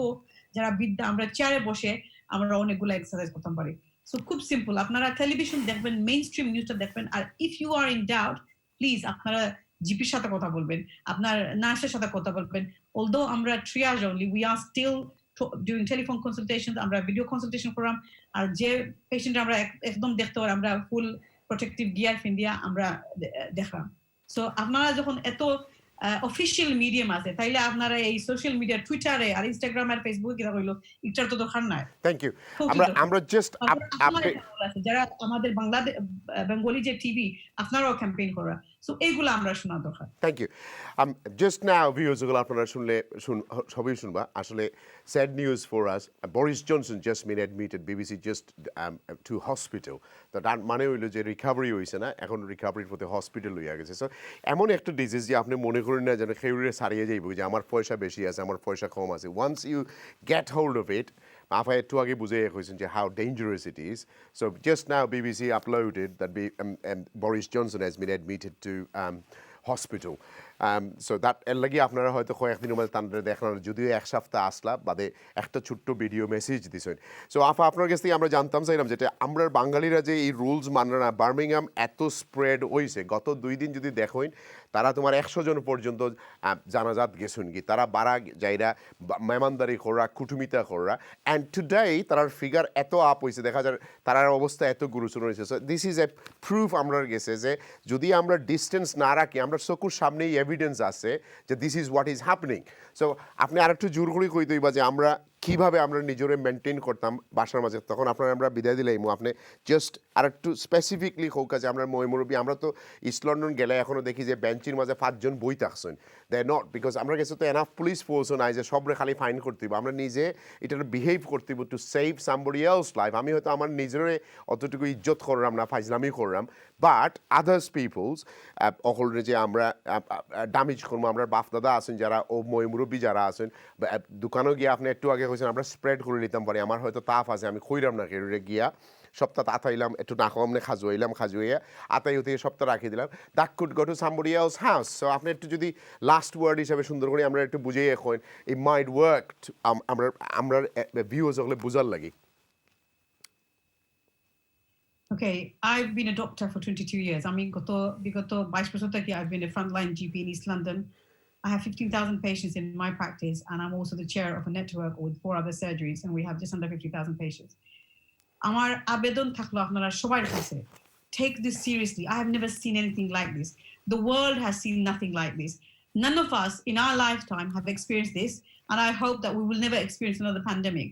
যারা বৃদ্ধা, আমরা চেয়ারে বসে আমরা অনেকগুলো এক্সারসাইজ করতে পারি। সো খুব সিম্পল, আপনারা টেলিভিশন দেখবেন, মেইন স্ট্রিম নিউজটা দেখবেন, আর if you are in doubt, please আপনারা জিপির সাথে কথা বলবেন, আপনার নার্সের সাথে কথা বলবেন। অলদো আমরা triage only, we are still during telephone consultations আমরা ভিডিও কনসালটেশন করলাম আর যে পেশেন্ট আমরা একদম দেখতে পারি আমরা ফুল প্রোটেক্টিভ গিয়ার ফিন্দিয়া আমরা দেখলাম সো আপনারা যখন এত অফিশিয়াল মিডিয়াম আছে তাইলে আপনারা এই সোশ্যাল মিডিয়া টুইটারে আর ইনস্টাগ্রাম আর ফেসবুকে কিরা হইলো এটার তো দরকার নাই থ্যাংক ইউ আমরা জাস্ট যারা আমাদের বাংলাদেশ বেঙ্গলি যে টিভি আপনারাও ক্যাম্পেইন করা সো এইগুলো আমরা শোনা দরকার থ্যাংক ইউ জাস্ট নাও ভিউয়ার্সগুলো আপনারা শুনলে সবই শুনবা আসলে sad news for us Boris Johnson just bin admitted BBC just two hospital তার মানে হইলো যে রিকভারি হয়েছে না এখন রিকভারির পথে হসপিটাল হইয়া গেছে সো এমন একটা ডিজিজ যে আপনি মনে করেন না যেন খেউরে সারিয়ে যাইব যে আমার পয়সা বেশি আছে আমার পয়সা কম আছে once you get hold of it আপনি একটু আগে বুঝে হয়েছেন যে how dangerous it is so just now BBC uploaded that Boris Johnson has been admitted to hospital. So that এর লাগি আপনারা হয়তো কয়েকদিনের মধ্যে তাদের দেখানোর যদিও এক সপ্তাহ আসলা বাদে একটা ছোট্ট ভিডিও মেসেজ দিছেন সো আপনার কাছ থেকে আমরা জানতাম চাইলাম যেটা আমরা বাঙালিরা যে এই রুলস মানে না বার্মিংহাম এত স্প্রেড হয়েছে গত 2 দিন যদি দেখেন তারা তোমার 100 জন পর্যন্ত জানাজাত গেছেন কি তারা বাড়া যাইরা মেহমানদারি করা কুটুমিতা করা অ্যান্ড টুডে তার ফিগার এত আপ হয়েছে দেখা যায় তার অবস্থা এত গুরুতর হয়েছে so this is A proof আমরা গেছে যে যদি আমরা ডিস্টেন্স না রাখি আমরা চকুর সামনেই এভিডেন্স আছে যে this is what is happening so আপনি আর একটু জোর করে কই দইবা যে আমরা কীভাবে আমরা নিজেরে মেনটেন করতাম বাসার মাঝে তখন আপনারা আমরা বিদায় দিলে আপনি জাস্ট আর একটু স্পেসিফিকলি হোক যে আমরা মুরব্বী আমরা তো ইস্ট লন্ডন গেলে এখনও দেখি যে বেঞ্চির মাঝে 5 জন বই থাকছেন দে নট বিকজ আমরা গেছে তো এনাফ পুলিশ ফোর্সও নাই যে সবরে খালি ফাইন করতে হইব আমরা নিজে এটা বিহেভ করতে হইব to save somebody else life আমি হয়তো আমার নিজের অতটুকু ইজ্জত করলাম না ফাইজলামি করলাম বাট আদার্স পিপলস অকলরে যে আমরা ড্যামেজ করবো আমরা বাপ দাদা আছেন যারা ও মুরব্বী যারা আছেন দোকানেও গিয়ে আপনি একটু আগে হয়েছেন আমরা স্প্রেড করে নিতাম পারি আমার হয়তো তাপ আছে আমি খইরাম না কেউ গিয়া সপ্তাহ আতাইলাম একটু না কমনে খাজুয়াইলাম খাজুয়াইয়া আতাই হতে সপ্তাহ রাখি দিলাম that could go to somebody else house so আপনি একটু যদি লাস্ট ওয়ার্ড হিসাবে সুন্দর করে আমরা একটু বুঝিয়ে এখন এই মাইট ওয়ার্ক আমরা ভিউজ ওগুলো বুঝার লাগি Okay, I've been a doctor for 22 years. I mean, bigoto 22 বছর থেকে I've been a frontline GP in East London. I have 15,000 patients in my practice, and I'm also the chair of a network with 4 other surgeries, and we have just under 50,000 patients. Amar abedon thaklo apnara shobar kache. Take this seriously. I have never seen anything like this. The world has seen nothing like this. None of us in our lifetime have experienced this, and I hope that we will never experience another pandemic.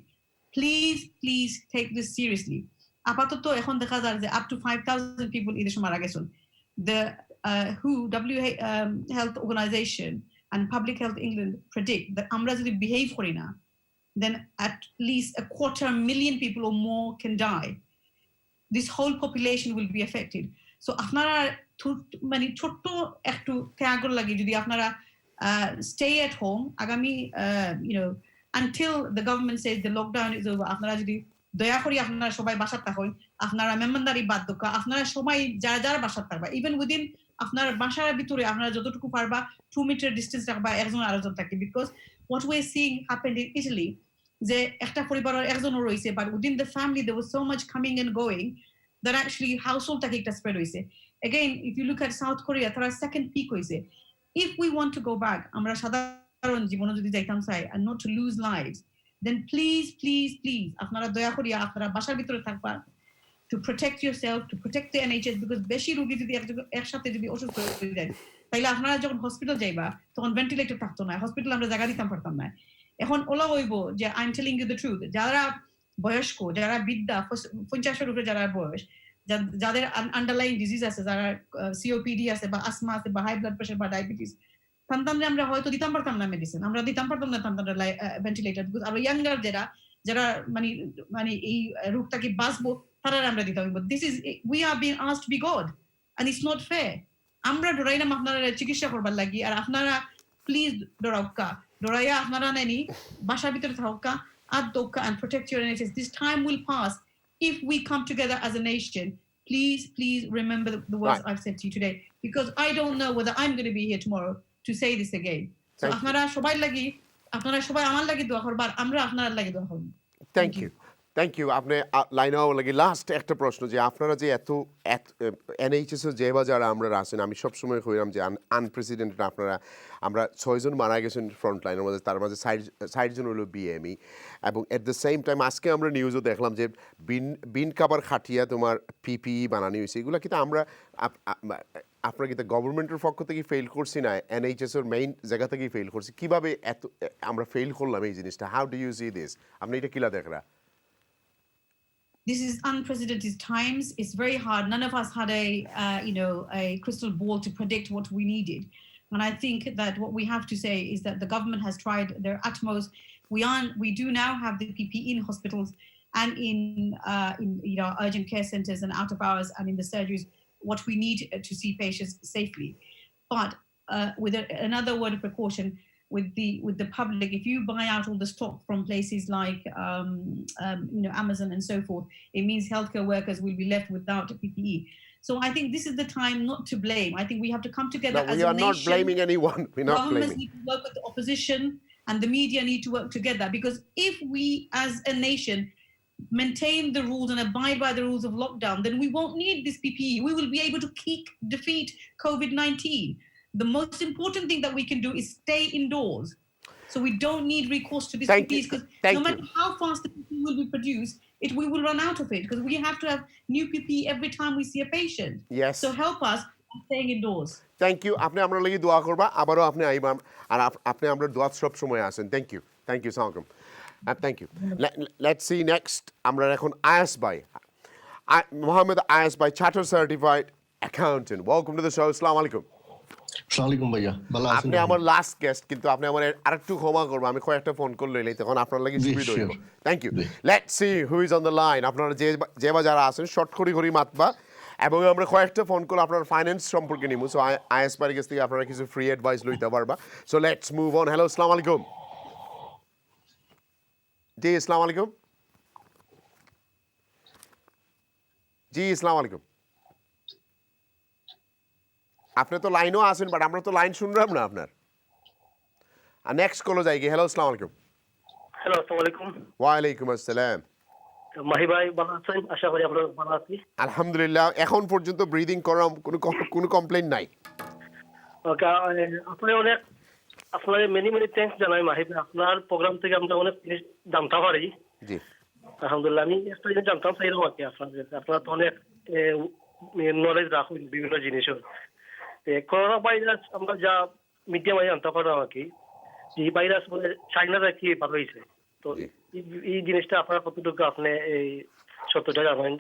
Please, please take this seriously. আপাতত এখন দেখা যায় যে up to 5,000 people ইদেশে মারা গেছেন the WHO Health Organization and Public Health England predict that আমরা যদি behave করি না then at least 250,000 people or more can die. This whole population will be affected. So আপনারা মানে ছোট্ট একটু ত্যাগর লাগে যদি আপনারা stay at home আগামী until the government says the lockdown is over আপনারা যদি দয়া করে আপনারা সবাই বাসায় থাকুন আপনারা মেহমানদারি বাদ দোকা আপনারা সবাই যারা যারা বাসায় থাকবা ইভেন উইদিন আপনার বাসার ভিতরে আপনারা যতটুকু পারবা 2 মিটার ডিস্টেন্স রাখবা একজন আরেকজন থাকি because what we are seeing happened in Italy যে একটা পরিবারের একজন রয়েছে but within the family there was so much coming and going that actually household থেকে একটা স্প্রেড হয়েছে again if you look at South Korea তারা second peak হয়েছে if we want to go back আমরা সাধারণ জীবনে যদি যাইতাম চাই and not to lose lives then please আপনারা দয়া করিয়া আপনারা বাসার ভিতরে থাকবা to protect yourself, to protect the NHS because বেশি রোগী যদি একসাথে যদি অসুস্থ হয়ে যায় তাইলে আপনারা যখন হসপিটাল যাইবা তখন ভেন্টিলেটর থাকতো না হসপিটাল আমরা জায়গা দিতাম পারতাম না এখন ওলা হইব যে I am telling you the truth যারা বয়স্ক যারা বৃদ্ধা 50 উপরে যারা বয়স যাদের আন্ডারলাইন ডিজিজ আছে যারা সিওপিডি আছে বা আসমা আছে বা হাই ব্লাড প্রেশার বা ডায়াবেটিস তান্তানরে আমরা হয়তো দিতাম পারতাম না মেডিসিন আমরা দিতাম পারতাম না তান্তানরে ভেন্টিলেটর বিকজ আর ইয়াঙ্গার যারা মানে এই রোগটাকে বাঁচবো তারা আমরা দিতাম this is we are being asked to be god and it's not fair আমরা ডরাইলাম আপনারা চিকিৎসা করবার লাগি আর আপনারা প্লিজ ডরাইয়া আপনারা নেনি বাসার ভিতরে থাকা আর দোকা and protect your NHS. This time will pass if we come together as a nation. Please remember the words I've said to you today because I don't know whether I'm going to be here tomorrow to say this again. So আপনারা সবাই লাগি আপনারা সবাই আমার লাগি দোয়া করবার আমরা আপনারা লাগি দোয়া করব. Thank you. থ্যাংক ইউ আপনি লাইন হওয়া লাগে লাস্ট একটা প্রশ্ন যে আপনারা যে এত এনএইচএস যে যারা আমরা আছেন আমি সবসময় কইলাম যে আনপ্রেসিডেন্টেড আপনারা আমরা 6 জন মারা গেছেন ফ্রন্ট লাইনের মধ্যে তার মাঝে 60 জন হলো বিএমই এবং এট দ্য সেম টাইম আজকে আমরা নিউজও দেখলাম যে বিন কাবার খাটিয়া তোমার পিপিই বানানো হয়েছে এগুলো কিন্তু আমরা আপনারা কিন্তু গভর্নমেন্টের পক্ষ থেকে ফেল করছি না এনএইচএস এর মেইন জায়গা থেকেই ফেল করছি কিভাবে এত আমরা ফেল করলাম এই জিনিসটা how do you see this আপনি এটা কিলা দেখরা This is unprecedented times. It's very hard. None of us had a crystal ball to predict what we needed. And I think that what we have to say is that the government has tried their utmost. We do now have the PPE in hospitals and in urgent care centers and out of hours and in the surgeries, what we need to see patients safely. But with another word of precaution, with the public, if you buy out all the stock from places like Amazon and so forth, it means healthcare workers will be left without PPE. So I think this is the time not to blame. I think we have to come together as a nation. We are not blaming anyone. We're not Governments blaming. need to work with the opposition and the media need to work together, because if we as a nation maintain the rules and abide by the rules of lockdown, then we won't need this PPE. We will be able to defeat COVID-19. The most important thing that we can do is stay indoors. So we don't need recourse to this PPE, because no matter how fast the PPE will be produced, we will run out of it, because we have to have new PPE every time we see a patient. Yes. So help us by staying indoors. Thank you. আপনি আমরা লাগি দোয়া করবা আবারও আপনি আইবা আর আপনি আমরা দোয়া সব সময় আছেন থ্যাংক ইউ সালাম thank you let's see next আমরা এখন আয়াস ভাই মোহাম্মদ আয়াস ভাই charter certified accountant welcome to the show আসসালামু আলাইকুম আসসালামু ভাইয়া ভালো আছেন আপনি আমার লাস্ট গেস্ট কিন্তু আপনি আমার আরেকটু ক্ষমা করবেন আমি কয়েকটা ফোন করে লইলে তখন আপনার লাগি সুবিধা হইব thank you let's see who is on the line আপনারা যে যারা আছেন শর্ট করি মাতবা এবং আমরা কয়েকটা ফোন কল আপনার ফাইন্যান্স সম্পর্কে নিমু সো আইএসপির কাছ থেকে আপনারা কিছু ফ্রি অ্যাডভাইস লইতে পারবা so let's move on hello আসসালামু আলাইকুম জি আসসালামু আলাইকুম জি আসসালামু আলাইকুম আপনি তো লাইনও আছেন বাট আমরা তো লাইন শুনলাম না আপনার আর নেক্সট কলও যাই গিয়ে হ্যালো আসসালামু আলাইকুম হ্যালো আসসালামু আলাইকুম ওয়ালাইকুম আসসালাম মাহি ভাই ভালো আছেন আশা করি আপনারা ভালো আছেন আলহামদুলিল্লাহ এখন পর্যন্ত ব্রিদিং করাম কোনো কমপ্লেইন নাই ওকে আপনার মেনি থ্যাঙ্কস জানাই মাহি ভাই আপনার প্রোগ্রাম থেকে আমরা অনেক জিনিস জানতে পারি জি আলহামদুলিল্লাহ আমি একটা জিনিস জানতাম চাইলাম আর কি আপনারা তো অনেক নলেজ রাখুন বিভিন্ন জিনিসের করোনা ভাইরাস আমরা যা মিডিয়ামে জানতে পারলাম আর কি এই ভাইরাস বলে চাইনাটা কি ভালো হয়েছে তো এই জিনিসটা আপনার কতটুকু আপনি এই সত্যটা জানেন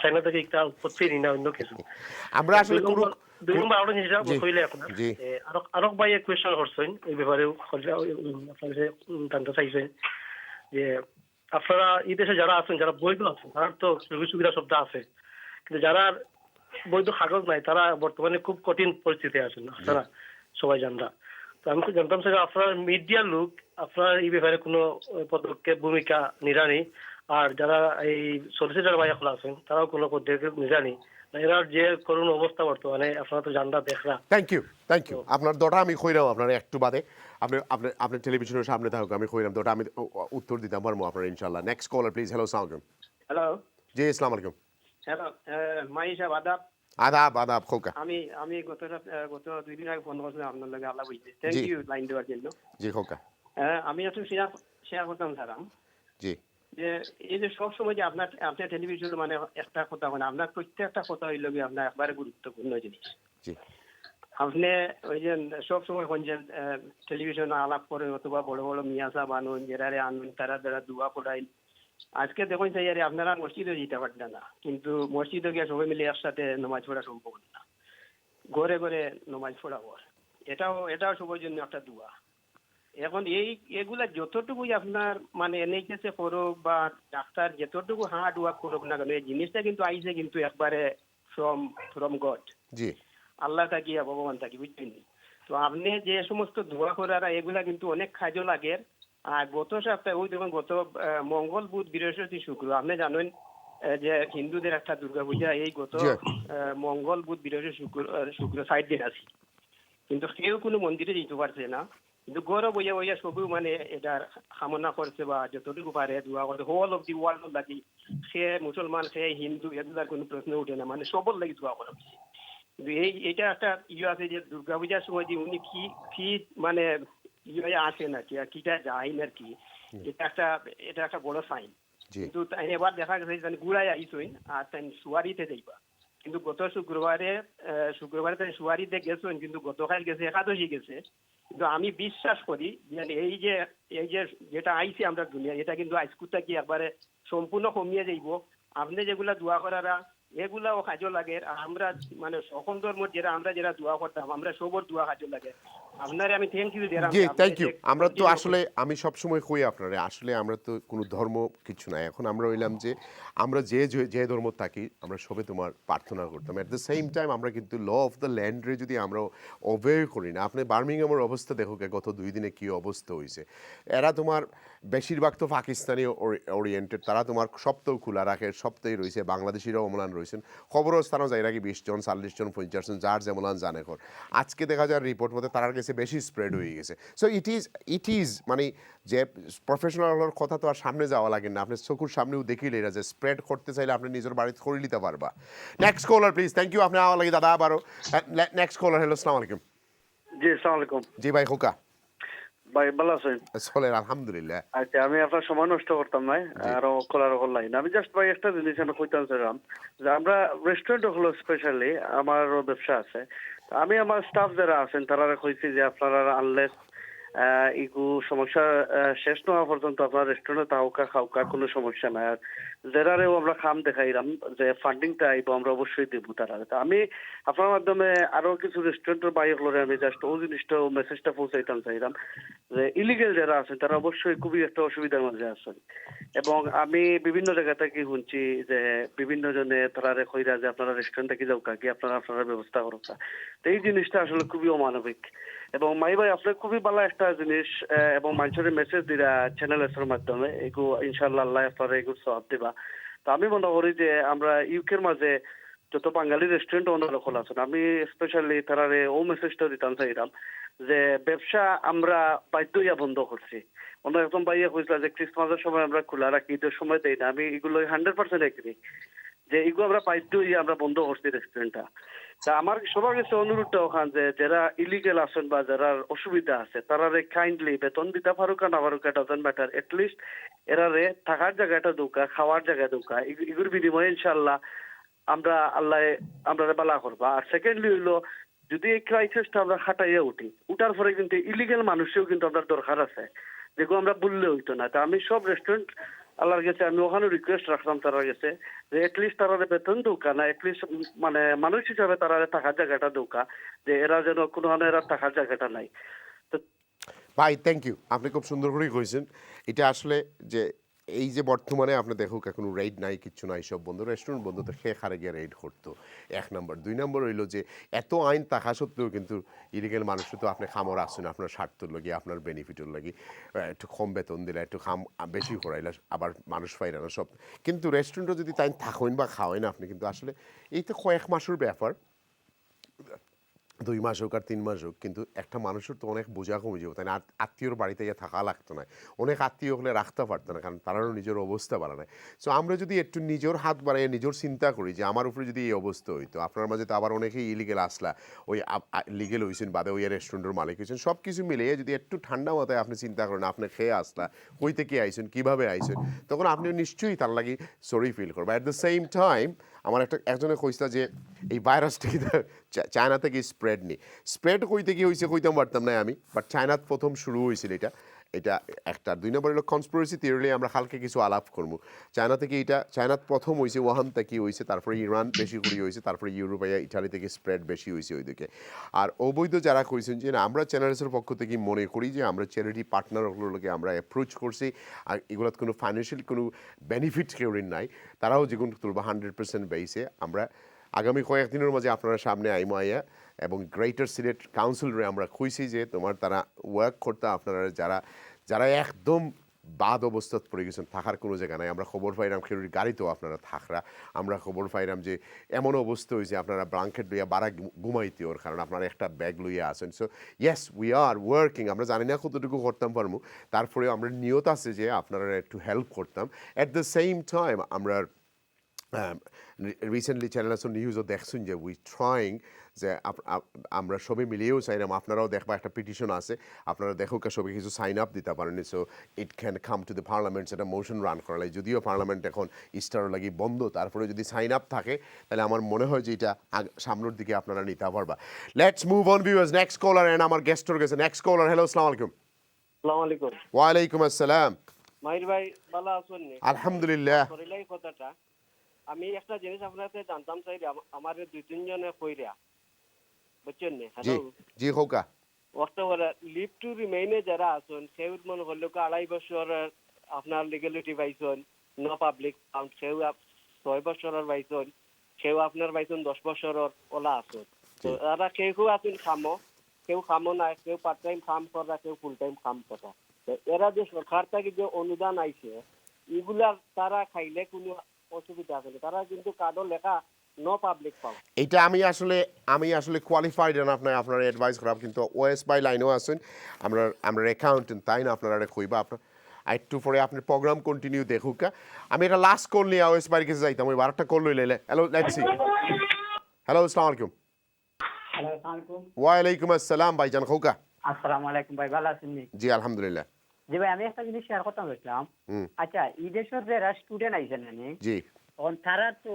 চাইনা থেকে একটা উৎপত্তি না অন্য কিছু আমরা আসলে দুই নম্বর আরো জিনিসটা কইলে আপনার আরো ভাই কোয়েশ্চেন করছেন এই ব্যাপারে আপনার জানতে চাইছেন যে আপনারা এই দেশে যারা আছেন যারা বৈধ আছেন তারা তো সুযোগ সুবিধা সব আছে কিন্তু যারা বৈধ কাগজ নাই তারা বর্তমানে খুব কঠিন পরিস্থিতি আছেন আপনারা সবাই জানরা তো আমি তো জানতাম স্যার আপনার মিডিয়ার লোক আপনার এই ব্যাপারে কোনো পদক্ষেপ ভূমিকা নিরানি আর যারা এই সলিসিটার ভাই খোলা আছেন তারাও কোনো পদক্ষেপ নিরানি এরার যে করুণ অবস্থা বর্তমানে আপনারা তো জানরা দেখরা থ্যাংক ইউ আপনার দটা আমি কইরাম আপনার একটু বাদে আপনি টেলিভিশনের সামনে থাকুক আমি কইরাম দটা আমি উত্তর দিতাম পারবো আপনার ইনশাআল্লাহ নেক্সট কলার প্লিজ হ্যালো আসসালামু আলাইকুম হ্যালো জি আসসালামু আলাইকুম হ্যালো মাহি সাহেব আদাব খোকা আমি গত 2 দিন আগে ফোন করছিলাম আপনার লগে আল্লাহ বুঝতে থ্যাংক ইউ লাইন দেওয়ার জন্য জি খোকা আমি আসলে শেয়ার করতাম স্যার জি যে এই যে সব সময় যে আপনার টেলিভিশনে মানে একটা কথা মানে আপনার প্রত্যেকটা কথা হইল গিয়ে আপনার একবারে গুরুত্বপূর্ণ জিনিস জি আপনি ওই যে সব সময় যে টেলিভিশনে আলাপ করে অথবা বড় বড় মিয়াসা বানুন যারা আনুন তারা যারা দোয়া পড়াই আজকে দেখুন চাই আপনারা মসজিদে যেতে পারতেন না কিন্তু মসজিদে গিয়ে সবাই মিলে একসাথে নামাজ পড়া সম্ভব না ঘরে ঘরে নামাজ পড়াবো এটাও সবার জন্য একটা দোয়া এখন এগুলা যতটুকু আপনার মানে এনএইচএস করুক বা ডাক্তার যতটুকু হার্ড ওয়ার্ক করুক না কেন এই জিনিসটা কিন্তু আইসে কিন্তু একবারে ফ্রম গড জি আল্লাহ থাকি ভগবান থাকি বুঝছেন তো আপনি যে সমস্ত দোয়া করারা এগুলা কিন্তু অনেক কাজে লাগে আর গত সপ্তাহে ওই দেখুন গত মঙ্গল বুধ বৃহস্পতি শুক্র আপনি জানেন যে হিন্দুদের একটা দুর্গা পূজা এই গত মঙ্গল বুধ বৃহস্পতি শুক্র 7 দিন আছে কিন্তু কেউ কোনো মন্দিরে যেতে পারছে না কিন্তু গৌরব বইয়া বইয়া সবু মানে এটার কামনা করছে বা যতটুকু পারে দোয়া করছে হোল অফ দি ওয়ার্ল্ড লাগি সে মুসলমান সে হিন্দু এগুলার কোনো প্রশ্ন উঠে না মানে সবর লাগি দোয়া করা হচ্ছে। কিন্তু এইটা একটা আছে যে দুর্গা পূজার সময় যে উনি কি মানে আসে নাকি আর কিটা যায় না কি, এটা একটা বড় সাইন। কিন্তু এবার দেখা গেছে গুড়াই আইসই আর তাই সুয়ারিতে যাইবা, কিন্তু গত শুক্রবারে তাই সুয়ারিতে গেছেন, কিন্তু গতকাল গেছে একাদশী গেছে। কিন্তু আমি বিশ্বাস করি যে এই যে যেটা আইসি আমরা দুনিয়া, এটা কিন্তু আইসকুটা কি একবারে সম্পূর্ণ কমিয়ে যাইব। আপনি যেগুলা দোয়া করারা এগুলাও কাজও লাগে। আমরা মানে সকল ধর্ম আমরা যেটা দোয়া করতাম আমরা সবর দোয়া কাজও লাগে। আপনারে আমি থ্যাংক ইউ দিলাম। জি থ্যাংক ইউ। আমরা তো আসলে আমি সবসময় কই আপনারে আসলে আমরা তো কোনো ধর্ম কিছু নাই, এখন আমরা হইলাম যে আমরা যে ধর্ম থাকি আমরা সবে তোমার প্রার্থনা করতাম। অ্যাট দ্য সেম টাইম আমরা কিন্তু ল অফ দ্য ল্যান্ডরে যদি আমরা অবহেয় করি না, আপনি বার্মিংহামের অবস্থা দেখো গত 2 দিনে কী অবস্থা হয়েছে। এরা তোমার বেশিরভাগ তো পাকিস্তানি ওরিয়েন্টেড, তারা তোমার সপ্তাহ খোলা রাখে, সপ্তাহে রয়েছে বাংলাদেশিরাও অমলান রয়েছেন। খবরস্থানও যাই রাখি 20 জন 40 জন 50 জন যার যেমন জানে কর। আজকে দেখা যায় রিপোর্ট মধ্যে তার কাছে বেশি স্প্রেড হয়ে গেছে। সো ইট ইজ মানে যে প্রফেশনালের কথা তো আর সামনে যাওয়া লাগে না, আপনি চকুর সামনেও দেখিলে এরা যে স্প্রেড করতে চাইলে আপনি নিজের বাড়িতে করে নিতে পারবা। Next caller please. Thank you, আপনি আমার লাগে দাদা আবারও। নেক্সট কলার, হ্যালো আসসালামু আলাইকুম। জি আসসালামু আলাইকুম। জি ভাই খোকা ভাই ভালো আছেন? চলেন আলহামদুলিল্লাহ। আচ্ছা আমি আপনার সময় নষ্ট করতাম না, আরো কলার করলাই না। আমি জাস্ট ভাই একটা জিনিস আমি কইতাম চাইলাম যে আমরা রেস্টুরেন্ট হলো স্পেশালি আমারও ব্যবসা আছে, আমি আমার স্টাফ যারা আছেন তারা কইছি যে আপনারা আনলেস ইগু সমস্যা শেষ না হওয়া পর্যন্ত আপনার রেস্টুরেন্টে তাওকা খাওকা কোনো সমস্যা নাই। আর যারারেও আমরা খাম দেখাইলাম যে ফান্ডিংটা আইব আমরা অবশ্যই দেবো তারা। আমি আপনার মাধ্যমে আরো কিছু রেস্টুরেন্টের বাই হলো আমি জাস্ট ওই জিনিসটা মেসেজটা পৌঁছাইতাম চাইলাম যে ইলিগেল যারা আছেন তারা অবশ্যই খুবই একটা অসুবিধার মাঝে আছেন। এবং আমি বিভিন্ন জায়গা থেকে শুনছি যে বিভিন্ন জনে তারা কইরা যে আপনারা রেস্টুরেন্টে কি যাও কি আপনারা ব্যবস্থা করো। তো এই জিনিসটা আসলে খুবই অমানবিক। এবং মাই ভাই আপনার খুবই ভালো একটা জিনিস এবং মানুষের মেসেজ দিরা চ্যানেলের মাধ্যমে এগু ইনশাআল্লাহ আল্লাহ আপনারা এগুলো সব দিবা। তো আমি মনে করি যে আমরা ইউকের মাঝে যত বাঙালি রেস্টুরেন্ট ওনারা খোলা আছেন আমি স্পেশালি তারারে ও মেসেজটা দিতাম চাইলাম যে ব্যবসা আমরা বাধ্য ইয়া বন্ধ করছি। ওনার একদম বাইয়া কইছিল যে ক্রিসমাসের সময় আমরা খোলা রাখি, ঈদের সময় দেই না। আমি এগুলো 100% এগ্রি যে এগুলো আমরা বাধ্য ইয়ে আমরা বন্ধ করছি রেস্টুরেন্টটা। তা আমার সবার কাছে অনুরোধটা ওখান যে যারা ইলিগেল আছেন বা যারা অসুবিধা আছে তারা কাইন্ডলি বেতন দিতে পারুক না পারুক ডাজন্ট ম্যাটার, এটলিস্ট এরারে থাকার জায়গাটা দৌকা খাওয়ার জায়গা দৌকা এগুলোর বিনিময়ে ইনশাল্লাহ আমরা বালা করবা। আর সেকেন্ডলি হইলো যদি এই ক্রাইসিসটা আমরা খাটাইয়া উঠার পরে কিন্তু ইলিগেল মানুষেও কিন্তু আপনার দরকার আছে যেগুলো আমরা বললে হইতো না। তা আমি সব রেস্টুরেন্ট আল্লাহর কাছে আমি ওখানে রিকোয়েস্ট রাখলাম তারা গেছে যে এটলিস্ট তারা বেতন দৌকা না, এটলিস্ট মানে মানুষ হিসাবে তারা থাকার জায়গাটা দৌকা, যে এরা যেন কোনো এরা থাকার জায়গাটা নাই। ভাই থ্যাংক ইউ, আপনি খুব সুন্দর করেই কইছেন। এটা আসলে যে এই যে বর্তমানে আপনি দেখুক কোনো রেড নাই কিচ্ছু নাই, সব বন্ধু রেস্টুরেন্ট বন্ধ, তো খেয়ে খারে গিয়ে রেড করতো 1 নম্বর। 2 নম্বর হইলো যে এত আইন থাকা সত্ত্বেও কিন্তু ইলিগেল মানুষের তো আপনি খামর আসুন আপনার স্বার্থর লাগি আপনার বেনিফিটের লাগি একটু কম বেতন দিলে একটু খাম বেশি করাইলে আবার মানুষ পাইরা না সব। কিন্তু রেস্টুরেন্টও যদি তাই থাকেন বা খাওয়াইন আপনি কিন্তু আসলে এই তো কয়েক মাসের ব্যাপার, 2 মাস হোক আর 3 মাস হোক, কিন্তু একটা মানুষের তো অনেক বোঝা কমে যাবো, তাই না? আত্মীয়র বাড়িতে গিয়ে থাকা লাগতো না, অনেক আত্মীয় হলে রাখতে পারতো না, কারণ তারাও নিজের অবস্থা বাড়ায়। সো আমরা যদি একটু নিজের হাত বাড়াইয়ে নিজের চিন্তা করি যে আমার উপরে যদি এই অবস্থা হইতো, আপনার মাঝে তো আবার অনেকেই ইলিগেল আসলা, ওই লিগেল হয়েছেন বাদে ওই রেস্টুরেন্টের মালিক হয়েছেন, সব কিছু মিলিয়ে যদি একটু ঠান্ডা মাথায় আপনি চিন্তা করেন আপনি খেয়ে আসলা কই থেকে আইসেন কীভাবে আইসেন, তখন আপনি নিশ্চয়ই তার লাগি সরি ফিল করবেন। অ্যাট দ্য সেম টাইম আমার একজনে কইছিল যে এই ভাইরাসটা চায়না থেকে স্প্রেড স্প্রেড কইতে কি হয়েছে কইতাম পারতাম না আমি, বাট চায়নাত প্রথম শুরু হয়েছিল এটা একটা। 2 নম্বর হলো কনস্পিরেসি থিওরি, আমরা হালকা কিছু আলাপ করবো। চায়না থেকে চায়নাত প্রথম হয়েছে, ওয়াহান থেকে হয়েছে, তারপরে ইরান বেশি করে হয়েছে, তারপরে ইউরোপ ইটালি থেকে স্প্রেড বেশি হয়েছে ওইদিকে। আর অবৈধ যারা কইছেন যে না, আমরা চ্যানেলসের পক্ষ থেকে মনে করি যে আমরা চ্যারিটি পার্টনারগুলোকে আমরা অ্যাপ্রোচ করছি, আর এগুলোর কোনো ফাইন্যান্সিয়াল কোনো বেনিফিট কেউরিন নাই, তারাও যেগুলো তুলবো 100% বেসে আমরা আগামী কয়েকদিনের মাঝে আপনারা সামনে আইয়া এবং গ্রেটার সিলেট কাউন্সিলরে আমরা খুঁজছি যে তোমার তারা ওয়ার্ক করতে আপনারা যারা একদম বাদ অবস্থাত পড়ে গেছেন, থাকার কোনো জায়গা নাই। আমরা খবর পাইলাম খেরুর গাড়িতেও আপনারা থাকরা, আমরা খবর পাইলাম যে এমন অবস্থা হয়েছে আপনারা ব্লাঙ্কেট লইয়া বারা ঘুমাইতে ওর কারণ আপনারা একটা ব্যাগ লইয়া আসেন। So yes we are working, আমরা জানি না কতটুকু করতাম পারবো, তারপরে আমরা নিয়ত আছে যে আপনারা একটু হেল্প করতাম। অ্যাট দ্য সেম টাইম আমরা রিসেন্টলি চ্যানেল আছে নিউজও দেখছেন যে উই ট্রাইং যে আমরা সবাই মিলিয়েও চাইলাম, আপনারাও দেখবা একটা পিটিশন আছে, আপনারা দেখো সবাই কিছু সাইন আপ দিতে পারেন। So it can come to the parliament, সেটা মোশন রান করা লাগে। যদিও পার্লামেন্ট এখন ইস্টার লাগি বন্ধ, তারপরে যদি সাইন আপ থাকে তাহলে আমার মনে হয় যে এটা সামনের দিকে আপনারা নিতে পারবা। Let's move on viewers, next caller and আমার গেস্টর গেছে। নেক্সট কলার, হ্যালো আসসালামু আলাইকুম। আসসালামু আলাইকুম। ওয়ালাইকুম আসসালাম। মাহির ভাই ভালো আছেন? আলহামদুলিল্লাহ। সরিলাই কথাটা আমি একটা জিনিস আপনাকে জানতাম চাই, আমার 2-3 জনে কইরা বুঝছেন না। হ্যালো জি হোকা ওটা ওরা লিভ টু রিমেইনে যারা আছেন সেও মনে হলো 2.5 বছর আপনার লিগ্যালিটি পাইছেন, নো পাবলিক ফাউন্ড, সেও 6 বছরের পাইছেন, সেও আপনার পাইছেন 10 বছরের ওলা আছেন। তো এরা কেউ আছেন খামো, কেউ খামো না, কেউ পার্ট টাইম কাম করা, কেউ ফুল টাইম কাম করা। এরা যে সরকার থেকে যে অনুদান আইছে এগুলা তারা খাইলে কোনো অসুবিধা আছে? তারা কিন্তু কার্ডও লেখা নো পাবলিক ফাউন্ড। এটা আমি আসলে কোয়ালিফাইড না আপনার অ্যাডভাইস করা, কিন্তু ওএস বাই লাইনেও আছেন, আমরা অ্যাকাউন্টেন্ট, তাই না? আপনারা কইবা আপনার একটু পরে আপনার প্রোগ্রাম কন্টিনিউ দেখুক। আমি এটা লাস্ট কল নিয়ে ওএস বাইর কাছে যাইতাম, ওই 12টা কল লইলে। Hello let's see. হ্যালো আসসালামু আলাইকুম। ওয়ালাইকুম আসসালাম ভাইজান খোকা। আসসালামু আলাইকুম ভাই, ভালো আছেন? জি আলহামদুলিল্লাহ। জি ভাই, আমি একটা জিনিস শেয়ার করতে চাইছিলাম। আচ্ছা, এই দেশের যারা স্টুডেন্ট আইছেন না, জি তারা তো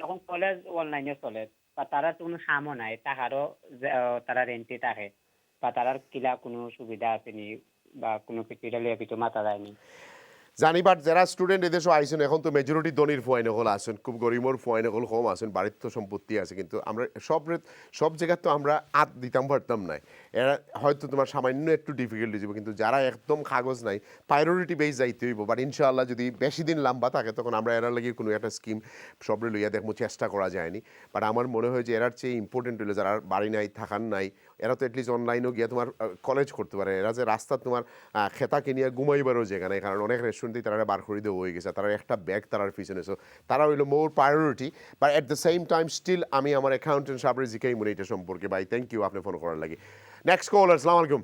এখন কলেজ অনলাইনে চলে, বা তারা তো কোনো সামও নাই, টাকারও তারা রেন্টে থাকে, বা তারার কিলা কোনো সুবিধা আছে নি, বা কোনো কিছু এটা লিয়ে কিছু মাথা যায়নি জানি। বাট যারা স্টুডেন্ট এদেশও আইসেন, এখন তো মেজরিটি ধনীর ফোয়াইন হল আসেন, খুব গরিবর ফোয়াইন হল কম আসেন, বাড়ির তো সম্পত্তি আছে, কিন্তু আমরা সব জায়গায় তো আমরা আত দিতাম পারতাম নাই। এরা হয়তো তোমার সামান্য একটু ডিফিকাল্টি যাবে, কিন্তু যারা একদম কাগজ নাই প্রায়োরিটি বেস যাইতে হইব। বাট ইনশাআল্লাহ যদি বেশি দিন লম্বা থাকে তখন আমরা এরার লাগে কোনো একটা স্কিম সবরে লইয়া দেখবো, চেষ্টা করা যায়নি। বাট আমার মনে হয় যে এরার চেয়ে ইম্পর্টেন্ট হলো যারা বাড়ি নাই, থাকার নাই, এরা তো অ্যাটলিস্ট অনলাইনেও গিয়ে তোমার কলেজ করতে পারে। এরা যে রাস্তা তোমার খেতা কিনিয়া ঘুমাইবারও জায়গা নেই, কারণ অনেক রেস্টুরেন্টেই তারা বার করে দেওয়া হয়ে গেছে, তারা একটা ব্যাগ তারার পিছনে। সো তারা হইলো more priority. But at the same time still আমি আমার অ্যাকাউন্টেন্ট সাহেবের জিকাই মনে এটা সম্পর্কে। ভাই থ্যাংক ইউ আপনি ফোন করার লাগে। নেক্সট কলার, আসসালামু আলাইকুম।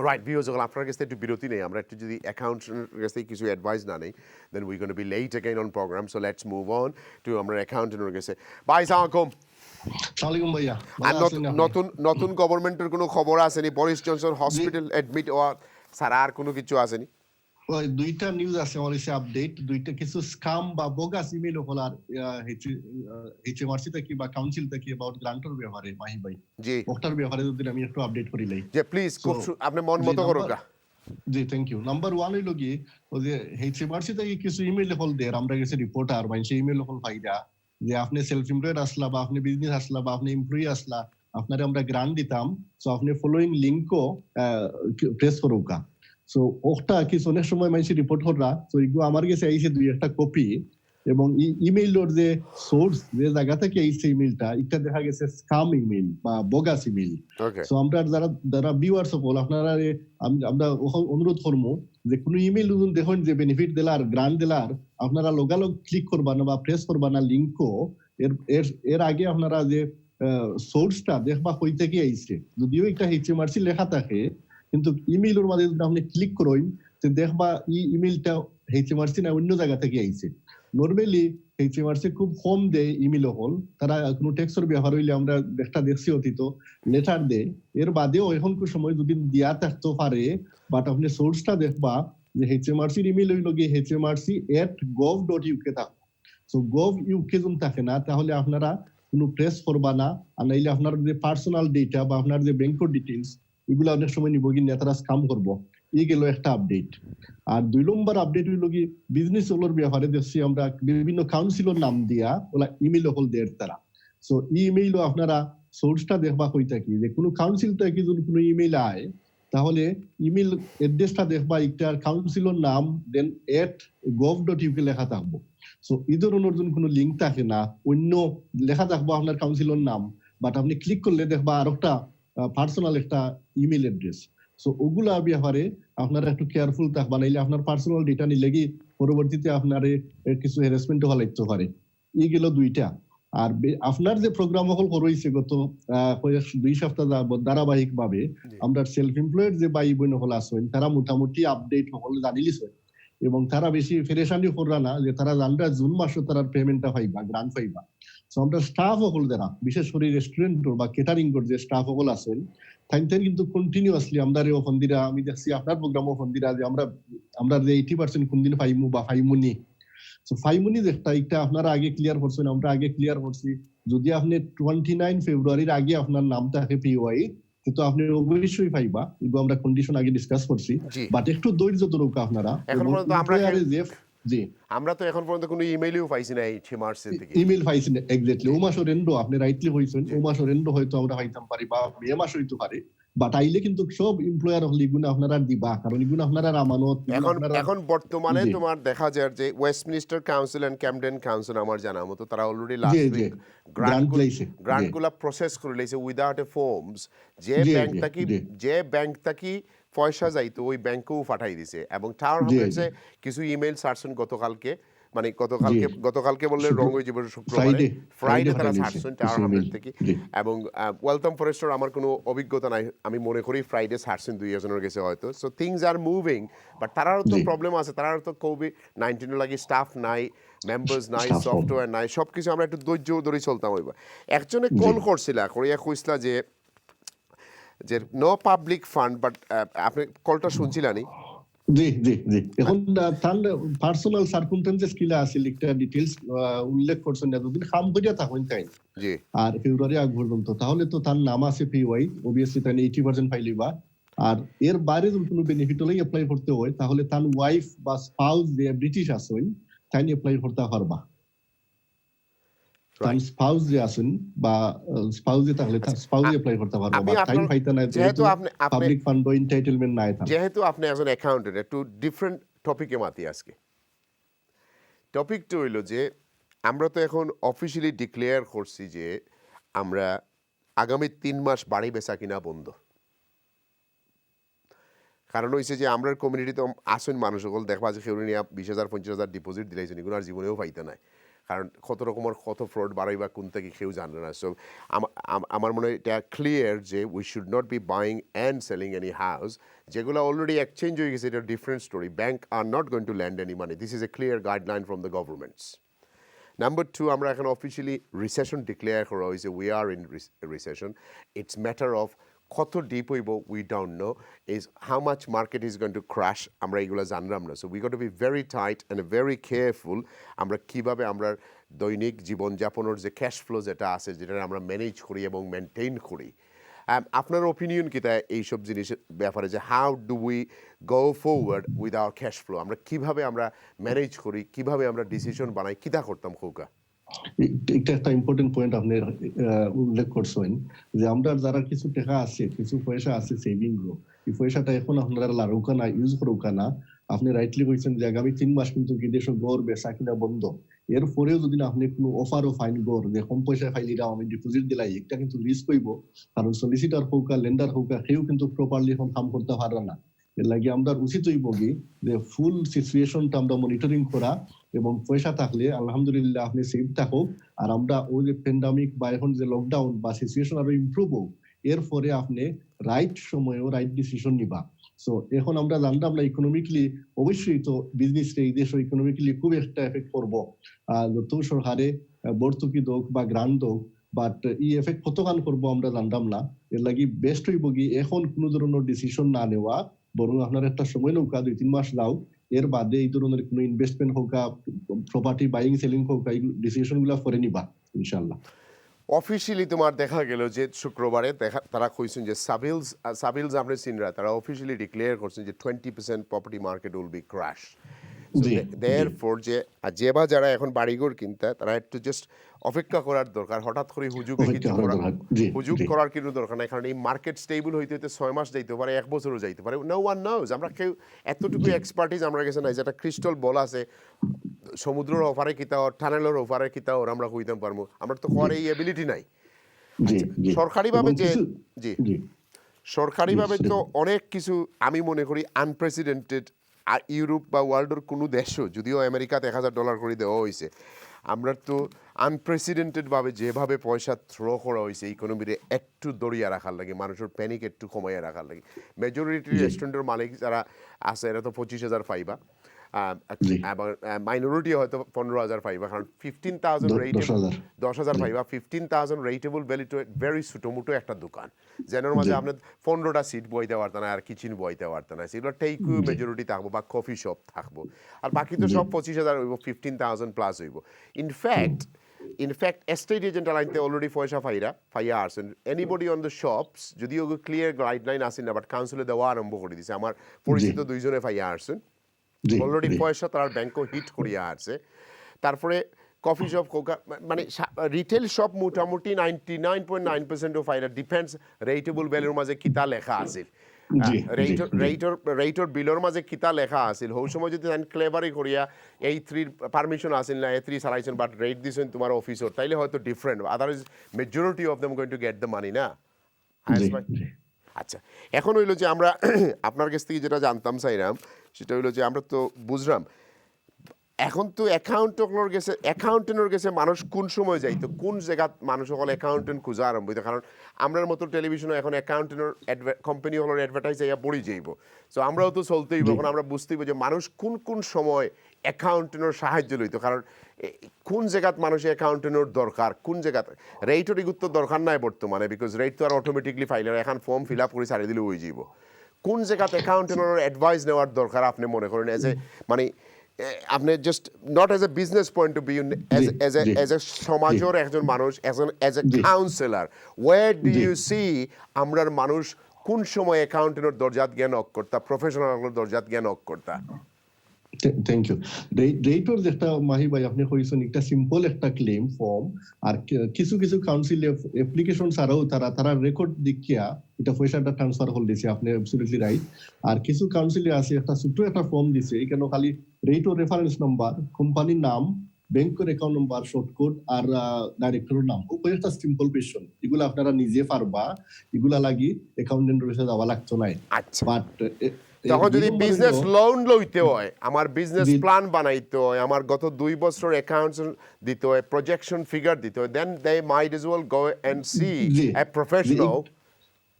রাইট ভিউয়ার্স, যখন আপনার কাছে একটু বিরতি নেই, আমরা একটু যদি অ্যাকাউন্টেন্টের কাছ থেকে কিছু অ্যাডভাইস না নেই, then we gonna be late again on program. So let's move on to আমরা অ্যাকাউন্টেন্টের কাছে। ভাই আসসালামু আলাইকুম। সালাম ভাইয়া। আর নতুন গভর্নমেন্টের কোনো খবর আসেনি? বরিস জনসন হসপিটাল অ্যাডমিট হওয়া ছাড়া আর কোনো কিছু আসেনি? ওই দুইটা নিউজ আছে আমার কাছে আপডেট, দুইটা কিছু স্কাম বা বোগাস ইমেল হলার এইচএমআরসি থেকে বা কাউন্সিল থেকে অ্যাবাউট গ্রান্টের ব্যাপারে মাহি ভাই। জি ওটার ব্যাপারে যদি আমি একটু আপডেট করি লাই। জি প্লিজ, খুব আপনি মন মতো করুন। জি থ্যাংক ইউ। নাম্বার 1 হইল কি, ওই যে এইচএমআরসি থেকে কিছু ইমেল হল দেয়, আমরা গেছে রিপোর্টার মানে সেই ইমেল হল ফাইদা যে আপনি সেলফ এমপ্লয়েড আসলা, বা আপনি বিজনেস আসলা, বা আপনি এমপ্লয়ি আসলা, আপনারে আমরা গ্রান্ট দিতাম, সো আপনি ফলোইং লিংকও প্রেস করুকা। সো ওটা কিছু অনেক সময় মানুষ রিপোর্ট করা, তো এগুলো আমার কাছে আইছে 2-1টা কপি, এবং ইমেইলের যে সোর্স যে জায়গা থেকে আইছে ইমেইলটা, এটা দেখা গেছে স্ক্যাম ইমেইল বা বোগাস ইমেইল। সো আমরা যারা ভিউয়ার্স সকল আপনারা আমরা অনুরোধ করবো যে কোনো ইমেইল দেখুন যে বেনিফিট দিলার, গ্রান্ট দিলার, আপনারা লগালগ ক্লিক করবা না বা প্রেস করবা না লিংকও। এর আগে আপনারা যে সোর্সটা দেখবা কই থেকে আইছে, যদিও একটা এইচএমআরসি লেখা থাকে, কিন্তু ইমেইলের মাঝে যদি আপনি ক্লিক করেন তো দেখবা এই ইমেইলটা এইচএমআরসি না অন্য জায়গা থেকে আইছে। নরমালি এইচএমআরসি খুব কম দেয় ইমেইল হল, তারা কোনো টেক্সটের ব্যবহার হইলে আমরা একটা দেখছি অতীত লেটার দেয়, এর বাদেও এখন কোন সময় যদি দিয়া থাকতে পারে, বাট আপনি সোর্সটা দেখবা যে এইচএমআরসি ইমেইল হইল গিয়ে hmrc@gov.uk থাকে। সো gov.uk যদি থাকে না তাহলে আপনারা কোনো প্রেস করবা না, আর নাইলে আপনার যে পার্সোনাল ডেটা বা আপনার যে ব্যাংকের ডিটেইলস এগুলো অনেক সময় নিব কি নেতারা স্ক্যাম করবো। এই গেল একটা আপডেট। আর 2 নম্বর আপডেট হইল কি, বিজনেস ওলার ব্যাপারে দেখছি আমরা বিভিন্ন কাউন্সিলর নাম দিয়া ওলা ইমেইল হল দেয় তারা। সো ইমেইলও আপনারা সোর্সটা দেখবা কই থাকি, যে কোনো কাউন্সিল থেকে যদি কোনো ইমেইল আয় তাহলে ইমেইল অ্যাড্রেসটা দেখবা একটা কাউন্সিলর নাম দেন @gov.uk লেখা থাকবো। সো এই ধরনের কোনো লিঙ্ক থাকে না, অন্য লেখা থাকবো আপনার কাউন্সিলর নাম, বাট আপনি ক্লিক করলে দেখবা আর একটা পার্সোনাল একটা ইমেইল অ্যাড্রেস। সো ওগুলা ব্যাপারে আপনারা একটু কেয়ারফুল থাকবা, নাইলে আপনার পার্সোনাল ডেটা নিলে কি পরবর্তীতে আপনার কিছু হ্যারাসমেন্ট হওয়া লাগতে পারে। এই গেল দুইটা। আর আপনার যে প্রোগ্রাম হল রয়েছে গত 2 সপ্তাহ ধারাবাহিক ভাবে আমরা সেলফ এমপ্লয়েড যে ভাই বোন হল আছেন তারা মোটামুটি আপডেট হল জানিলিছে এবং তারা বেশি ফেরেশানি কররা না যে তারা জানরা জুন মাসে তারা পেমেন্টটা পাইবা, গ্রান্ট পাইবা। সো আমরা স্টাফ হল যারা বিশেষ করে রেস্টুরেন্ট বা কেটারিং এর যে স্টাফ হল আছেন তাই কিন্তু কন্টিনিউয়াসলি আমরা রে ফন্দিরা আমি দেখছি আপনার প্রোগ্রামও ফন্দিরা যে আমরা যে 80% কোন দিন পাইমু বা পাইমুনি। সো ফাইমুনি একটা আপনারা আগে ক্লিয়ার করছেন, আমরা আগে ক্লিয়ার করছি। যদি আপনি 29 ফেব্রুয়ারির আগে আপনার নাম থাকে পিওয়াই তো আপনি অবশ্যই পাইবা, কিন্তু আমরা কন্ডিশন আগে ডিসকাস করছি। বাট একটু ধৈর্য ধরুক আপনারা। এখন পর্যন্ত আমরা তো এখন পর্যন্ত কোনো ইমেইলও পাইছি না এই মার্চের থেকে। ইমেইল পাইছি না এক্স্যাক্টলি। ও মাসের এন্ড আপনি রাইটলি হইছেন, ও মাসের এন্ড হয়তো আমরা পাইতাম পারি বা মে মাস হইতো পারে। বাট আইলে কিন্তু সব এমপ্লয়ার হল ইগুনা আপনারা দিবা, কারণ ইগুনা আপনারা আমানত। এখন বর্তমানে তোমার দেখা যায় যে Westminster council and Camden council আমার জানা মতো তারা অলরেডি লাস্ট উইক গ্রান্টগুলা প্রসেস করে লইছে উইদাউট এ ফর্মস। যে ব্যাংক থাকি পয়সা যাইতো ওই ব্যাংকেও পাঠাই দিছে এবং টাওয়ার হামলেটসে কিছু ইমেইল ছাড়ছেন গতকালকে, মানে গতকালকে বললে রং হয়ে যাবে ফ্রাইডে তারা ছাড়ছেন টাওয়ার হামলেট থেকে। এবং ওয়েলকাম ফরেস্টার আমার কোনো অভিজ্ঞতা নাই, আমি মনে করি ফ্রাইডে ছাড়ছেন 2 জনের গেছে হয়তো। So things are moving, but তারারও তো প্রবলেম আছে, তারারও তো COVID-19 লাগি স্টাফ নাই, মেম্বার্স নাই, সফটওয়্যার নাই, সবকিছু আমরা একটু ধৈর্য ধরে চলতাম হইবা। একজনে কল করছিল করিয়া কইসলা যে নো পাবলিক ফান্ড, বাট আপনি কলটা শুনছিলেন? জি জি জি। এখন তার পার্সোনাল সার্কামস্টেন্সেস কিলা আছে একটা ডিটেইলস উল্লেখ করছেন না, যদি কাম করিয়া থাকেন তাই জি আর ফেব্রুয়ারি আগ পর্যন্ত তাহলে তো তার নাম আছে পিওয়াই, অবভিয়াসলি তাই 80% পাইলিবা। আর এর বাইরে যদি কোনো বেনিফিট হলে অ্যাপ্লাই করতে হয় তাহলে তার ওয়াইফ বা স্পাউস যে ব্রিটিশ আছেন তাই অ্যাপ্লাই করতে পারবা। তার স্পাউস যে আছেন বা স্পাউস যে তাহলে স্পাউস অ্যাপ্লাই করতে পারবা, বা টাইম পাইতা না যেহেতু আপনি পাবলিক ফান্ড এনটাইটেলমেন্ট নাই। যেহেতু আপনি একজন অ্যাকাউন্টেন্ট, একটু ডিফারেন্ট টপিকে মাতি আজকে। টপিকটা হইল যে আমরা তো এখন অফিসিয়ালি ডিক্লেয়ার করছি যে আমরা আগামী 3 মাস বাড়ি বেচা কিনা বন্ধ। কারণ হয়েছে যে আমরা কমিউনিটিতে আসেন মানুষ সকল দেখবা যে কেউ নিয়ে 20,000 25,000 ডিপোজিট দিলাইছেন, এগুলো আর জীবনেও পাইতে নাই, কারণ কত রকমের কত ফ্রড বাড়াই বা কোন থেকে কেউ জানে না। সো আমার মনে হয় এটা ক্লিয়ার যে we should not be buying and selling any house. যেগুলো অলরেডি এক্সচেঞ্জ হয়ে গেছে এটা different story. Bank are not going to land any money. This is a clear guideline from the governments. Number 2, আমরা এখন officially recession declare করা হয়েছে, we are in recession. It's matter of কত deep হইব we don't know, is how much market is going to crash আমরা এগুলো জানলাম না। So we got to be very tight and very careful. আমরা কীভাবে আমরা দৈনিক জীবনযাপনের যে ক্যাশ ফ্লো যেটা আছে যেটা আমরা ম্যানেজ করি এবং মেনটেন করি। আপনার ওপিনিয়ন কী তাই এইসব জিনিসের ব্যাপারে, যে how do we go forward with our cash flow? আমরা কীভাবে আমরা ম্যানেজ করি, কীভাবে আমরা ডিসিশন বানাই, কীটা করতাম খৌকা? এটা একটা ইম্পর্টেন্ট পয়েন্ট আপনি উল্লেখ করছেন যে আমরা যারা কিছু টাকা আছে, কিছু পয়সা আছে সেভিং গ্রো, এই পয়সাটা এখন আপনারা লাড়ুকা না ইউজ করুকা না। আপনি রাইটলি বলছেন যে আগামী 3 মাস কিন্তু বিদেশে গড় বেচা কিনা বন্ধ। এরপরেও যদি আপনি কোনো অফার ও ফাইন গড় যে কম পয়সা ফাইলিরা আমি ডিপোজিট দিলাই, এটা কিন্তু রিস্ক হইব, কারণ সলিসিটার হোক আর লেন্ডার হোক কেউ কিন্তু প্রপারলি এখন কাম করতে পারে না। এর লাগে আমরা উচিত হইব কি যে ফুল সিচুয়েশনটা আমরা মনিটরিং করা এবং পয়সা থাকলে আলহামদুলিল্লাহ আপনি সেফ থাকুক। আর আমরা ওই যে প্যান্ডামিক বা এখন যে লকডাউন বা সিচুয়েশন আরো ইমপ্রুভ হোক, এরপরে আপনি রাইট সময়ও রাইট ডিসিশন নিবা। সো এখন আমরা জানতাম না ইকোনমিক্যালি অবশ্যই তো বিজনেস এই দেশ ইকোনমিক্যালি খুব একটা এফেক্ট করবো, যত সরকারে ভর্তুকি দোক বা গ্রান্ট দোক, বাট এই এফেক্ট কতখান করবো আমরা জানতাম না। এর লাগি বেস্ট হইব কি এখন কোনো ধরনের ডিসিশন না নেওয়া, বরং আপনার একটা সময় নৌকা 2-3 মাস যাও, এর বাদে এই ধরনের কোনো ইনভেস্টমেন্ট হোক, প্রপার্টি বাইং সেলিং হোক, এই ডিসিশন গুলা করে নিবা ইনশাল্লাহ। অফিসিয়ালি তোমার দেখা গেল যে শুক্রবারে তারা কইছেন যে সাবিলস আমরা সিনরা তারা অফিসিয়ালি ডিক্লেয়ার করছেন যে 20% property market will be crash. Therefore যে বা যারা এখন বাড়িঘর কিনতে তারা একটু জাস্ট অপেক্ষা করার দরকার, হঠাৎ করে হুজুগ করার কিন্তু দরকার নাই, কারণ এই মার্কেট স্টেবল হইতে হইতে 6 মাস যাইতে পারে, 1 বছরও যাইতে পারে। No one knows. আমরা কেউ এতটুকু এক্সপার্টিস আমরা গেছে না যেটা ক্রিস্টাল বল আছে সমুদ্রের ওপারে কিতা ওর টানেলের ওপারে কিতা ওর আমরা কইতে পারবো, আমরা তো করার এই এবিলিটি নাই। সরকারিভাবে যে সরকারিভাবে তো অনেক কিছু আমি মনে করি আনপ্রেসিডেন্টেড, ইউরোপ বা ওয়ার্ল্ডের কোনো দেশও, যদিও আমেরিকাতে $1,000 করে দেওয়া হয়েছে, আমরা তো আনপ্রেসিডেন্টেডভাবে যেভাবে পয়সা থ্রো করা হয়েছে ইকোনমিরে একটু দড়িয়ে রাখার লাগে, মানুষের প্যানিক একটু কমাইয়া রাখার লাগে। মেজরিটি রেস্টুরেন্টের মালিক যারা আছে এরা তো 25,000 পাইবা, আবার মাইনরিটি হয়তো 15,000 পাইবা, কারণ 15,000 রেটেবল 10,000 পাইবা। 15,000 রেটেবল ভ্যালি টু ভেরি ছোটোমোটো একটা দোকান, যেটার মাঝে আপনার 15টা সিট বইতে পারত না আর কিচেন বইতে পারত না, সেগুলো টেকও মেজরিটি থাকবো বা কফি শপ থাকবো, আর বাকি তো সব 25,000 হইব, 15,000 প্লাস হইব। ইনফ্যাক্ট এস্টেট এজেন্ট লাইনতে অলরেডি পয়সা ফাইয়া আসেন। এনিবডি অন দ্য শপস, যদিও ক্লিয়ার গাইডলাইন আসেন না, বাট কাউন্সিলে দেওয়া আরম্ভ করে দিছে। আমার পরিচিত 2 জনে ফাইয়া আসছেন অলরেডি, পয়সা তার ব্যাংকও হিট করিয়া আসছে। তারপরে কফি শপ, মানে রিটেল শপ মোটামুটি 99.9% ফাইরা ডিফেন্স রেটেবল ভ্যালুর মাঝে কিতা লেখা আছিল, রেটর বিলর মাঝে কিতা লেখা আছিল। হৌ সময় যদি ক্লেভারি করিয়া A3 পারমিশন আসিল না, A3 চালাইছেন বাট রেট দিছেন তোমার অফিসর, তাইলে হয়তো different, otherwise majority of them going to get the money না। আচ্ছা, এখন হইলো যে আমরা আপনার কাছ থেকে যেটা জানতাম চাইলাম সেটা হইলো যে আমরা তো বুঝলাম এখন তো অ্যাকাউন্টেন্টের গেছে মানুষ কোন সময় যাইতো, কোন জায়গা মানুষ সকল অ্যাকাউন্টেন্ট খুঁজা আরম্ভ হইতো, কারণ আমরার মতো টেলিভিশনে এখন অ্যাকাউন্টেন্টের কোম্পানি হলোর অ্যাডভার্টাইজ আইয়া পড়ি যাইব। সো আমরাও তো চলতেই, এখন আমরা বুঝতেইব যে মানুষ কোন কোন সময় অ্যাকাউন্টেন্টের সাহায্য লইতো, কারণ কোন জায়গাত মানুষের অ্যাকাউন্টেন্টের দরকার, কোন জায়গাত রেটের ইগুত তো দরকার নাই বর্তমানে, বিকজ রেট তো আর অটোমেটিকলি ফাইলের এখন ফর্ম ফিল আপ করে ছাড়িয়ে দিলে হয়ে যাইব। কোন জায়গাত অ্যাকাউন্টেন্টের অ্যাডভাইস নেওয়ার দরকার আপনি মনে করেন এজ এ, মানে আপনি just not as a business point of view, as a সমাজের একজন মানুষ, as a councillor, where do you see আমরার মানুষ কোন সময় অ্যাকাউন্টেন্টের দরজাত জ্ঞান অক করতা, প্রফেশনাল দরজাত জ্ঞান অক করতা? Thank you. রেটর যেটা মাহি ভাই আপনি কইছেন একটা সিম্পল একটা ক্লেম ফর্ম, আর কিছু কিছু কাউন্সিল অ্যাপ্লিকেশন ছাড়াও তারা রেকর্ড দেখিয়া এটা পয়সাটা ট্রান্সফার হল দিছে, আপনি অ্যাবসলিউটলি রাইট। আর কিছু কাউন্সিলে আছে একটা ছোট্ট একটা ফর্ম দিছে, এখানে খালি রেটর রেফারেন্স নাম্বার, কোম্পানির নাম, ব্যাংকের অ্যাকাউন্ট নাম্বার, শর্ট কোড আর ডাইরেক্টরের নাম, উপরে একটা সিম্পল কোয়েশ্চন, এগুলো আপনারা নিজে পারবা, এগুলা লাগি অ্যাকাউন্টেন্টের কাছে যাওয়া লাগতো না। বাট তখন যদি বিজনেস লোন লইতে হয়, আমার বিজনেস প্ল্যান বানাইতে হয়, আমার গত 2 বছর অ্যাকাউন্টস দিতে হয়, প্রজেকশন ফিগার দিতে হয়, then they might as well go and see a professional.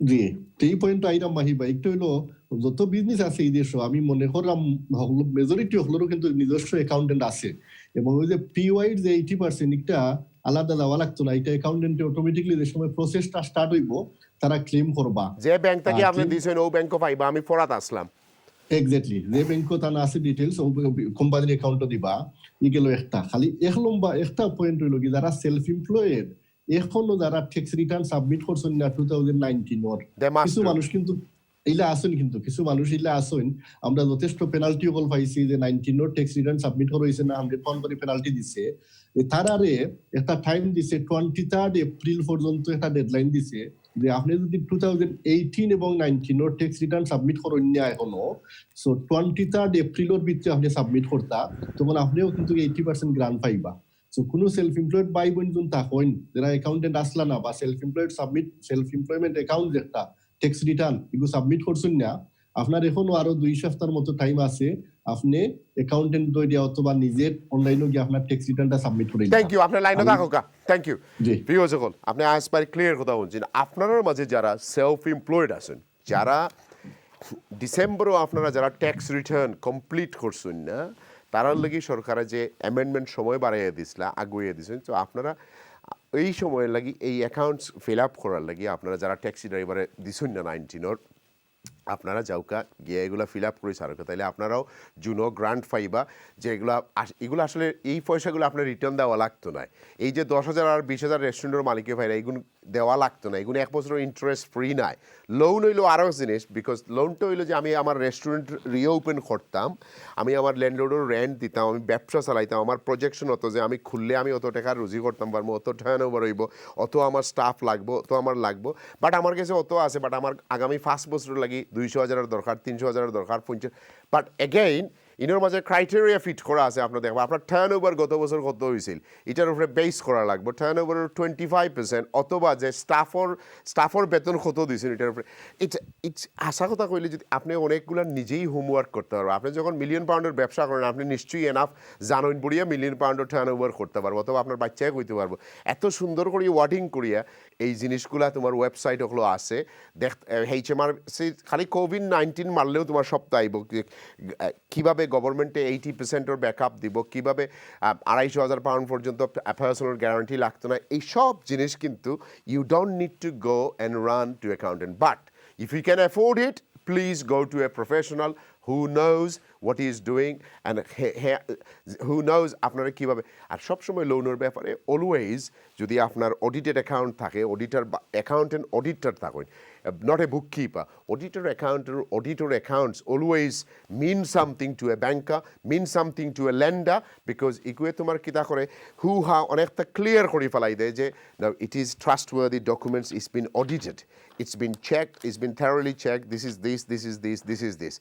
জি, এই পয়েন্ট আইরা মাহি ভাই, একটু হলো যত বিজনেস আছে এই দেশে আমি মনে করলাম মেজরিটি হলেও কিন্তু নিজস্ব অ্যাকাউন্টেন্ট আছে, এবং ওই যে পিওয়াইড যে 80% একটা আলাদা দেওয়া লাগতো না, এটা অ্যাকাউন্টেন্টে অটোমেটিকলি যে সময় প্রসেসটা স্টার্ট হইব তারা ক্লেম করবা, যে ব্যাংক থেকে আপনি দিছেন ও ব্যাংকও পাইবা, আমি ফরাত আসলাম এক্স্যাক্টলি যে ব্যাংকও তা আছে ডিটেইলস কোম্পানির অ্যাকাউন্টও দিবা। ই গেল একটা, খালি এক লম্বা একটা পয়েন্ট হইল কি যারা সেলফ এমপ্লয়েড এখনো যারা ট্যাক্স রিটার্ন সাবমিট করছেন না 2019 ওর কিছু মানুষ কিন্তু ইলা আসেন, কিন্তু কিছু মানুষ ইলা আসেন, আমরা যথেষ্ট পেনাল্টি কল পাইছি যে 19 ওর ট্যাক্স রিটার্ন সাবমিট করা হইছে না, 100 পাউন্ড করে পেনাল্টি দিছে। তারারে একটা টাইম দিছে 23 এপ্রিল পর্যন্ত একটা ডেডলাইন দিছে যে আপনি যদি 2018 এবং 19 ওর ট্যাক্স রিটার্ন সাবমিট করেন না এখনো, সো 23 এপ্রিলের ভিতরে আপনি সাবমিট করতা, তখন আপনিও কিন্তু 80% গ্রান্ট পাইবা। সো কোন সেলফ এমপ্লয়েড বাই বোন যখন থাকেন যারা অ্যাকাউন্টেন্ট আসলা না বা self employed submit self employment account যেটা ট্যাক্স রিটার্ন এগুলো সাবমিট করছেন না, আপনার এখনো আরো 2 সপ্তাহের মতো টাইম আছে, আপনি অ্যাকাউন্টেন্ট দইয়া অথবা নিজের অনলাইনে গিয়ে আপনার ট্যাক্স রিটার্নটা সাবমিট করে দিন। থ্যাংক ইউ, আপনি লাইনে থাকো কা। থ্যাংক ইউ ভিউয়ার্স, আপনি আজপার ক্লিয়ার কথা বলছেন। আপনাদের মাঝে যারা সেলফ এমপ্লয়েড আছেন, যারা ডিসেম্বরও আপনারা যারা ট্যাক্স রিটার্ন কমপ্লিট করছেন না, তারার লাগি সরকারে যে অ্যামেন্ডমেন্ট সময় বাড়াইয়া দিছিলা, আগুইয়া দিয়েছেন, তো আপনারা এই সময়ের লাগি এই অ্যাকাউন্টস ফিল আপ করার লাগি আপনারা যারা ট্যাক্সি ড্রাইভারে দিছেন না 19 আপনারা যাওকা গিয়ে এগুলো ফিল আপ করে সারকা, তাইলে আপনারাও জুনো গ্রান্ট পাইবা, যে এগুলো আসলে এই পয়সাগুলো আপনার রিটার্ন দেওয়া লাগতো না। এই যে 10,000 আর 20,000 রেস্টুরেন্টের মালিকে ভাইরা এগুলো দেওয়া লাগতো না, এগুলো 1 বছরের ইন্টারেস্ট ফ্রি নাই। লোন হইলো আরও জিনিস, বিকজ লোনটা হইলো যে আমি আমার রেস্টুরেন্ট রিওপেন করতাম, আমি আমার ল্যান্ডলর্ডের রেন্ট দিতাম, আমি ব্যবসা চালাইতাম, আমার প্রজেকশন হতো যে আমি খুললে আমি অত টাকা রুজি করতাম পারবো, অত টার্ন ওভার হইব, অত আমার স্টাফ লাগবো, অত আমার লাগবো, বাট আমার কাছে অত আছে, বাট আমার আগামী 5 বছর লাগি 200,000 দরকার, 300,000 দরকার, 50, বাট এগেইন ইনোর মাঝে ক্রাইটেরিয়া ফিট করা আছে আপনার দেখবেন আপনার টার্ন ওভার গত বছর কত হয়েছিল এটার উপরে বেস করা লাগবে টার্ন ওভারের 25% অথবা যে স্টাফর বেতন কত দিয়েছেন এটার উপরে ইটস আশা কথা কইলে যদি আপনি অনেকগুলো নিজেই হোমওয়ার্ক করতে পারবেন আপনি যখন মিলিয়ন পাউন্ডের ব্যবসা করেন আপনি নিশ্চয়ই এনাফ জানুন বড়িয়া মিলিয়ন পাউন্ডের টার্ন ওভার করতে পারবো অথবা আপনার বাচ্চাকে কইতে পারবো এত সুন্দর করে ওয়ার্ডিং করিয়া এই জিনিসগুলা তোমার ওয়েবসাইট ওগুলো আছে দেখ HMRC খালি COVID-19 মারলেও তোমার সপ্তাহ আইব কীভাবে গভর্নমেন্টে 80% ব্যাকআপ দিব কীভাবে 2,500 পাউন্ড পর্যন্ত পার্সোনাল গ্যারান্টি লাগতো না এই সব জিনিস কিন্তু you don't need to go and run to accountant but if you can afford it please go to a professional who knows what he is doing and who knows আপনারা কীভাবে আর সবসময় লোনের ব্যাপারে অলওয়েজ যদি আপনার অডিটেড অ্যাকাউন্ট থাকে accountant auditor থাকেন not a bookkeeper auditor accounts always mean something to a banker mean something to a lender because ইকুয়ে তোমার কিতা করে who ha অনেকটা ক্লিয়ার করে ফেলাই দেয় যে now it is trustworthy documents it's been audited it's been checked it's been thoroughly checked this is this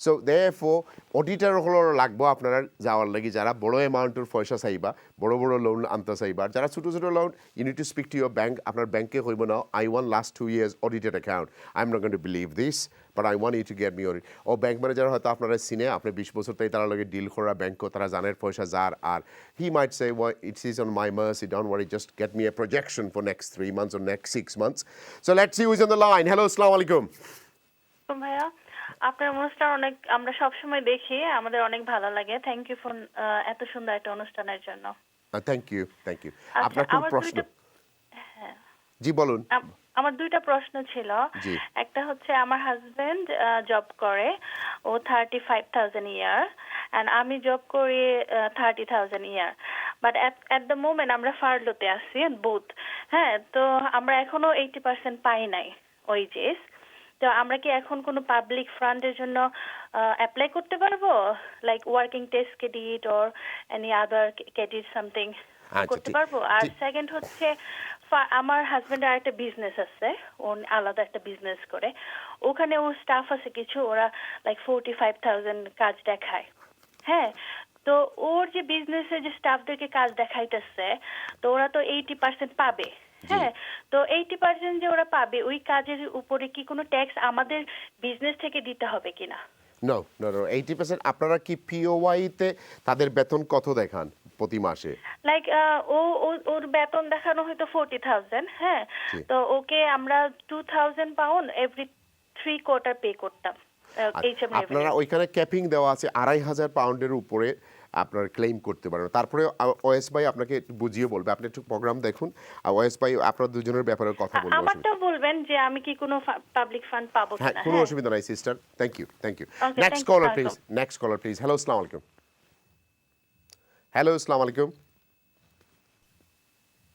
so therefore auditor হলো লাগবো আপনারা যাওয়ার লাগি যারা বড় অ্যামাউন্টের পয়সা চাইবা বড় লোন আনতে চাইবা যারা ছোট loan you need to speak to your bank আপনার ব্যাংকে কইব না I want last 2 years audited account I'm not going to believe this but I want you to get me audit ও ব্যাংক ম্যানেজার হয়তো আপনারা সিনে আপনি 20 বছর তাই তারা লগে ডিল করা ব্যাংক তারা জানেন পয়সা যার আর he might say well it is on my mercy don't worry just get me a projection for next 3 months or next 6 months so let's see who's on the line hello assalamu alaikum ভাইয়া আপনার অনুষ্ঠান অনেক আমরা সব সময় দেখি আমাদের অনেক ভালো লাগে থ্যাংক ইউ ফর এত সুন্দর একটা অনুষ্ঠানের জন্য থ্যাংক ইউ আপনার কোন প্রশ্ন জি বলুন আমার দুইটা প্রশ্ন ছিল একটা হচ্ছে আমার হাজবেন্ড জব করে ও 35,000 ইয়ার এন্ড আমি জব করি 30,000 ইয়ার বাট এট দ্য মোমেন্ট আমরা ফার্লোতে আছি বোথ হ্যাঁ তো আমরা এখনো 80% পাই নাই ওয়েজেস তো আমরা কি এখন কোনো পাবলিক ফান্ডের জন্য অ্যাপ্লাই করতে পারবো like working test credit or any other credit something করতে পারবো আর সেকেন্ড হচ্ছে আমার হাজবেন্ডের একটা বিজনেস আছে ও আলাদা একটা বিজনেস করে ওখানে ও স্টাফ আছে কিছু ওরা লাইক 45,000 কাজ দেখায় হ্যাঁ তো ওর যে বিজনেসে যে স্টাফদেরকে কাজ দেখাইতেছে তো ওরা তো 80% পাবে হ্যাঁ তো 80% যে ওরা পাবে ওই কাজের উপরে কি কোনো ট্যাক্স আমাদের বিজনেস থেকে দিতে হবে কিনা No 80% আপনারা কি POY তে তাদের বেতন কত দেখান প্রতি মাসে লাইক ওর বেতন দেখানো হয়তো 40,000 হ্যাঁ তো ওকে আমরা 2,000 পাউন্ড এভরি 3 কোয়ার্টার পে করতাম আপনারা ওইখানে ক্যাপিং দেওয়া আছে 2,500 পাউন্ডের উপরে আপনার ক্লেম করতে পারেন তারপরে ওএস ভাই আপনাকে বুঝিয়ে বলবে আপনি একটু প্রোগ্রাম দেখুন আর ওএস ভাই আপনার দুজনের ব্যাপারে কথা বলবেন আমারটা বলবেন যে আমি কি কোনো পাবলিক ফান্ড পাবো কিনা হ্যাঁ কোনো অসুবিধা নাই sister thank you next caller please hello আসসালামু আলাইকুম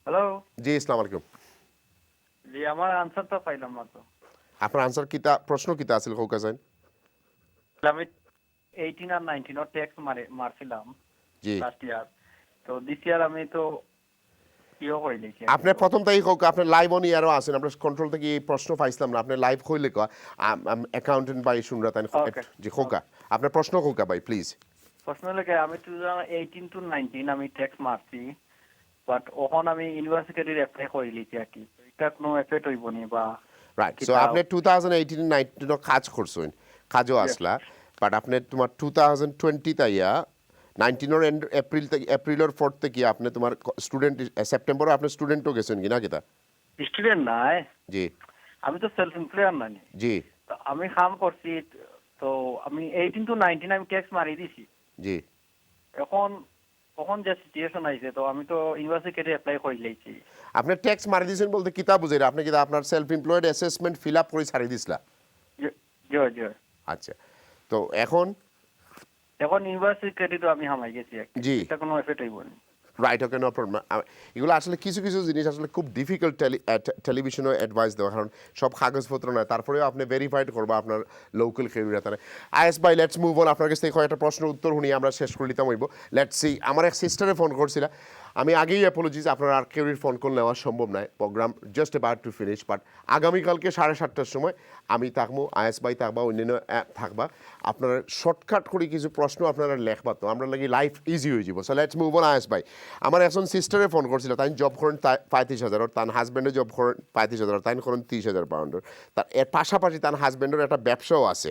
হ্যালো জি আসসালামু আলাইকুম জি আমার আনসারটা পাইলাম না তো আপনার আনসার কিতা প্রশ্ন কিতা আছিল কোকা জান আমি 18 আর 19 ট্যাক্স মারছিলাম জি লাস্ট ইয়ার তো দিস ইয়ার আমি তো কিও কইলে কি আপনি প্রথম তাই কোকা আপনি লাইভ অন ইয়ারও আছেন আমরা কন্ট্রোল থেকে এই প্রশ্ন পাইছিলাম না আপনি লাইভ কইলে কো অ্যাকাউন্টেন্ট ভাই শুনরা তাই জি কোকা আপনার প্রশ্ন কোকা ভাই প্লিজ প্রশ্ন লাগে আমি 2018 টু 19 আমি ট্যাক্স মারছি বাট ওখান আমি ইউনিভার্সিটির অ্যাপ্লাই কইলি কি কি এটা কোনো এফেক্ট হইব নি বা রাইট সো আপনি 2018 19 কাজ করছেন কাজও আসলা বাট আপনি তোমার 2020 তাইয়া 19 এর এপ্রিলের 4 থেকে আপনি তোমার স্টুডেন্ট সেপ্টেম্বরে আপনি স্টুডেন্টও গেছেন কিনা কিতা স্টুডেন্ট নাই জি আমি তো সেলফ এমপ্লয়ার নাই জি তো আমি কাম করছি তো আমি 18 টু 19 আমি ট্যাক্স মারি দিছি জি এখন যে সিচুয়েশন আইছে তো আমি তো ইউনিভার্সিটিতে অ্যাপ্লাই করে লইছি আপনি ট্যাক্স মারি দিছেন বলতে কিতা বুঝাইরা আপনি কি আপনার self employed assessment fill up করে ছাড়ি দিছলা জি আচ্ছা তো এখন ইউনিভার্সিটি তো আমি হামাই গেছি জি এটা কোনো এফেক্ট হইব না রাইট ওকে নো প্রবলেম এগুলো আসলে কিছু জিনিস আসলে খুব ডিফিকাল্ট টেলিভিশনে অ্যাডভাইস দেওয়া কারণ সব কাগজপত্র নয় তারপরেও আপনি ভেরিফাইড করবো আপনার লোকাল খেলুড়া তারা আইএস ভাই লেটস মুভ অন আপনার কাছ থেকে কয়েকটা প্রশ্নের উত্তর শুনি আমরা শেষ করে নিতাম হইব লেটস সি আমার এক সিস্টারে ফোন করছিল আমি আগেই অ্যাপোলজিজ, আপনার আর কেউর ফোন কল নেওয়া সম্ভব নয়, programme just about to finish, but আগামীকালকে 7:30টার সময় আমি থাকবো, আয়াস ভাই থাকবা, অন্যান্য থাকবা, আপনারা শর্টকাট করে কিছু প্রশ্ন আপনারা লেখবা, তো আমরা লাগি লাইফ ইজি হয়ে যাব। So let's move on. আয়াস ভাই, আমার একজন সিস্টারে ফোন করছিল, তাই জব করেন 35,000, তার হাজব্যান্ডে জব করেন 35,000, তাই করেন 30,000 পাউন্ডের, তার এর পাশাপাশি তার হাজব্যান্ডের একটা ব্যবসাও আছে।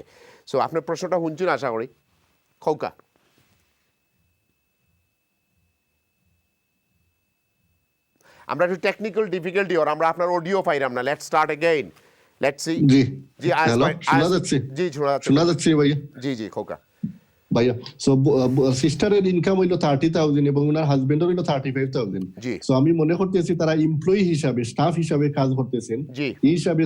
সো আপনার প্রশ্নটা শুনছেন আশা করি। খৌকা, আমরা একটু টেকনিক্যাল ডিফিকাল্টি ওর আমরা আপনার অডিও পাইলাম না। Let's start again, let's see. জি আয়াস ভাই, শোনা যাচ্ছে? জি শোনা যাচ্ছে ভাইয়া? জি খোকা ভাইয়া, সো সিস্টারের ইনকাম হইলো 30,000 এবং ওনার হাজবেন্ডের হইলো 35,000। সো আমি মনে করতেছি তারা এমপ্লয়ি হিসাবে, স্টাফ হিসাবে কাজ করতেছেন, এই হিসাবে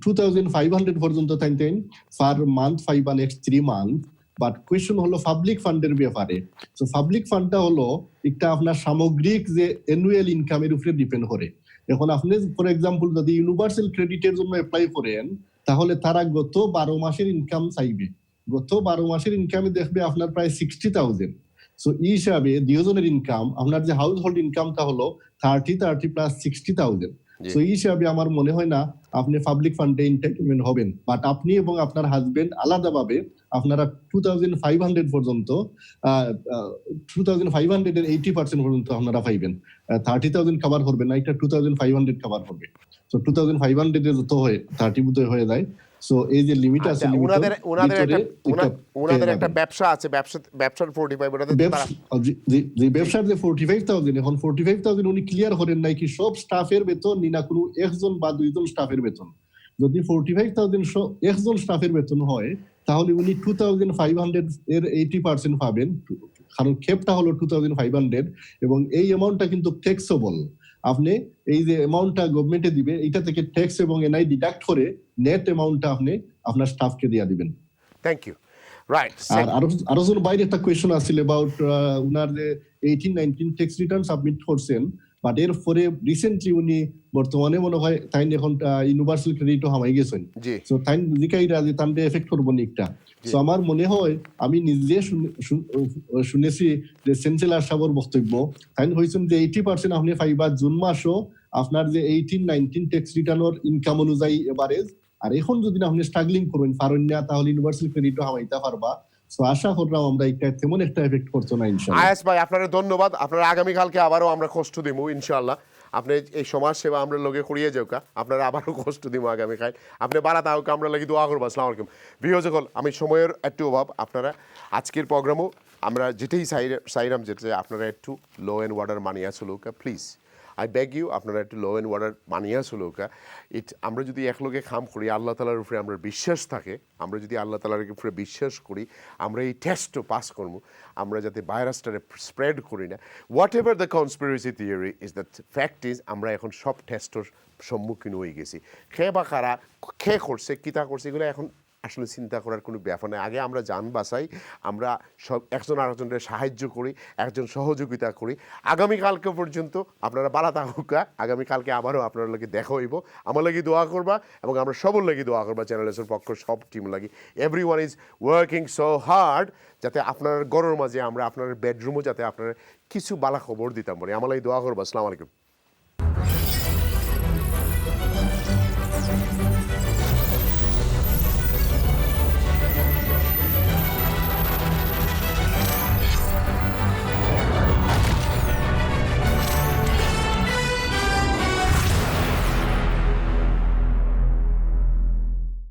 2,500 পর্যন্ত থাকতেন পার মান্থ, 5 বা নেক্সট 3 মান্থ। বাট কোয়েশ্চন হলো পাবলিক ফান্ডের ব্যাপারে। সো পাবলিক ফান্ডটা হলো একটা আপনার সামগ্রিক যে অ্যানুয়াল ইনকামের উপরে ডিপেন্ড করে। এখন আপনি ফর এক্সাম্পল যদি ইউনিভার্সাল ক্রেডিটের জন্য অ্যাপ্লাই করেন, তাহলে তারা গত 12 মাসের ইনকাম চাইবে। গত 12 মাসের ইনকামে দেখবে আপনার প্রায় 60,000। সো এই হিসাবে দুজনের ইনকাম, আপনার যে হাউস হোল্ড ইনকামটা হলো 30 প্লাস 60,000। সো এই হিসাবে আমার মনে হয় না আপনি পাবলিক ফান্ডে এন্টাইটেলমেন্ট হবেন। বাট আপনি এবং আপনার হাজবেন্ড আলাদাভাবে আপনারা 2,500 পর্যন্ত, 2,500 এর 80% পর্যন্ত আপনারা পাইবেন। 30,000 কভার করবেন না, এটা 2,500 কভার করবে। সো 2,500 এর যত হয় 30 বুঝে হয়ে যায়। সো এই যে লিমিট আছে, ওনাদের একটা ব্যবসা আছে, ব্যবসার 45, ওনাদের যে ব্যবসার যে 45,000, এখন 45,000 উনি ক্লিয়ার করেন নাই কি সব স্টাফের বেতন নি না কোনো একজন বা দুইজন স্টাফের বেতন। যদি 45,000 একজন স্টাফের বেতন হয়, তাহলে উনি 2,500 এর 80% পাবেন, কারণ খেপটা হলো 2,500 এবং এই অ্যামাউন্টটা কিন্তু ট্যাক্সেবল। আপনি এই যে অ্যামাউন্টটা গভর্নমেন্টে দিবে, এটা থেকে ট্যাক্স এবং এনআই ডিডাক্ট করে নেট অ্যামাউন্টটা আপনি আপনার স্টাফকে দিয়ে দিবেন। Thank you. রাইট। আর আরো বাইরে একটা কোয়েশ্চন আসছিল অ্যাবাউট উনার যে 18-19 ট্যাক্স রিটার্ন সাবমিট করছেন, বাট এর পরে রিসেন্টলি উনি বর্তমানে মনে হয় তাই এখন ইউনিভার্সাল ক্রেডিটও হামাই গেছেন। সো তাই জিকাইরা যে তানতে এফেক্ট করবো নিকটা। সো আমার মনে হয়, আমি নিজে শুনেছি যে সেন্সেলার সাহেবের বক্তব্য, তাই হয়েছেন যে 80% আপনি পাইবা জুন মাসও আপনার যে 18-19 ট্যাক্স রিটার্নের ইনকাম অনুযায়ী এভারেজ। আর এখন যদি আপনি স্ট্রাগলিং করবেন পারেন না, তাহলে ইউনিভার্সাল ক্রেডিটও হামাইতে পারবা। সো আশা করলাম আমরা এটা তেমন একটা এফেক্ট করছো না ইনশাআল্লাহ। আয়াস ভাই, আপনার ধন্যবাদ। আপনারা আগামীকালকে আবারও আমরা কষ্ট দিব ইনশাআল্লাহ। আপনি এই সমাজ সেবা আমরা লগে করিয়ে যাও, আপনারা আবারও কষ্ট দিব আগামীকাল। আপনি বাড়াতে হোক, আমরা লাগি দোয়া করবো। আসসালামু আলাইকুম। বিহজকল, আমি সময়ের একটু অভাব, আপনারা আজকের প্রোগ্রামও আমরা যেটাই চাইলাম যেটা আপনারা একটু লো অ্যান্ড ওয়ার্ডার মানিয়ে আসলো প্লিজ, আই বেগ ইউ, আপনারা একটু লো অ্যান্ড ওয়ার্ডার মানিয়ে আসলো। আমরা যদি একলগে খাম করি, আল্লাহ তালার উপরে আমরা বিশ্বাস থাকে, আমরা যদি আল্লাহ তালার উপরে বিশ্বাস করি, আমরা এই টেস্টও পাস করবো, আমরা যাতে ভাইরাসটারে স্প্রেড করি না। What ever the conspiracy theory is the fact is, আমরা এখন সব টেস্টের সম্মুখীন হয়ে গেছি। খেয়ে বা কারা খেয়ে করছে, কিতা করছে, এগুলো এখন আসলে চিন্তা করার কোনো ব্যাপার নেই। আগে আমরা যান বাঁচাই, আমরা সব একজন আরেকজনের সাহায্য করি, একজন সহযোগিতা করি। আগামীকালকে পর্যন্ত আপনারা বালাতা হুকা, আগামীকালকে আবারও আপনার লাগে দেখা হইব। আমার লাগি দোয়া করবা এবং আমরা সবর লাগি দোয়া করবা, চ্যানেলের পক্ষ সব টিম লাগি। Everyone is working so hard, যাতে আপনার গরুর মাঝে আমরা আপনার বেডরুমও যাতে আপনার কিছু বালা খবর দিতাম পারি। আমার লাগি দোয়া করবা। আসসালামু আলাইকুম।